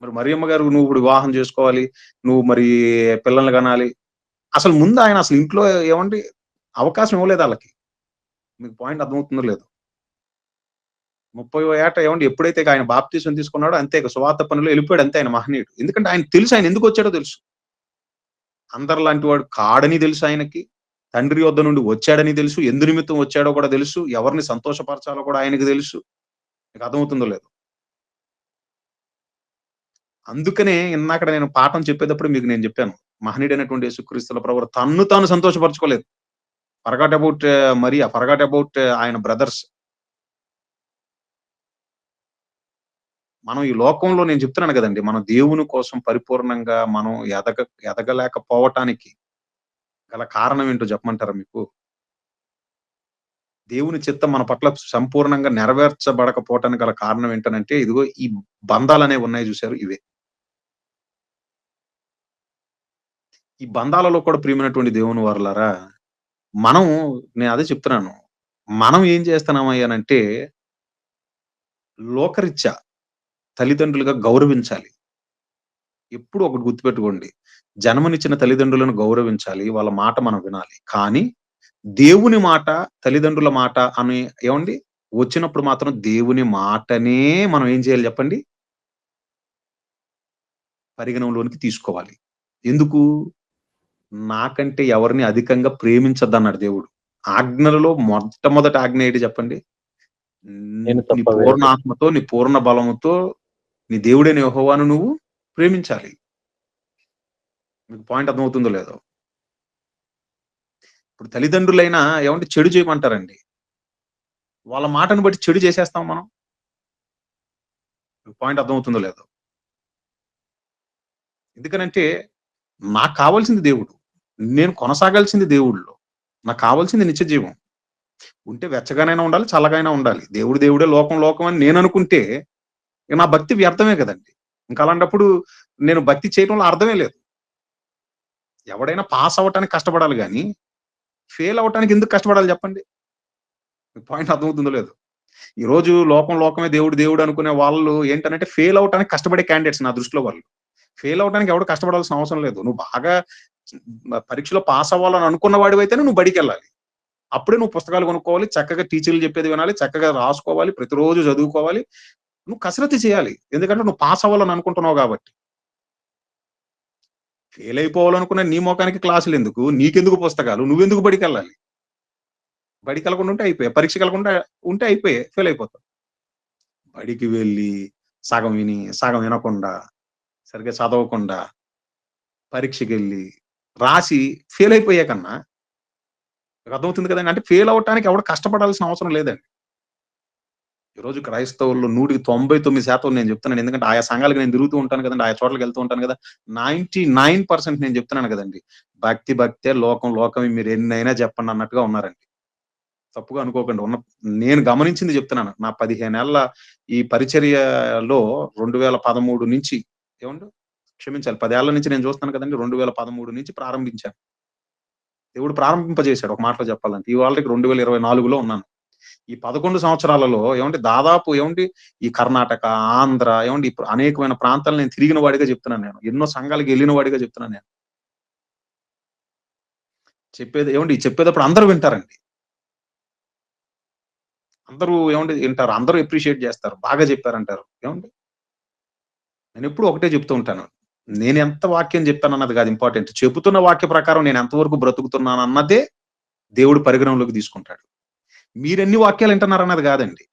మరి మరియమ్మ గారు నువ్వు ఇప్పుడు వివాహం జేసుకోవాలి. నువ్వు మరి పిల్లల్ని గనాలి. అసలు ముందు ఆయన అసలు ఇంట్లో అవకాశం ఇవ్వలేదు ఆళ్ళకి. మీకు పాయింట్ అర్థమవుతుందో లేదో? 30వ ఏట ఏవండి ఎప్పుడైతే ఆయన బాప్తీసం తీసుకున్నాడో అంతే ఇక సువార్త పనిలో వెళ్ళిపోయాడు అంతే ఆయన మహనీయుడు. ఎందుకంటే ఆయన తెలుసు ఆయన ఎందుకు వచ్చాడో తెలుసు. అందరిలాంటి వాడు కాడని తెలుసు ఆయనకి. తండ్రి యొద్ద నుండి వచ్చాడని తెలుసు. ఎందు నిమిత్తం వచ్చాడో కూడా తెలుసు. ఎవరిని సంతోషపరచాలో కూడా ఆయనకి తెలుసు. మీకు అర్థమవుతుందో లేదో. అందుకనే ఇందాకడ నేను పాఠం చెప్పేటప్పుడు మీకు నేను చెప్పాను. మహనీయుడైనటువంటి యేసుక్రీస్తుల ప్రభువు తన్ను తాను సంతోషపరచుకోలేదు. ఫర్గాట్ అబౌట్ మరియా, ఫర్గాట్ అబౌట్ ఆయన బ్రదర్స్. మనం ఈ లోకంలో నేను చెప్తున్నాను కదండీ! మనం దేవుని కోసం పరిపూర్ణంగా మనం ఎదగలేకపోవటానికి గల కారణం ఏంటో చెప్పమంటారా మీకు? దేవుని చిత్తం మన పట్ల సంపూర్ణంగా నెరవేర్చబడకపోవటానికి గల కారణం ఏంటనంటే, ఇదిగో ఈ బంధాలనేవి ఉన్నాయి చూసారు ఇవే. ఈ బంధాలలో కూడా ప్రియమైనటువంటి దేవుని వారలారా, మనం నేను అదే చెప్తున్నాను. మనం ఏం చేస్తున్నామయ్యానంటే, లోకరీత్యా తల్లిదండ్రులుగా గౌరవించాలి. ఎప్పుడు ఒకటి గుర్తుపెట్టుకోండి. జన్మనిచ్చిన తల్లిదండ్రులను గౌరవించాలి. వాళ్ళ మాట మనం వినాలి. కానీ దేవుని మాట, తల్లిదండ్రుల మాట అని ఏవండీ వచ్చినప్పుడు మాత్రం దేవుని మాటనే మనం ఏం చేయాలి చెప్పండి? పరిగణంలోనికి తీసుకోవాలి. ఎందుకు? నాకంటే ఎవరిని అధికంగా ప్రేమించొద్దన్నాడు దేవుడు. ఆజ్ఞలలో మొట్టమొదటి ఆజ్ఞ ఏంటి చెప్పండి? నేను నీ తప్ప పూర్ణ వేరొకడు ఆత్మతో, నీ పూర్ణ బలముతో నీ దేవుడైన యెహోవాను నువ్వు ప్రేమించాలి. మీకు పాయింట్ అర్థమవుతుందో లేదో? ఇప్పుడు తల్లిదండ్రులైనా ఏవండీ చెడు చేయమంటారండి. వాళ్ళ మాటను బట్టి చెడు చేసేస్తాం మనం. మీకు పాయింట్ అర్థమవుతుందో లేదో? ఎందుకనంటే నాకు కావాల్సింది దేవుడు. నేను కొనసాగాల్సింది దేవుడిలో. నాకు కావాల్సింది నిత్య జీవం. ఉంటే వెచ్చగానైనా ఉండాలి, చల్లగైనా ఉండాలి. దేవుడు దేవుడే, లోకం లోకం అని నేననుకుంటే ఇక నా భక్తి వ్యర్థమే కదండీ! ఇంక అలాంటప్పుడు నేను భక్తి చేయటంలో అర్థమే లేదు. ఎవడైనా పాస్ అవ్వటానికి కష్టపడాలి గానీ, ఫెయిల్ అవ్వటానికి ఎందుకు కష్టపడాలి చెప్పండి? మీకు పాయింట్ అర్థమవుతుందో లేదో? ఈరోజు లోకం లోకమే, దేవుడు దేవుడు అనుకునే వాళ్ళు ఏంటనంటే ఫెయిల్ అవ్వటానికి కష్టపడే క్యాండిడేట్స్ నా దృష్టిలో వాళ్ళు. ఫెయిల్ అవ్వటానికి ఎవడు కష్టపడాల్సిన అవసరం లేదు. నువ్వు బాగా పరీక్షలో పాస్ అవ్వాలని అనుకున్న వాడివైతేనే నువ్వు బడికెళ్ళాలి. అప్పుడే నువ్వు పుస్తకాలు కొనుక్కోవాలి, చక్కగా టీచర్లు చెప్పేది వినాలి, చక్కగా రాసుకోవాలి, ప్రతిరోజు చదువుకోవాలి. నువ్వు కసరత్తు చేయాలి. ఎందుకంటే నువ్వు పాస్ అవ్వాలని అనుకుంటున్నావు గాబట్టి. ఫెయిల్ అయిపోవాలనుకున్న నీ మొఖానికి క్లాసులెందుకు? నీకెందుకు పుస్తకాలు? నువ్వెందుకు బడికెళ్ళాలి? బడికెళ్ళకుండా ఉంటే అయిపాయే. పరీక్షకెళ్ళకుండా ఉంటే అయిపాయే. ఫెయిల్ అయిపోతావు. బడికి వెళ్ళి, సగం విని, సగం వినకుండా, సరిగ్గా చదవకుండా, పరీక్షకెళ్ళి, రాసి ఫెయిల్ అయిపోయే కన్నా మీకు అర్థమవుతుంది కదండీ! అంటే ఫెయిల్ అవ్వటానికి ఎవడు కష్టపడాల్సిన అవసరం లేదండి. ఈరోజు క్రైస్తవుల్లో 100కి 99% నేను చెప్తున్నాను. ఎందుకంటే ఆయా సంఘాలకు నేను తిరుగుతూ ఉంటాను కదండీ! ఆయా చోట్లకెళ్తూ ఉంటాను కదా! 99% నేను చెప్తున్నాను కదండీ! భక్తి భక్తే, లోకం లోకమే, మీరు ఎన్నైనా చెప్పండి అన్నట్టుగా ఉన్నారండి. తప్పుగా అనుకోకండి. నేను గమనించింది చెప్తున్నాను. నా 15 ఏళ్ల ఈ పరిచర్యలో 2013 నుంచి ఏవండీ? క్షమించాలి. 10 ఏళ్ల నుంచి నేను చూస్తున్నాను కదండీ! 2013 నుంచి ప్రారంభించాను. దేవుడు ప్రారంభింపజేశాడు ఒక మాటలో చెప్పాలంటే. ఇవాళకి 2024లో ఉన్నాను. ఈ 11 సంవత్సరాలలో ఏవండీ దాదాపు ఏవండీ ఈ కర్ణాటక, ఆంధ్ర ఏవండీ ఇప్పుడు అనేకమైన ప్రాంతాలు నేను తిరిగిన వాడిగా చెప్తున్నాను నేను. ఎన్నో సంఘాలకు ఎళ్ళిన వాడిగా చెప్తున్నాను నేను. చెప్పేది ఏవండీ చెప్పేటప్పుడు అందరూ వింటారండి. అందరూ ఏవండీ వింటారు. అందరూ అప్రిషియేట్ చేస్తారు. బాగా చెప్పారంటారు. ఏవండీ నేనెప్పుడు ఒకటే చెప్తూ ఉంటాను. నేనెంత వాక్యం చెప్పానన్నది కాదు ఇంపార్టెంట్. చెబుతున్న వాక్య ప్రకారం నేను ఎంతవరకు బ్రతుకుతున్నానన్నదే దేవుడు పరిగణనలోకి తీసుకుంటాడు. మీరెన్ని వాక్యాలు వింటున్నారన్నది కాదండి.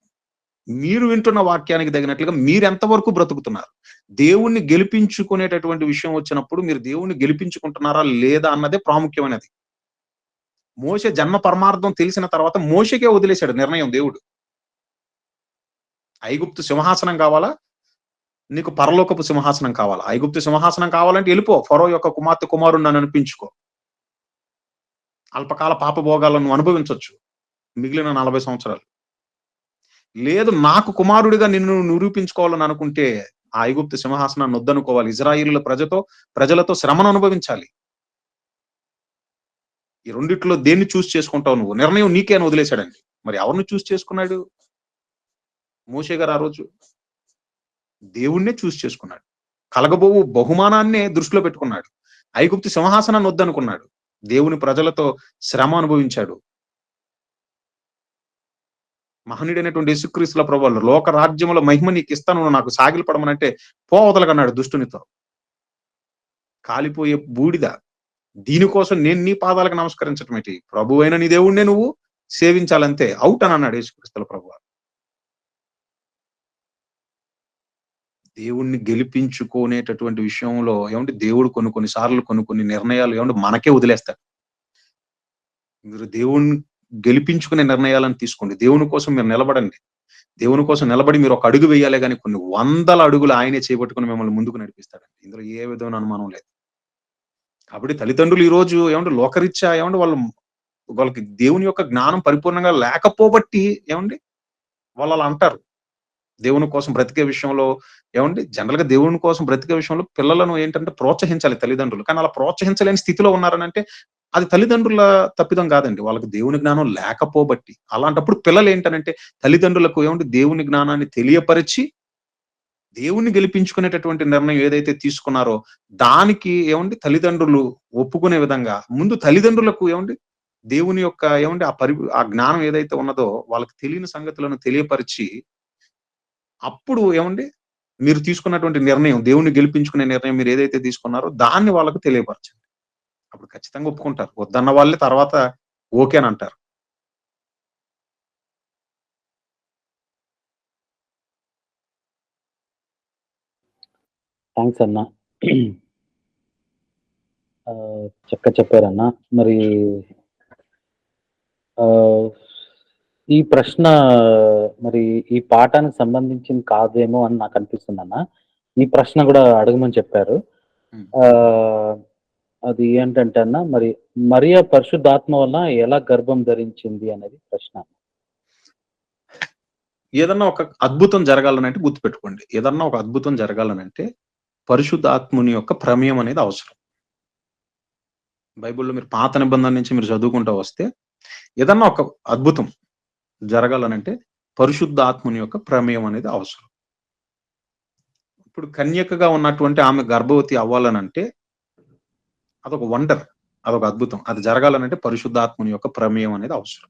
మీరు వింటున్న వాక్యానికి తగినట్లుగా మీరెంత వరకు బ్రతుకుతున్నారు. దేవుణ్ణి గెలిపించుకునేటటువంటి విషయం వచ్చినప్పుడు మీరు దేవుణ్ణి గెలిపించుకుంటున్నారా లేదా అన్నదే ప్రాముఖ్యమైనది. మోషే జన్మ పరమార్థం తెలిసిన తర్వాత మోషేకే వదిలేసాడు నిర్ణయం దేవుడు. ఐగుప్తు సింహాసనం కావాలా? నీకు పరలోకపు సింహాసనం కావాలా? ఐగుప్తు సింహాసనం కావాలంటే ఎళ్ళిపో. ఫరో యొక్క కుమార్తె కుమారుడిని అని అనిపించుకో. అల్పకాల పాపభోగాలను నువ్వు అనుభవించొచ్చు. మిగిలిన 40 సంవత్సరాలు. లేదు నాకు కుమారుడిగా నిన్ను నిరూపించుకోవాలని అనుకుంటే, ఆ ఐగుప్తు సింహాసనాన్ని వద్దనుకోవాలి. ఇశ్రాయేలీయుల ప్రజలతో శ్రమను అనుభవించాలి. ఈ రెండిట్లో దేన్ని చేసుకుంటావు నువ్వు? నిర్ణయం నీకే అని వదిలేసాడండి. మరి ఎవరిని చేసుకున్నాడు? మోషే గారు ఆ రోజు దేవుడినే చేసుకున్నాడు. కలగబోవు బహుమానాన్నే దృష్టిలో పెట్టుకున్నాడు. ఐగుప్తు సింహాసనాన్ని వద్దనుకున్నాడు. దేవుని ప్రజలతో శ్రమ అనుభవించాడు. మహనీయుడైనటువంటి యేసుక్రీస్తుల ప్రభువారు లోక రాజ్యముల మహిమ నీకు ఇస్తాను, నువ్వు నాకు సాగిలు పడమనంటే పోవతలకన్నాడు దుష్టునితో. కాలిపోయే బూడిద. దీనికోసం నేను నీ పాదాలకు నమస్కరించటం ఏంటి? ప్రభువైన నీ దేవుడినే నువ్వు సేవించాలంతే. ఔట్ అని అన్నాడు యేసుక్రీస్తుల ప్రభువారు. దేవుణ్ణి గెలిపించుకునేటటువంటి విషయంలో దేవుడు కొన్ని సార్లు కొన్ని నిర్ణయాలు మనకే వదిలేస్తాడు. మీరు దేవుణ్ణి గెలిపించుకునే నిర్ణయాలను తీసుకోండి. దేవుని కోసం మీరు నిలబడండి. దేవుని కోసం నిలబడి మీరు ఒక అడుగు వేయాలే గాని కొన్ని వందల అడుగులు ఆయనే చేపట్టుకొని మిమ్మల్ని ముందుకు నడిపిస్తాడండి. ఇందులో ఏ విధమైన అనుమానం లేదు. కాబట్టి తల్లిదండ్రులు ఈ రోజు లోకరీత్యా వాళ్ళకి దేవుని యొక్క జ్ఞానం పరిపూర్ణంగా లేకపోబట్టి వాళ్ళు అలా అంటారు. దేవుని కోసం బ్రతికే విషయంలో జనరల్ గా దేవుని కోసం బ్రతికే విషయంలో పిల్లలను ప్రోత్సహించాలి తల్లిదండ్రులు. కానీ అలా ప్రోత్సహించలేని స్థితిలో ఉన్నారనంటే అది తల్లిదండ్రుల తప్పిదం కాదండి. వాళ్ళకి దేవుని జ్ఞానం లేకపోబట్టి. అలాంటప్పుడు పిల్లలు తల్లిదండ్రులకు దేవుని జ్ఞానాన్ని తెలియపరిచి దేవుణ్ణి గెలిపించుకునేటటువంటి నిర్ణయం ఏదైతే తీసుకున్నారో దానికి తల్లిదండ్రులు ఒప్పుకునే విధంగా ముందు తల్లిదండ్రులకు దేవుని యొక్క ఆ జ్ఞానం ఏదైతే ఉన్నదో వాళ్ళకి తెలియని సంగతులను తెలియపరిచి అప్పుడు మీరు తీసుకున్నటువంటి నిర్ణయం, దేవుణ్ణి గెలిపించుకునే నిర్ణయం మీరు ఏదైతే తీసుకున్నారో దాన్ని వాళ్ళకు తెలియపరచండి. అప్పుడు ఖచ్చితంగా ఒప్పుకుంటారు. వద్దన్న వాళ్ళే తర్వాత ఓకేనంటారు. థ్యాంక్స్ అన్న. చక్కగా చెప్పారన్న. మరి ఈ ప్రశ్న మరి ఈ పాఠానికి సంబంధించింది కాదేమో అని నాకు అనిపిస్తుందన్న. ఈ ప్రశ్న కూడా అడగమని చెప్పారు. అది ఏంటంటే అన్న, మరి మరియా పరిశుద్ధాత్మ వల్ల ఎలా గర్భం ధరించింది అనేది ప్రశ్న. ఏదన్నా ఒక అద్భుతం జరగాలనంటే గుర్తుపెట్టుకోండి. ఏదన్నా ఒక అద్భుతం జరగాలనంటే పరిశుద్ధాత్ముని యొక్క ప్రమేయం అనేది అవసరం. బైబిల్‌లో మీరు పాత నిబంధన నుంచి మీరు చదువుకుంటూ వస్తే ఏదన్నా ఒక అద్భుతం జరగాలనంటే పరిశుద్ధాత్ముని యొక్క ప్రమేయం అనేది అవసరం. ఇప్పుడు కన్యకగా ఉన్నటువంటి ఆమె గర్భవతి అవ్వాలనంటే అదొక వండర్. అదొక అద్భుతం. అది జరగాలనంటే పరిశుద్ధాత్ముని యొక్క ప్రమేయం అనేది అవసరం.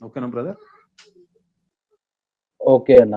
ఓకేనా బ్రదర్? ఓకే అన్న.